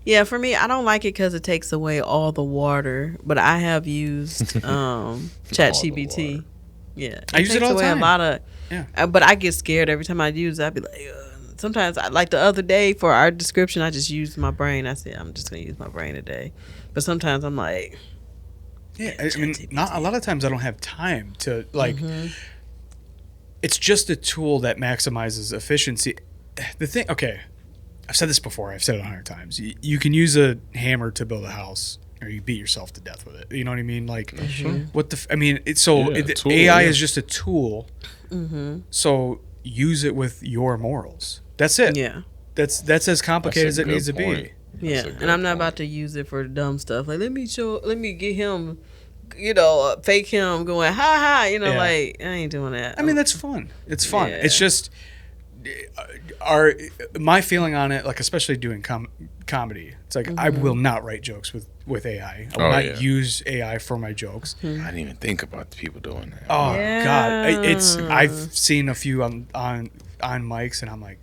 Yeah, for me, I don't like it because it takes away all the water. But I have used ChatGPT. Yeah, I use it all the time. A lot of, but I get scared every time I use it. I'd be like, sometimes, like the other day for our description, I just used my brain. I said, I'm just gonna use my brain today. But sometimes I'm like. Yeah, I mean, not a lot of times I don't have time to like. It's just a tool that maximizes efficiency. The thing, okay, I've said this before. I've said it 100 times. You can use a hammer to build a house, or you beat yourself to death with it. You know what I mean? Like, what the? I mean, it's so tool, AI is just a tool. So use it with your morals. That's it. Yeah. That's as complicated as it needs to be. Yeah, and I'm not about to use it for dumb stuff. Like, let me get him, fake him going, ha ha, like, I ain't doing that. I mean, that's fun. It's fun. Yeah. It's just, my feeling on it, like, especially doing comedy, it's like, I will not write jokes with AI. I will not use AI for my jokes. I didn't even think about the people doing that. Oh, God. I've seen a few on mics, and I'm like,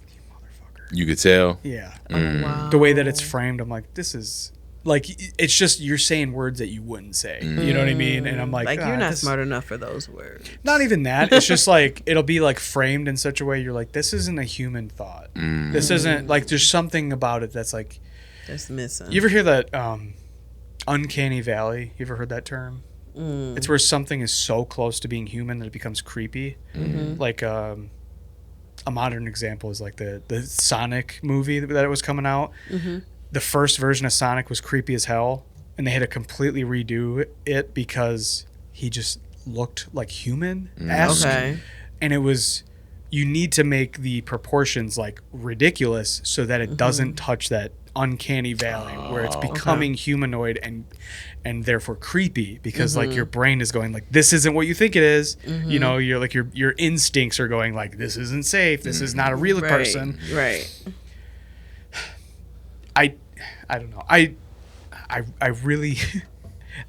You could tell. yeah. Wow. The way that it's framed, I'm like, this is like, it's just you're saying words that you wouldn't say. You know what I mean? And I'm like, you're not smart enough for those words. Not even that. It's just like it'll be like framed in such a way you're like, this isn't a human thought. This isn't like, there's something about it that's like, that's missing. you ever hear that uncanny valley? You ever heard that term? It's where something is so close to being human that it becomes creepy. Like a modern example is like the Sonic movie that it was coming out. The first version of Sonic was creepy as hell, and they had to completely redo it because he just looked like human-esque. Okay. And it was, you need to make the proportions like ridiculous so that it doesn't touch that uncanny valley where it's becoming humanoid and therefore creepy because like your brain is going like, this isn't what you think it is. You're like your instincts are going like, this isn't safe, this is not a real person. Right. I don't know. I really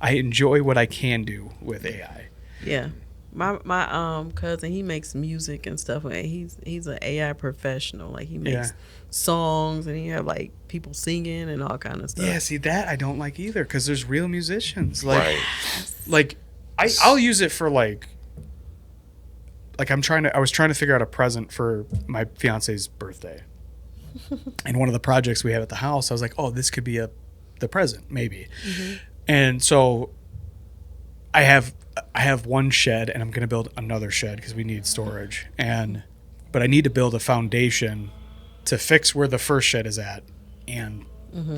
I enjoy what I can do with AI. Yeah. My cousin, he makes music and stuff. And he's an AI professional. Like, he makes songs, and he have like people singing and all kind of stuff. Yeah, see that I don't like either because there's real musicians. Like I'll use it for like I was trying to figure out a present for my fiance's birthday. And one of the projects we have at the house, I was like, oh, this could be the present, maybe. And so I have one shed, and I'm going to build another shed because we need storage. But I need to build a foundation to fix where the first shed is at and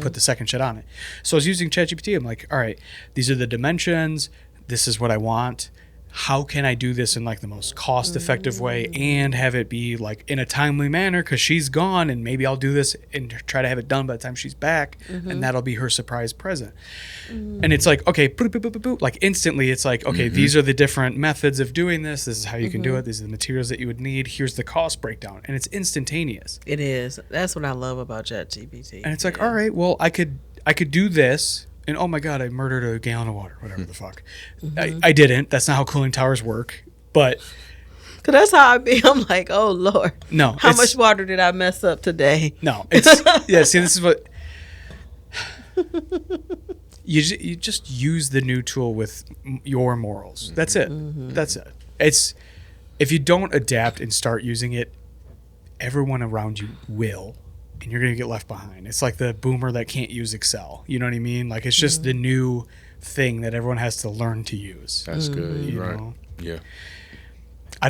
put the second shed on it. So I was using ChatGPT. I'm like, all right, these are the dimensions. This is what I want. How can I do this in like the most cost-effective way and have it be like in a timely manner because she's gone, and maybe I'll do this and try to have it done by the time she's back, and that'll be her surprise present. And it's like, okay, boop, boop, boop, boop, boop. Like instantly it's like, okay, these are the different methods of doing this. This is how you can do it. These are the materials that you would need. Here's the cost breakdown. And it's instantaneous. It is. That's what I love about ChatGPT. And it's like, all right, well, I could do this. And oh my God, I murdered a gallon of water, whatever the fuck. I didn't. That's not how cooling towers work. But Cause that's how I be. I'm like, oh Lord. No. How much water did I mess up today? No. It's yeah. See, this is what you just use the new tool with your morals. That's it. That's it. It's if you don't adapt and start using it, everyone around you will. And you're going to get left behind. It's like the boomer that can't use Excel. You know what I mean? Like, it's just the new thing that everyone has to learn to use. That's good. You Right. know? Yeah. I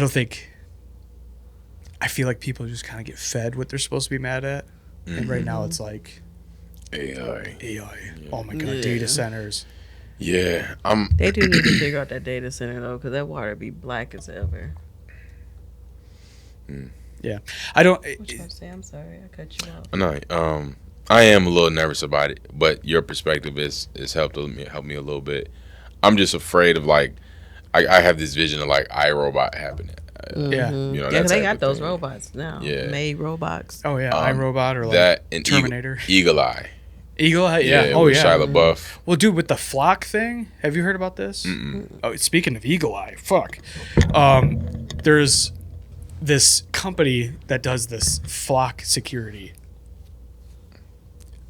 feel like people just kind of get fed what they're supposed to be mad at. And right now it's like AI. AI. Oh my God, data centers. Yeah, They do need to figure out that data center though, because that water be black as ever. Yeah, I don't. What you gonna say? I'm sorry, I cut you off. No, I am a little nervous about it, but your perspective is helped me a little bit. I'm just afraid of like, I have this vision of like iRobot happening. Yeah. You know, Yeah, that 'cause they type got of those thing. robots now. Yeah. Made robots. Oh yeah, iRobot or like That and Terminator. Eagle Eye. Eagle Eye. Yeah. Oh with yeah. Shia LaBeouf. Well, dude, with the flock thing, have you heard about this? Oh, speaking of Eagle Eye, fuck. There's this company that does this flock security.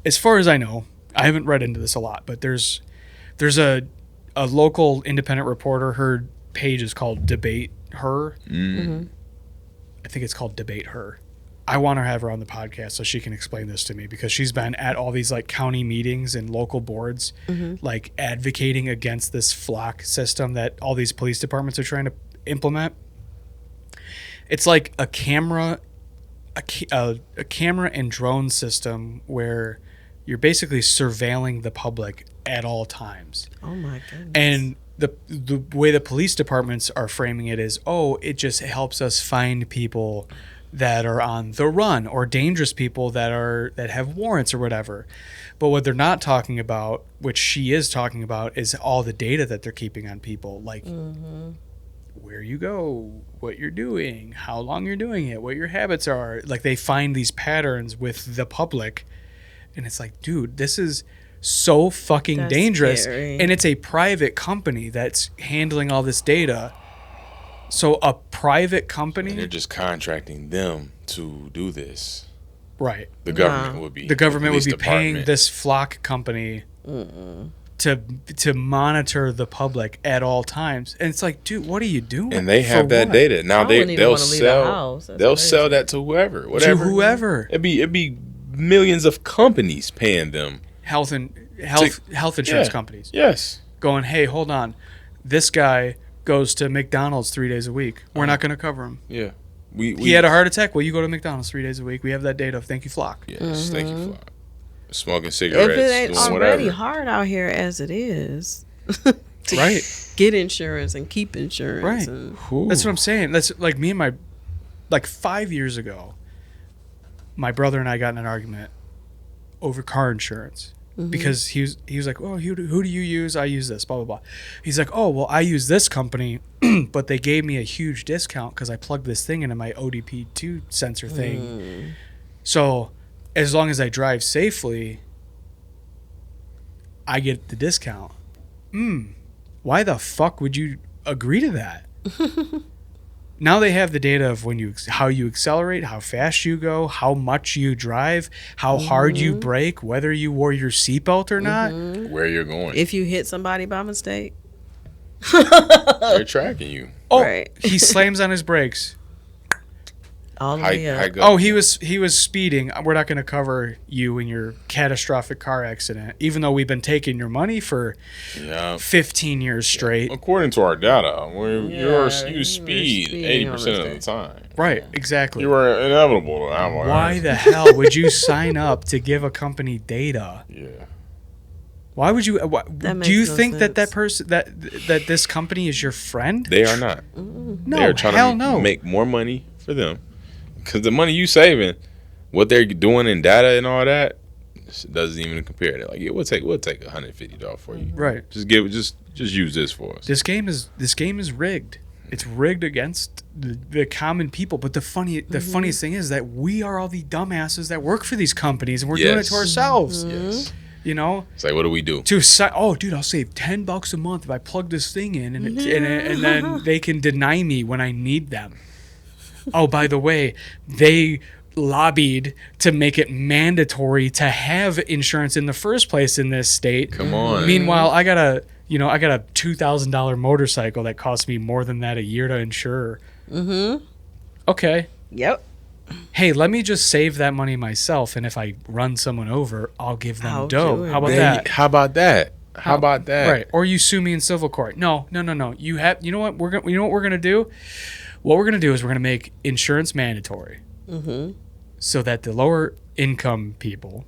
As far as I know, I haven't read into this a lot, but there's a local independent reporter. Her page is called Debate Her. I think it's called Debate Her. I want to have her on the podcast so she can explain this to me, because she's been at all these like county meetings and local boards, like advocating against this flock system that all these police departments are trying to implement. It's like a camera and drone system where you're basically surveilling the public at all times. Oh my goodness. And the way the police departments are framing it is, it just helps us find people that are on the run or dangerous people that have warrants or whatever. But what they're not talking about, which she is talking about, is all the data that they're keeping on people, like where you go, what you're doing, how long you're doing it, what your habits are. Like they find these patterns with the public, and it's like, dude, this is so fucking That's dangerous. scary. And it's a private company that's handling all this data. So a private company, And they're just contracting them to do this. right? The government would be. The government would police be paying department. this flock company to monitor the public at all times. And it's like, dude, what are you doing? And they have For that what? data. Now I wouldn't even they'll wanna leave the sell. house. That's They'll crazy. sell that to whoever, To whatever. whoever. It'd be millions of companies paying them. Health insurance companies Yes. going, hey, hold on, this guy goes to McDonald's 3 days a week. We're not going to cover him. Yeah. He had a heart attack. Well, you go to McDonald's 3 days a week. We have that data. Thank you, flock. Yes. Thank you for smoking If cigarettes, it ain't doing already whatever. hard out here as it is, to Right. get insurance and keep insurance. Right. And, That's what I'm saying. That's like me and my, like 5 years ago, my brother and I got in an argument over car insurance. Because he was like, oh, who do you use? I use this, blah, blah, blah. He's like, oh, well, I use this company, but they gave me a huge discount because I plugged this thing into my ODP2 sensor thing. So as long as I drive safely, I get the discount. Why the fuck would you agree to that? Now they have the data of how you accelerate, how fast you go, how much you drive, how hard you brake, whether you wore your seatbelt or not. Where you're going. if you hit somebody by mistake, They're tracking you. Oh, Right. he slams on his brakes. all the way up. Oh, he was speeding. We're not going to cover you in your catastrophic car accident, even though we've been taking your money for Yeah. 15 years straight. According to our data, you you're speed speeding 80% of on the time. Right, exactly. You were inevitable to have one. Why the hell would you sign up to give a company data? Yeah. Why would you? That Do you makes no think that sense. person that this company is your friend? They are not. No, They're trying hell to no. make more money for them. Because the money you saving, what they're doing in data and all that, doesn't even compare to. Like, we'll take $150 for you. Right. Just use this for us. This game is rigged. It's rigged against the common people. But the funniest thing is that we are all the dumbasses that work for these companies, and we're doing it to Yes. ourselves. Yes. You know. It's like, what do we do? Oh, dude, I'll save $10 a month if I plug this thing in, and then they can deny me when I need them. Oh, by the way, they lobbied to make it mandatory to have insurance in the first place in this state. Come on. Meanwhile, I got a $2,000 motorcycle that costs me more than that a year to insure. Okay. Yep. Hey, let me just save that money myself, and if I run someone over, I'll give them I'll dough. do it. How about Then- that? How about that? How about that? Right. Or you sue me in civil court. No. You know what we're gonna do? What we're gonna do is we're gonna make insurance mandatory, so that the lower income people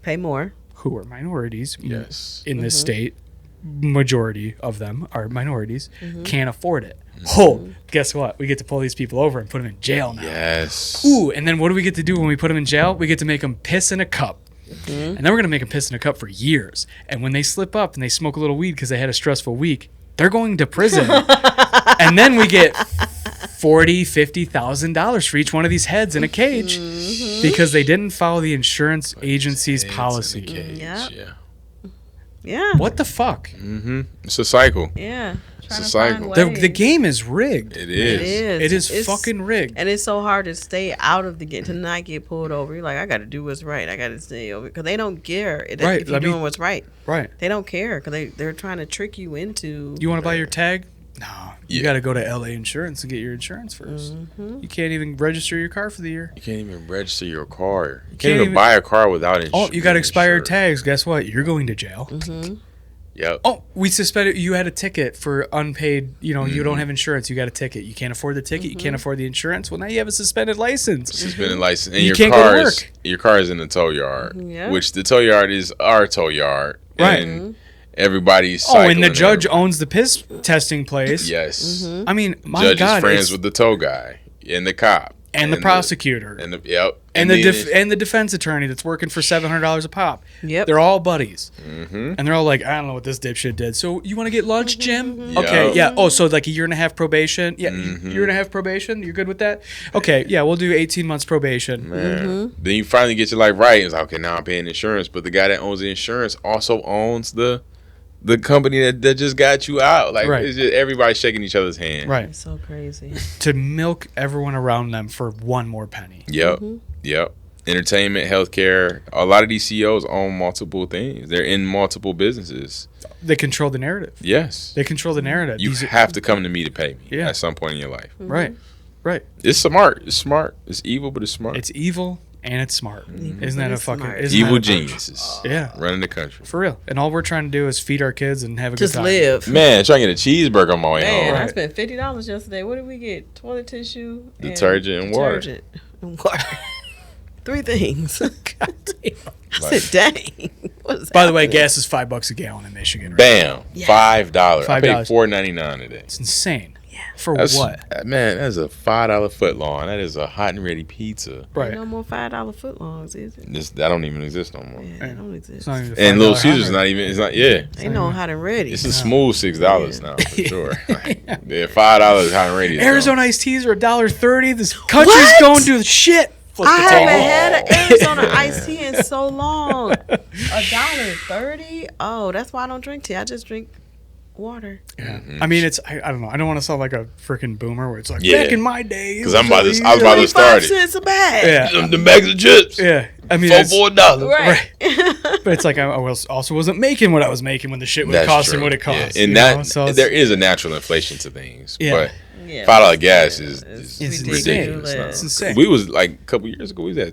Pay more. who are minorities Yes. in this state majority of them are minorities, Mm-hmm. can't afford it. Oh, guess what? We get to pull these people over and put them in jail now. Yes. Ooh, and then what do we get to do when we put them in jail? We get to make them piss in a cup. Mm-hmm. And then we're going to make them piss in a cup for years. And when they slip up and they smoke a little weed because they had a stressful week, they're going to prison. And then we get $40,000-$50,000 for each one of these heads in a cage because they didn't follow the insurance agency's policy. Yeah. Yeah. Yeah. What the fuck? Mm-hmm. It's a cycle. Yeah. It's a Trying to cycle. find The ways. game is rigged. It It is. It is It's- fucking rigged. And it's so hard to stay out of the game, to not get pulled over. You're like, I got to do what's right. I got to stay over. Because they don't care if Right, you're let me- doing what's right. Right. They don't care because they're trying to trick you into. You want to buy your tag? No. You Yeah. got to go to LA Insurance and get your insurance 1st. Mm-hmm. You can't even register your car for the year. You can't even register your car. You can't can't even even- buy a car without insurance. Oh, you got expired tags. Guess what? You're going to jail. Mm-hmm. Yep. Oh, we suspended. You had a ticket for unpaid. You know, you don't have insurance. You got a ticket. You can't afford the ticket. You can't afford the insurance. Well, now you have a suspended license. Suspended license, and You your can't go to car is work. your car is in the tow yard, Yeah. which the tow yard is our tow yard, Right. And everybody's Oh, and the cycling judge everybody. owns the piss testing place. Yes, I mean, my judge God, is friends it's- with the tow guy and the cop and the prosecutor and the yep and then the defense attorney that's working for $700 a pop. Yep. They're all buddies, Mhm. and they're all like, I don't know what this dipshit did. So you want to get lunch, Jim? Yeah. Okay, yeah. Oh, so like a year and a half probation? Yeah, year and a half probation. You're good with that? Okay, yeah, we'll do 18 months probation. Man. Then you finally get your life right. It's like, okay, now I'm paying insurance, but the guy that owns the insurance also owns the company that just got you out. Like, Right. it's just everybody shaking each other's hand. Right. It's so crazy. To milk everyone around them for one more penny. Yep. Yep. Entertainment, healthcare. A lot of these CEOs own multiple things. They're in multiple businesses. They control the narrative. Yes. They control the narrative. You These are- have to come to me to pay me Yeah. at some point in your life. right, right. It's smart. It's smart. It's evil, but it's smart. It's evil and it's smart. Isn't that a it's fucking smart. isn't evil that a- geniuses Yeah, running the country. for real. And all we're trying to do is feed our kids and have a Just good time. live. Man, trying to get a cheeseburger on my way Man, home. I Right. spent $50 yesterday. What did we get? Toilet tissue, Detergent and water. detergent and water. 3 things. God damn. I said, dang. What is By the way, happening? gas is $5 a gallon in Michigan. Right? Bam. $5. I paid $5. $4.99 today. It's insane. For That's, what? Man, that's a $5 footlong. That is a hot and ready pizza. Right. No more $5 footlongs, is it? That don't even exist no more. Yeah, they don't It's exist. not even a And Little $5 Caesar's hot not even. It's not. Yeah. Ain't no hot and ready. It's a smooth $6 now for sure. Yeah, $5 hot and ready. is Arizona iced teas are $1.30. This country's What? going to shit. Flip I the haven't table. had an Arizona iced tea in so long. $1.30? Oh, that's why I don't drink tea. I just drink water. Yeah. I mean, it's I don't know. I don't want to sound like a freaking boomer where it's like Yeah. back in my day. it 'Cause I'm was about a- to- I was about to 25 start it. cents a bag. Yeah. The bags of chips. Yeah. I mean, For it's, $4. Right. but it's like I also wasn't making what I was making when the shit was That's costing true. what it Yeah. cost. And you that know? So it's- there is a natural inflation to things. Yeah. But Yeah. $5 gas is It's ridiculous. insane. now. It's insane. We was like a couple years ago. We was at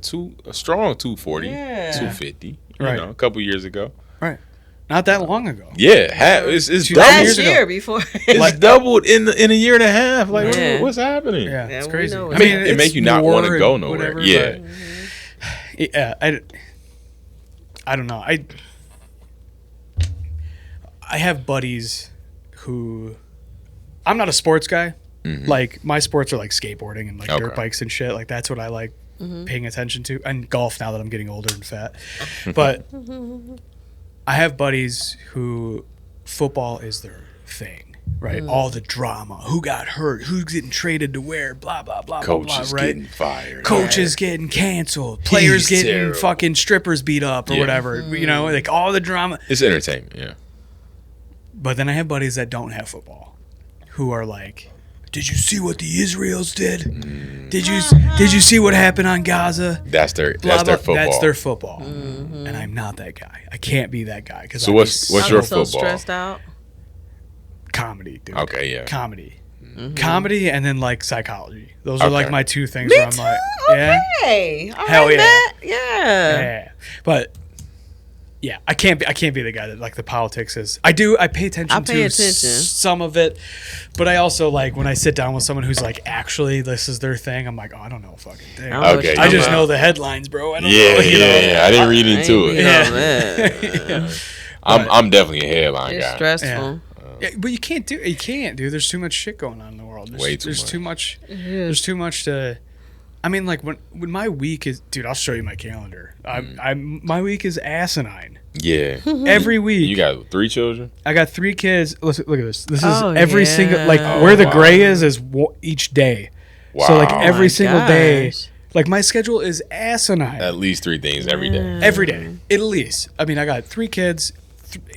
a strong 240, Yeah. 250. Right. You know, a couple years ago. right. Not that long ago. Yeah, it's Last doubled. Last ago. year before. It's doubled in a year and a half. Like, Yeah. what's happening? Yeah, Yeah, it's we crazy. know I it. mean, It it's make you not war wanna go and nowhere. whatever, Yeah. but- yeah. I don't know. I have buddies who I'm not a sports guy. Like my sports are like skateboarding and like dirt Okay. bikes and shit. Like that's what I like paying attention to, and golf now that I'm getting older and fat. But I have buddies who football is their thing, right? All the drama, who got hurt, who's getting traded to where, blah blah blah Coach blah is blah, right? getting fired. Coaches getting canceled, players getting terrible. fucking strippers beat up or Yeah. whatever. You know, like all the drama. It's entertainment. Yeah. But then I have buddies that don't have football, who are like, "Did you see what the Israels did? Did you see what happened on Gaza? That's their Blah, their blah." football. That's their football, and I'm not that guy. I can't be that guy because So what's I your was so football? stressed out. comedy, dude. Okay, yeah. Comedy, comedy, and then like psychology. Those are like Okay. my two things. Me where I'm too. like, yeah, Okay. All Hell right, yeah. Matt. Yeah. yeah. But yeah, I can't be the guy that like the politics is. I pay attention I pay to attention. some of it, but I also like when I sit down with someone who's like actually this is their thing. I'm like, oh, I don't know a fucking thing. I don't know what Okay, you're I talking just about. know the headlines, bro. I don't Yeah, know, you know. yeah. I didn't read into I it. ain't Yeah. know that. I'm definitely a headline It's guy. stressful. Yeah, but you can't do. There's too much shit going on in the world. Way too There's much. too much. It There's is. too much to. I mean, like when my week is, dude. I'll show you my calendar. My week is asinine. Yeah. Every week. You got 3 children? I got 3 kids. Listen, look at this. This is Oh, every yeah. single like Oh, where the wow. gray is each day. Wow. So like Oh every my single day, gosh. like my schedule is asinine. At least 3 things every day. Every day, at least. I mean, I got 3 kids.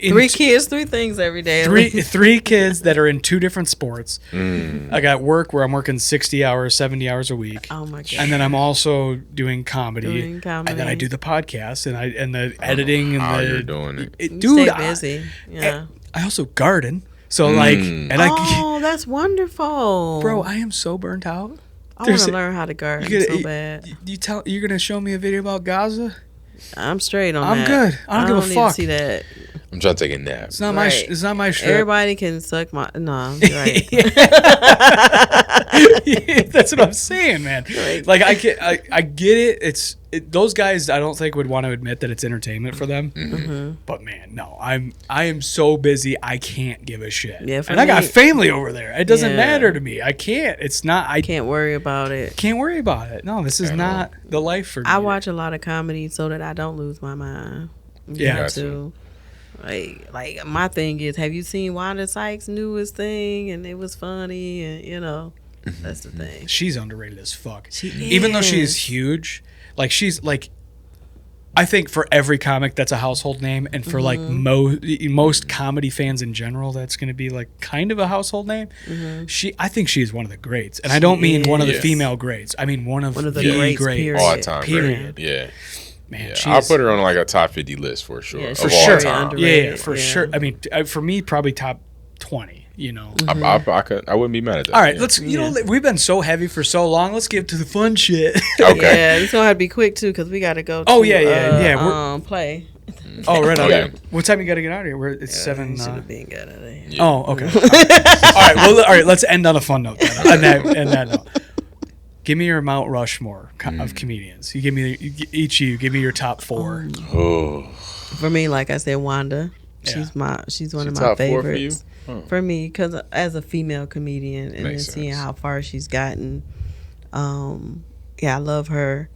3 kids, 3 things every day. Three kids that are in 2 different sports. Mm. I got work where I'm working 60 hours, 70 hours a week. Oh my god. And then I'm also doing comedy. Doing comedy. And then I do the podcast and the editing and How the you're doing it. You dude, stay busy. Yeah. I also garden. So like and I Oh, that's wonderful. bro, I am so burnt out. I want there's- to learn how to garden You so gotta- bad. You're gonna show me a video about Gaza? I'm straight on I'm that. good. I don't give a need fuck. to see that. I'm trying to take a nap. It's not Right. it's not my shit. Everybody can suck my. No, you're right. That's what I'm saying, man. Right. Like I get it. Those guys I don't think would want to admit that it's entertainment for them. Mm-hmm. But man, no, I am so busy I can't give a shit. Yeah, for and I got me- family over there. It doesn't Yeah. matter to me. I can't. It's not. I Can't worry about it. can't worry about it. No, this is At not the life for me. I watch a lot of comedy so that I don't lose my mind. You Yeah. have Gotcha. to. Like my thing is, have you seen Wanda Sykes' newest thing? And it was funny, and that's the thing. She's underrated as fuck. She Even though she's is. huge, like she's like, I think for every comic that's a household name, and for like Mm-hmm. most comedy fans in general, that's going to be like kind of a household name. I think she is one of the greats, and I don't mean one of the is. female greats. I mean one of One of the the greats, greats. period. All time. Period. Great. Yeah. Man, Yeah. she's, I'll put her on like a top 50 list for sure. Yeah, of for all sure. time. Underrated. Yeah, for Yeah. sure. I mean, for me, probably top 20. You know. I wouldn't be mad at that. All right, yeah. let's. You know, we've been so heavy for so long. Let's get to the fun shit. Okay. Yeah, it's gonna have to be quick too because we got to go. Oh, to, yeah, we're- play. Oh, right on. Okay. What time you got to get out of here? It's 7. Should have been good at it. Yeah. Oh, okay. All right. Let's end on a fun note. Then. on that note, give me your Mount Rushmore of comedians. You give me each. You give me your top 4. Oh. For me, like I said, Wanda. Yeah. She's one of She my top 4 for favorites. you? For me, because as a female comedian and then Makes seeing sense. how far she's gotten, yeah, I love her.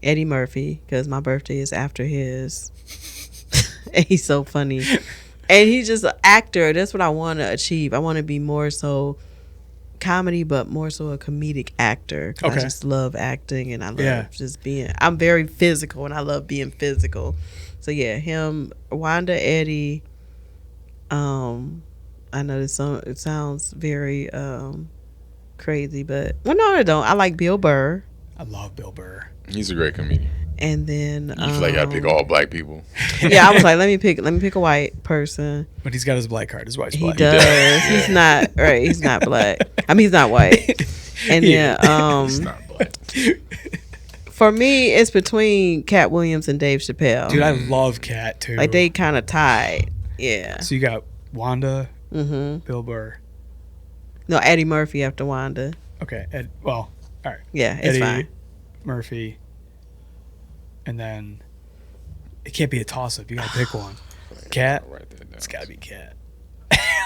Eddie Murphy, because my birthday is after his, and he's so funny, and he's just an actor. That's what I want to achieve. I want to be more so comedy, but more so a comedic actor. 'Cause Okay. I just love acting, and I love Yeah. just being. I'm very physical, and I love being physical. So yeah, him, Wanda, Eddie. I know it sounds very crazy, but well, no, I don't. I like Bill Burr, I love Bill Burr. He's a great comedian. and then You feel like I gotta pick all black people. yeah, I was like, let me pick a white person. But he's got his black card. His wife's He black. does. He's not right. He's not black. I mean, he's not white. And Yeah. then It's not black. for me, it's between Cat Williams and Dave Chappelle. Dude, I love Cat too. Like they kind of tied. Yeah. So you got Wanda, Mm-hmm. Bill Burr. No, Eddie Murphy after Wanda. Okay. All right. Yeah, it's Eddie fine. Murphy. And then it can't be a toss up. You gotta pick one. Cat. I'll write that down. It's gotta be Cat.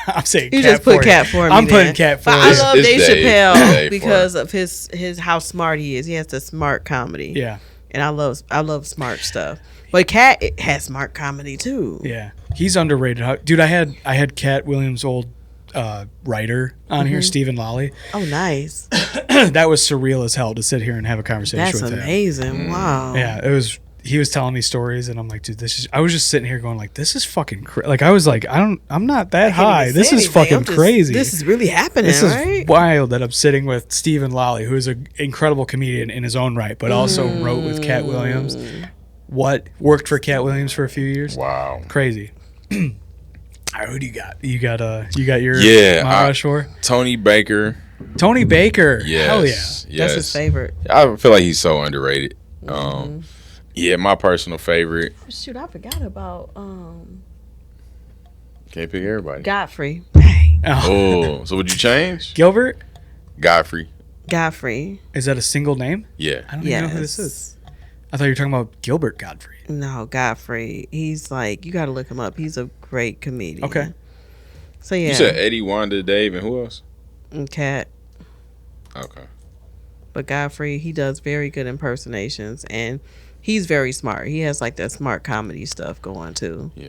I'm saying You Cat just put for Cat for me. I'm putting then. Cat for But you. I love It's Dave Dave. Chappelle Dave for because of his how smart he is. He has the smart comedy. Yeah. And I love smart stuff. But Cat has smart comedy too. Yeah. He's underrated. Dude, I had Cat Williams' old writer on here, Stephen Lally. Oh, nice. That was surreal as hell to sit here and have a conversation That's with him. amazing. Wow. Yeah, it was. He was telling me stories, and I'm like, dude, I was just sitting here going, like, this is fucking like, I was like, I'm not that I can't high. even This say is anything. fucking I'm just- crazy. This is really happening, This is right? wild that I'm sitting with Stephen Lally, who is an incredible comedian in his own right, but also wrote with Cat Williams. Worked for Cat Williams for a few years. Wow. Crazy. All right, who do you got? You got your Yeah, Mount Rushmore? Tony Baker. Tony Baker. Yes. Hell yeah. Yes. That's his favorite. I feel like he's so underrated. Yeah, my personal favorite. Shoot, I forgot about Can't pick everybody. Godfrey. Dang. Oh. Oh, so would you change? Gilbert? Godfrey. Godfrey. Is that a single name? Yeah. I don't even know who this is. I thought you were talking about Gilbert Gottfried. No, Godfrey. He's like, you got to look him up. He's a great comedian. Okay. So yeah. You said Eddie, Wanda, Dave, and who else? And Cat. Okay. But Godfrey, he does very good impersonations, and he's very smart. He has like that smart comedy stuff going too. Yeah.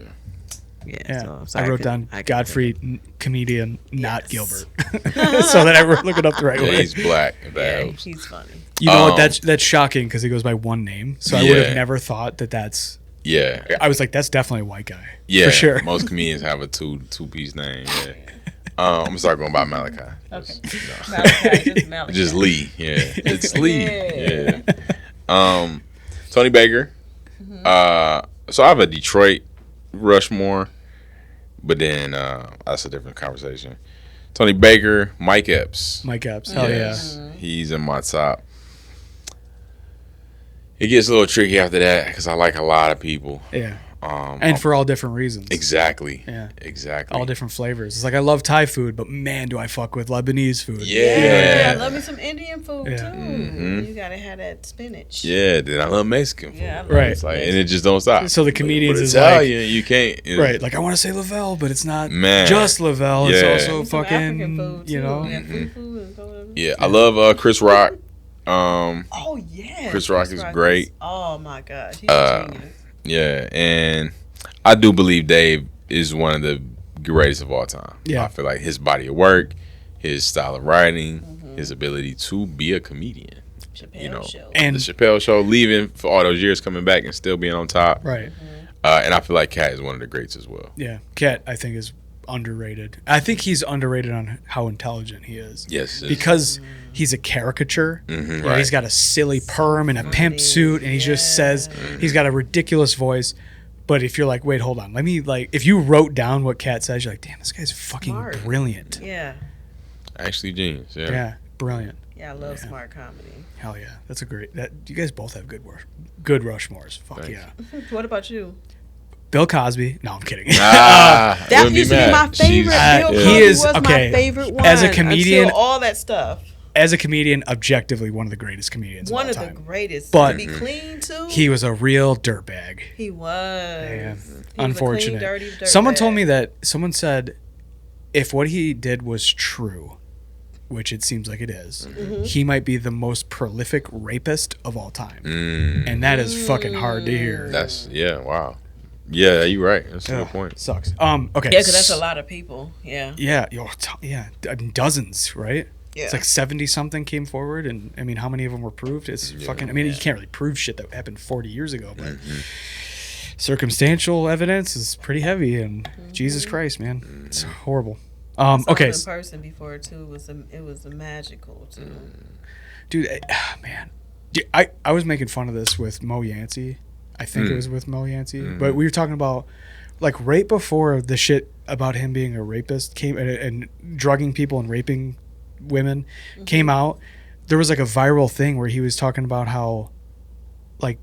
Yeah. So I wrote down Godfrey, comedian, not Yes. Gilbert, so that I look it up the right Yeah, way. he's black. If that Yeah, helps. he's funny. You know what? That's shocking because he goes by one name. So I would Yeah. have never thought that's. Yeah. I was like, that's definitely a white guy. Yeah. For sure. Most comedians have a two-piece name. Yeah. I'm gonna start going by Malachi. Okay. Just, Malachi. just Lee. Yeah. It's Lee. Yeah. Yeah. Tony Baker. So I have a Detroit Rushmore, but then that's a different conversation. Tony Baker, Mike Epps. Mike Epps. Hell Yes, he's in my top. It gets a little tricky after that because I like a lot of people. yeah. And for all different reasons. Exactly. Yeah. Exactly. All different flavors. It's like I love Thai food, but man, do I fuck with Lebanese food. Yeah. I love me some Indian food Yeah. too. Mhm. You gotta have that spinach. Yeah, then I love Mexican food. Yeah, I love Right. It's like, and it just don't stop. So the comedians But is Italian, you can't. right. Like I want to say Lavelle, but it's not Man. just Lavelle. Yeah. It's also Some African fucking, food too. you know. Yeah, fufu and whatever. Yeah, I love Chris Rock. Oh yeah. Chris Rock is great. Oh my gosh, he's a genius. Yeah, and I do believe Dave is one of the greatest of all time. Yeah. I feel like his body of work, his style of writing, his ability to be a comedian. Chappelle Show. And The Chappelle Show, leaving for all those years, coming back and still being on top. right. And I feel like Cat is one of the greats as well. Yeah. Cat, I think, is underrated. I think he's underrated on how intelligent he is. Yes. Because he's a caricature. Mhm, You know, right. he's got a silly perm and a pimp suit, and he just says he's got a ridiculous voice. But if you're like, wait, hold on, let me if you wrote down what Kat says, you're like, damn, this guy's fucking Smart. brilliant. Yeah. Actually, genius. Yeah. Yeah, brilliant. Yeah, I love smart comedy. Hell yeah, that's a great. You guys both have good Rushmores. Fuck Thanks. yeah. What about you? Bill Cosby. No, I'm kidding. Ah, That wouldn't be used to be mad. my favorite. She's- Bill he Cosby is- was okay, my favorite one. as a comedian- until all that stuff. As a comedian, objectively one of the greatest comedians One of of all the time. greatest. But- to be clean too. He was a real dirtbag. He was. Yeah. He was a Unfortunate. clean, dirty Someone dirtbag. told me that someone said if what he did was true, which it seems like it is, Mm-hmm. he might be the most prolific rapist of all time. Mm, And that is fucking hard to hear. that's wow. Yeah, you're right. That's a Ugh, good point. Sucks. Okay. Yeah, because that's a lot of people. Yeah. Yeah, dozens, right? Yeah. It's like 70 something came forward, and I mean, how many of them were proved? It's fucking. I mean, you can't really prove shit that happened 40 years ago, but circumstantial evidence is pretty heavy. And Jesus Christ, man, it's horrible. I saw Okay, him in person before too. It was magical too. dude, man, I was making fun of this with Mo Yancey. I think it was with Mo Yancey, but we were talking about like right before the shit about him being a rapist came and drugging people and raping women came out. There was like a viral thing where he was talking about how like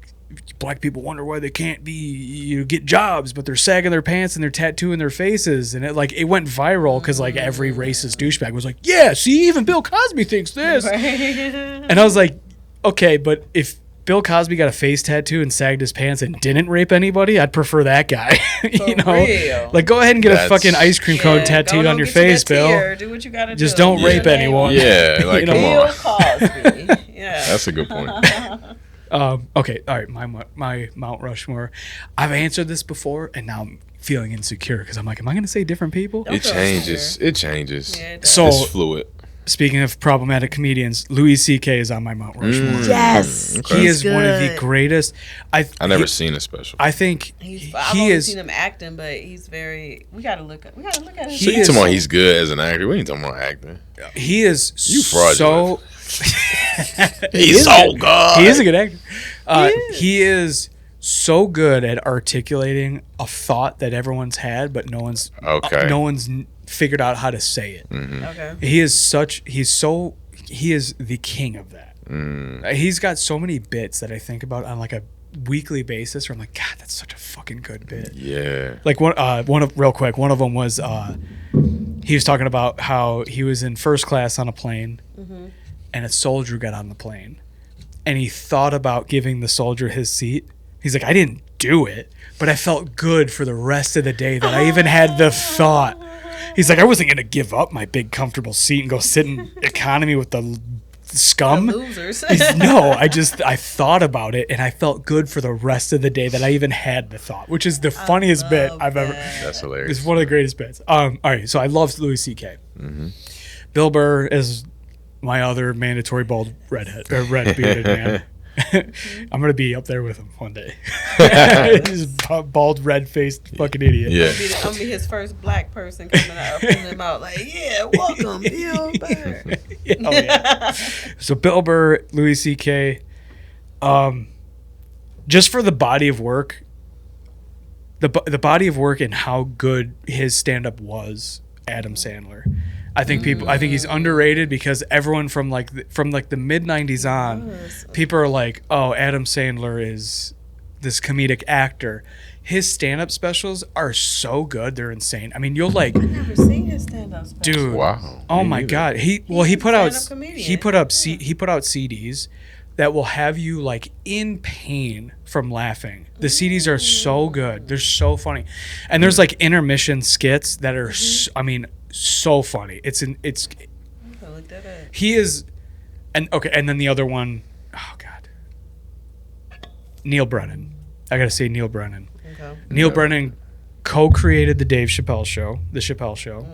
black people wonder why they can't get jobs, but they're sagging their pants and they're tattooing their faces, and it went viral because like every racist douchebag was like, yeah, see, even Bill Cosby thinks this. And I was like, okay, but if Bill Cosby got a face tattoo and sagged his pants and didn't rape anybody, I'd prefer that guy. You know, real. like go ahead and get a That's- fucking ice cream cone tattooed on your face, Bill. Do what you gotta Just do. don't Yeah. rape anyone. Yeah, like You know? come Bill on. Cosby. Yeah. That's a good point. Okay, all right. My Mount Rushmore. I've answered this before, and now I'm feeling insecure because I'm like, am I going to say different people? Don't It feel changes. It changes. Yeah, it does. So, It's fluid. speaking of problematic comedians, Louis C.K. is on my Mount Rushmore. Yes. Okay. He is one of the good. greatest. I never he- seen a special. I think I've he only is. seen him acting, but he's very. We gotta look at. his. so you is- talking about he's good as an actor? We ain't talking about acting. He is You fraudulent. He's so good. He is a good actor. He is so good at articulating a thought that everyone's had, but no one's figured out how to say it. Okay. He is the king of that. He's got so many bits that I think about on like a weekly basis where I'm like, God, that's such a fucking good bit. Yeah. Like one of them was he was talking about how he was in first class on a plane and a soldier got on the plane and he thought about giving the soldier his seat. He's like, I didn't do it, but I felt good for the rest of the day that I even had the thought. He's like, I wasn't going to give up my big comfortable seat and go sit in economy with the scum. The losers. No, I thought about it, and I felt good for the rest of the day that I even had the thought, which is the funniest bit I've ever. That's hilarious. It's one of the greatest bits. All right, so I love Louis C.K. Bill Burr is my other mandatory bald red bearded man. I'm gonna be up there with him one day. He's a bald, red-faced fucking idiot. Yeah. I'm gonna be his first black person coming out, pulling him out like, yeah, welcome, Bill Burr. Oh, yeah. So Bill Burr, Louis C.K. Just for the body of work, the body of work and how good his stand-up was, Adam Sandler. I think he's underrated because everyone from the mid 90s on, people are like, oh, Adam Sandler is this comedic actor. His stand-up specials are so good, they're insane. I mean, you'll like, I've never seen his stand-up special. dude. Wow. Oh Me my neither. God. He put out CDs that will have you like in pain from laughing. The CDs are so good. They're so funny. And there's like intermission skits that are so funny. He is, and then the other one, oh God, Neil Brennan. I gotta say Neil Brennan. Okay. Neil Brennan co-created the Dave Chappelle Show, the Chappelle Show.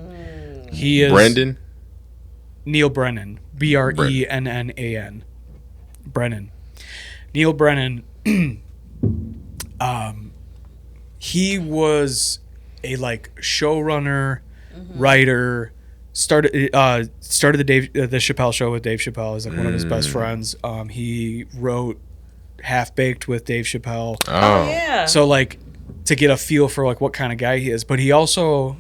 He is Brendan? Neil Brennan, Brennan. Brennan. Neil Brennan. He was a like showrunner, writer. Started the Chappelle Show with Dave Chappelle. Is like one of his best friends. He wrote Half Baked with Dave Chappelle. Oh, yeah. So like to get a feel for like what kind of guy he is, but he also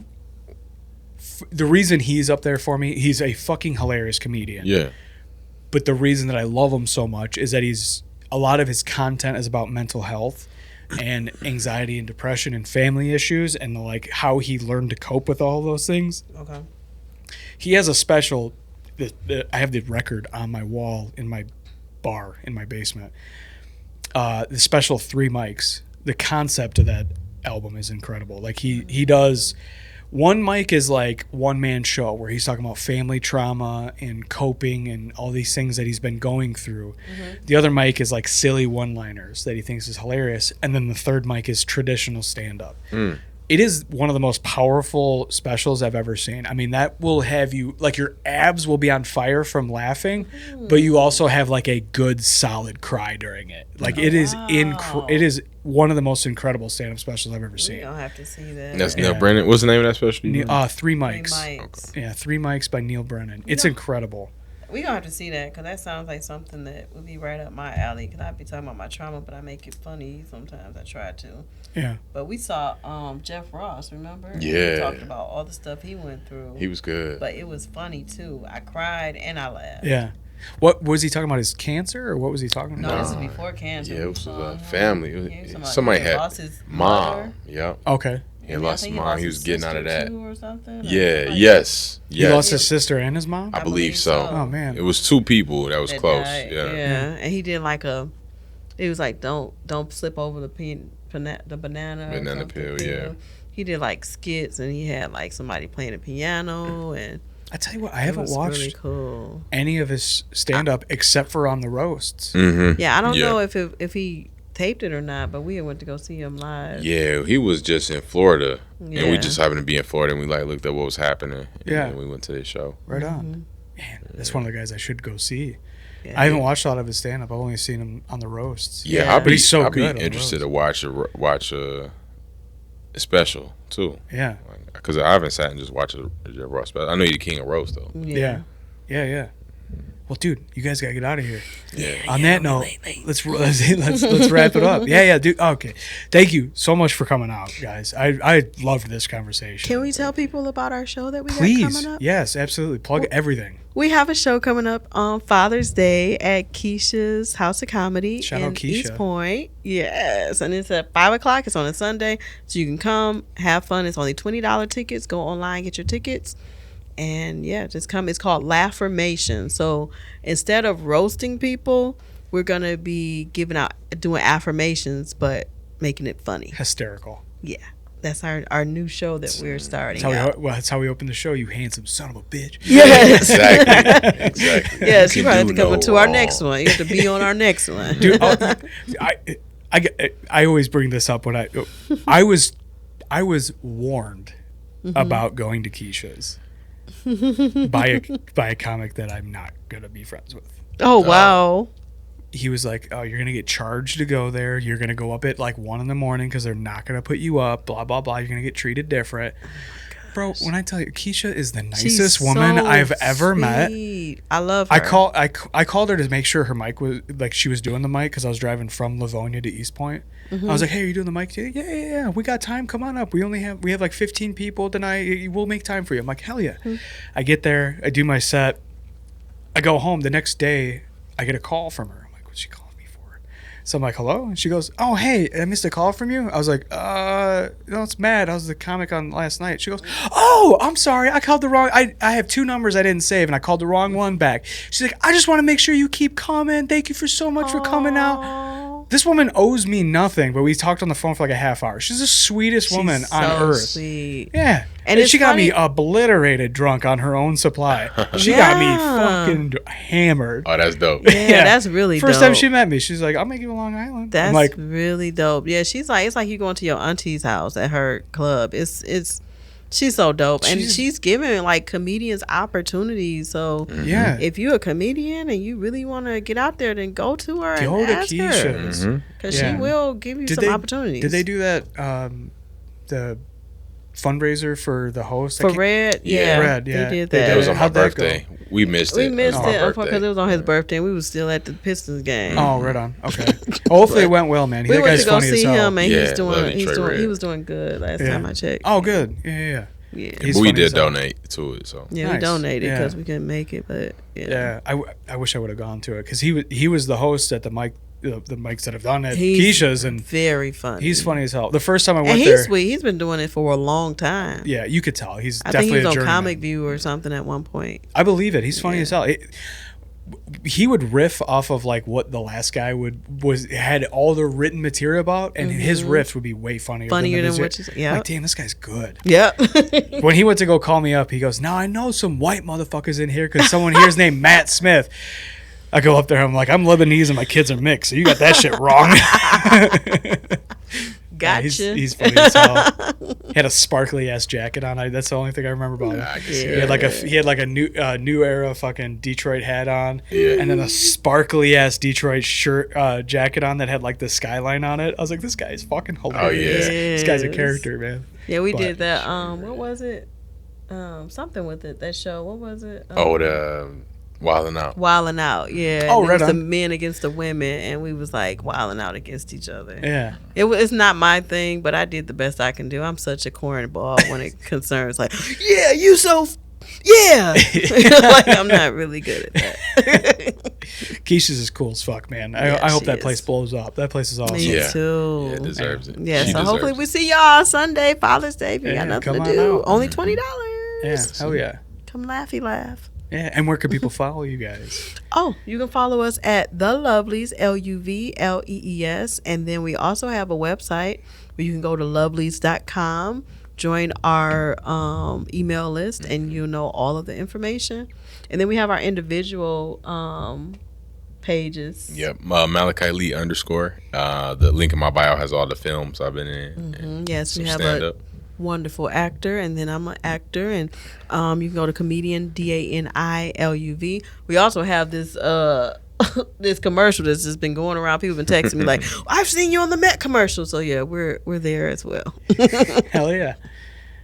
the reason he's up there for me, he's a fucking hilarious comedian. Yeah. But the reason that I love him so much is that a lot of his content is about mental health and anxiety and depression and family issues and like how he learned to cope with all those things. Okay. He has a special. I have the record on my wall in my bar in my basement. The special 3 mics. The concept of that album is incredible. Like he does. One mic is like one-man show where he's talking about family trauma and coping and all these things that he's been going through. The other mic is like silly one-liners that he thinks is hilarious. And then the third mic is traditional stand-up. It is one of the most powerful specials I've ever seen. I mean, that will have you, like your abs will be on fire from laughing, but you also have like a good solid cry during it. Like it is it is one of the most incredible stand-up specials I've ever We seen. don't have to see that. That's Neil Brennan. What's the name of that special? 3 mics. Mics. Yeah, 3 mics by Neil Brennan. It's incredible. We gonna have to see that because that sounds like something that would be right up my alley. Because I be talking about my trauma, but I make it funny sometimes. I try to. Yeah. But we saw Jeff Ross. Remember? Yeah. We talked about all the stuff he went through. He was good. But it was funny too. I cried and I laughed. Yeah. What was he talking about? His cancer, or what was he talking No, about? this is before cancer. Yeah, it was saw a him. family. Somebody he had lost his mom. mother. Yep. Okay. He And I lost his think mom. He his was getting out of sister that. too or something. Yeah. Like, Yes. He Yes. lost his sister and his mom. I believe so. Oh man. It was 2 people that was that close. died. Yeah. And he did like it was like don't slip over the banana or Banana something, peel, yeah. He did like skits and he had like somebody playing the piano and I tell you what, I it haven't was watched really cool. any of his stand-up except for on the roasts. Mm-hmm. Yeah, I don't know if he taped it or not, but we went to go see him live. Yeah, he was just in Florida, and we Yeah. just happened to be in Florida, and we like looked at what was happening. Yeah. And we went to this show. Right on. Man, that's one of the guys I should go see. Yeah. I haven't watched a lot of his stand-up. I've only seen him on the roasts. Yeah, Yeah. I'd But he's so I'd be good on the interested to watch a special too, Yeah. because I haven't sat and just watched a Jeff Ross special. I know you're the king of roast though. Yeah. Yeah. Well, dude, you guys gotta get out of here. Yeah. On that note, let's wrap it up. Yeah, dude. Okay, thank you so much for coming out, guys. I loved this conversation. Can we tell people about our show that we got Please? coming up? Yes, absolutely. Plug everything. We have a show coming up on Father's Day at Keisha's House of Comedy Shout in out Keisha. East Point. Yes, and it's at 5:00. It's on a Sunday, so you can come, have fun. It's only $20 tickets. Go online, get your tickets, and yeah, just come. It's called Laughformation. So instead of roasting people, we're gonna be doing affirmations, but making it funny. Hysterical. Yeah, that's our new show that we're starting. That's how we open the show. You handsome son of a bitch. Yes. Exactly. Yes, You you probably have do to come know into our all. next one. You have to be on our next one. Dude, I always bring this up when I was warned about going to Keisha's by a comic that I'm not gonna be friends with. Oh wow. He was like, "Oh, you're gonna get charged to go there. You're gonna go up at like 1 a.m. because they're not gonna put you up. Blah blah blah. You're gonna get treated different." Bro, when I tell you, Keisha is the nicest woman so I've ever met. sweet. I love her. I called her to make sure her mic was like she was doing the mic because I was driving from Livonia to East Point. I was like, "Hey, are you doing the mic too?" Yeah. We got time. Come on up. We have like 15 people tonight. We'll make time for you. I'm like, hell yeah. I get there. I do my set. I go home. The next day, I get a call from her. I'm like, what's she calling me for? So I'm like, hello? And she goes, oh, hey, I missed a call from you. I was like, no, it's Matt. I was the comic on last night. She goes, oh, I'm sorry. I called the wrong. I have 2 numbers I didn't save, and I called the wrong one back. She's like, I just want to make sure you keep coming. Thank you so much for coming out. This woman owes me nothing, but we talked on the phone for like a half hour. She's the sweetest woman She's on so earth. Sweet. Yeah. And it's she got me funny- obliterated drunk on her own supply. She got me fucking hammered. Oh, that's dope. Yeah, that's really First dope. time she met me, she's like, I'll make you a Long Island. That's I'm like, really dope. Yeah, she's like, it's like you going to your auntie's house at her club. She's so dope, and she's giving like comedians opportunities. So yeah. if you're a comedian and you really want to get out there, then go to her Go and to ask her, Keisha. because Yeah. she will give you some opportunities. Did they do that? The fundraiser for the host for Red? Yeah. Red, yeah. They did They that. did. It was on my How'd that go? birthday. We missed it. We missed on my it birthday. because it was on his birthday, and we was still at the Pistons game. Oh, right on. Okay. Hopefully it went well, man. We That went guy's to go funny as see hell. him, and Yeah, love Detroit Red. he was doing good last Yeah. time I checked. Oh, good. Yeah. Yeah. He's But we funny did as hell. donate to it, so. Yeah, we Nice. donated Yeah. because we couldn't make it, but Yeah. I wish I would have gone to it because he was the host at the mics that have done at He's Keisha's, and very funny. he's funny as hell. The first time I and went he's there, sweet. He's been doing it for a long time. yeah, you could tell he's I think he definitely was a on journeyman. Comic View or something at one point. I believe it. He's funny as hell. He would riff off of like what the last guy had all the written material about, and his riffs would be way funnier Funnier than than his. what you said. Yeah. Like, damn, this guy's good. Yep. When he went to go call me up, he goes, now I know some white motherfuckers in here because someone here is named Matt Smith. I go up there, I'm like, I'm Lebanese and my kids are mixed, so you got that shit wrong. Gotcha. He's funny as hell. He had a sparkly ass jacket on. That's the only thing I remember about him. I can see He had that. like a new era fucking Detroit hat on, Yeah. and then a sparkly ass Detroit shirt jacket on that had like the skyline on it. I was like, this guy is fucking hilarious. yeah. This guy's a Yes. character, man. Yeah, we But- did that. What was it? Something with it. That show. What was it? The Wildin' Out. Wilding Out. Yeah. Oh, and it right was the on. men against the women, and we was like wilding out against each other. Yeah. It's not my thing, but I did the best I can do. I'm such a cornball when it concerns like, yeah, you so, yeah. Like I'm not really good at that. Keisha's is cool as fuck, man. Yeah, I hope she that is. place blows up. That place is awesome. Me Yeah. too. Yeah, it deserves it. Yeah, She so hopefully deserves we it. see y'all Sunday, Father's Day. If you Yeah, got nothing come to on do, out. only $20. Yeah, hell yeah. Come laughy laugh. Yeah, and where can people follow you guys? Oh, you can follow us at The Lovelies, LUVLEES. And then we also have a website where you can go to lovelies.com, join our email list, and you'll know all of the information. And then we have our individual pages. Yep. Malachi Lee _. The link in my bio has all the films I've been in. Yes, Some we have stand-up. a wonderful actor, and then I'm an actor, and you can go to comedian DANILUV. We also have this this commercial that's just been going around. People have been texting me like, I've seen you on the Met commercial. So yeah, we're there as well. Hell yeah.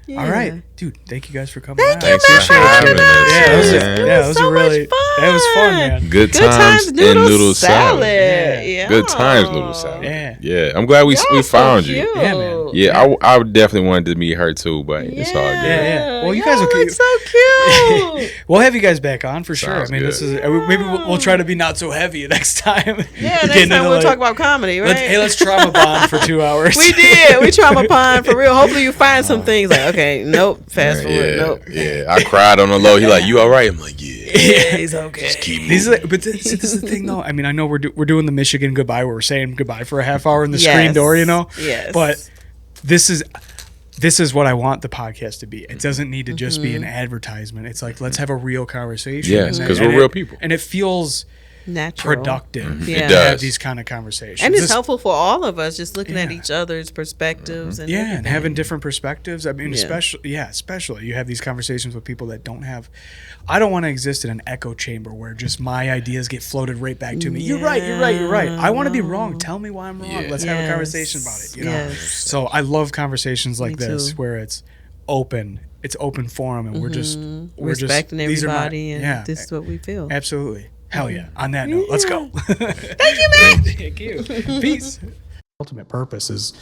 Yeah. All right, dude. Thank you guys for coming. Thank out. you, Thanks for man, for having having us. us. Yeah, that was, man. that was so a really much fun. that was fun, man. Good Good times times, in noodle, Noodle salad. Yeah. Yeah. Good times, Noodle Salad. Yeah. Yeah. I'm glad we Y'all found so you. cute. Yeah, man. Yeah, I would definitely wanted to meet her too, but it's all good. Yeah. Well, you Y'all guys will look keep- so cute. We'll have you guys back on for sure. Sounds I mean, this good. is maybe we'll try to be not so heavy next time. Yeah, next Getting time into, we'll like, talk about comedy, right? let's trauma bond for 2 hours. We did. We trauma pond for real. Hopefully you find some things like, okay, nope, Fast forward. Yeah, Nope. yeah. I cried on the low. He like, you all right? I'm like, yeah. Yeah, he's okay. Just keep These moving. are, but this is the thing, though. I mean, I know we're doing the Michigan goodbye, where we're saying goodbye for a half hour in the screen Yes. door, you know. Yes. But this is what I want the podcast to be. It doesn't need to just be an advertisement. It's like, let's have a real conversation. Yes, And 'cause and we're real people. and it feels Natural. productive. Yeah. It to have does. these kind of conversations, And it's This- helpful for all of us, just looking at Yeah. each other's perspectives and Yeah, and everything. having different perspectives. I mean, Yeah. especially you have these conversations with people that don't have. I don't want to exist in an echo chamber where just my ideas get floated right back to me. You're right. You're right. You're right. I want to be wrong. Tell me why I'm wrong. Yeah. Let's have a Yes. conversation about it. You know. Yes. So I love conversations like Me this too. where it's open. It's open forum, and we're just Respecting these are my- everybody, and yeah, this is what we feel. absolutely. Hell yeah. On that note, let's go. Thank you, man. Thank you. Peace. Ultimate purpose is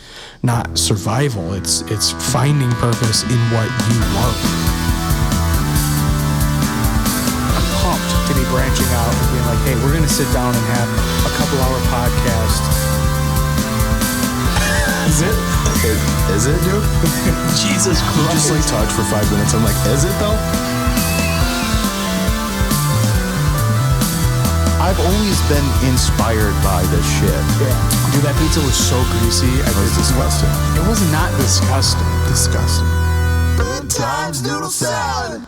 not survival. It's finding purpose in what you love. I'm pumped to be branching out and being like, hey, we're gonna sit down and have a couple-hour podcast. Is it? Is it, dude? Jesus You just like talked for 5 minutes. I'm like, is it though? I've always been inspired by this shit. Yeah. Dude, that pizza was so greasy. It was disgusting. It was not disgusting. Disgusting. Good times, Noodle Salad.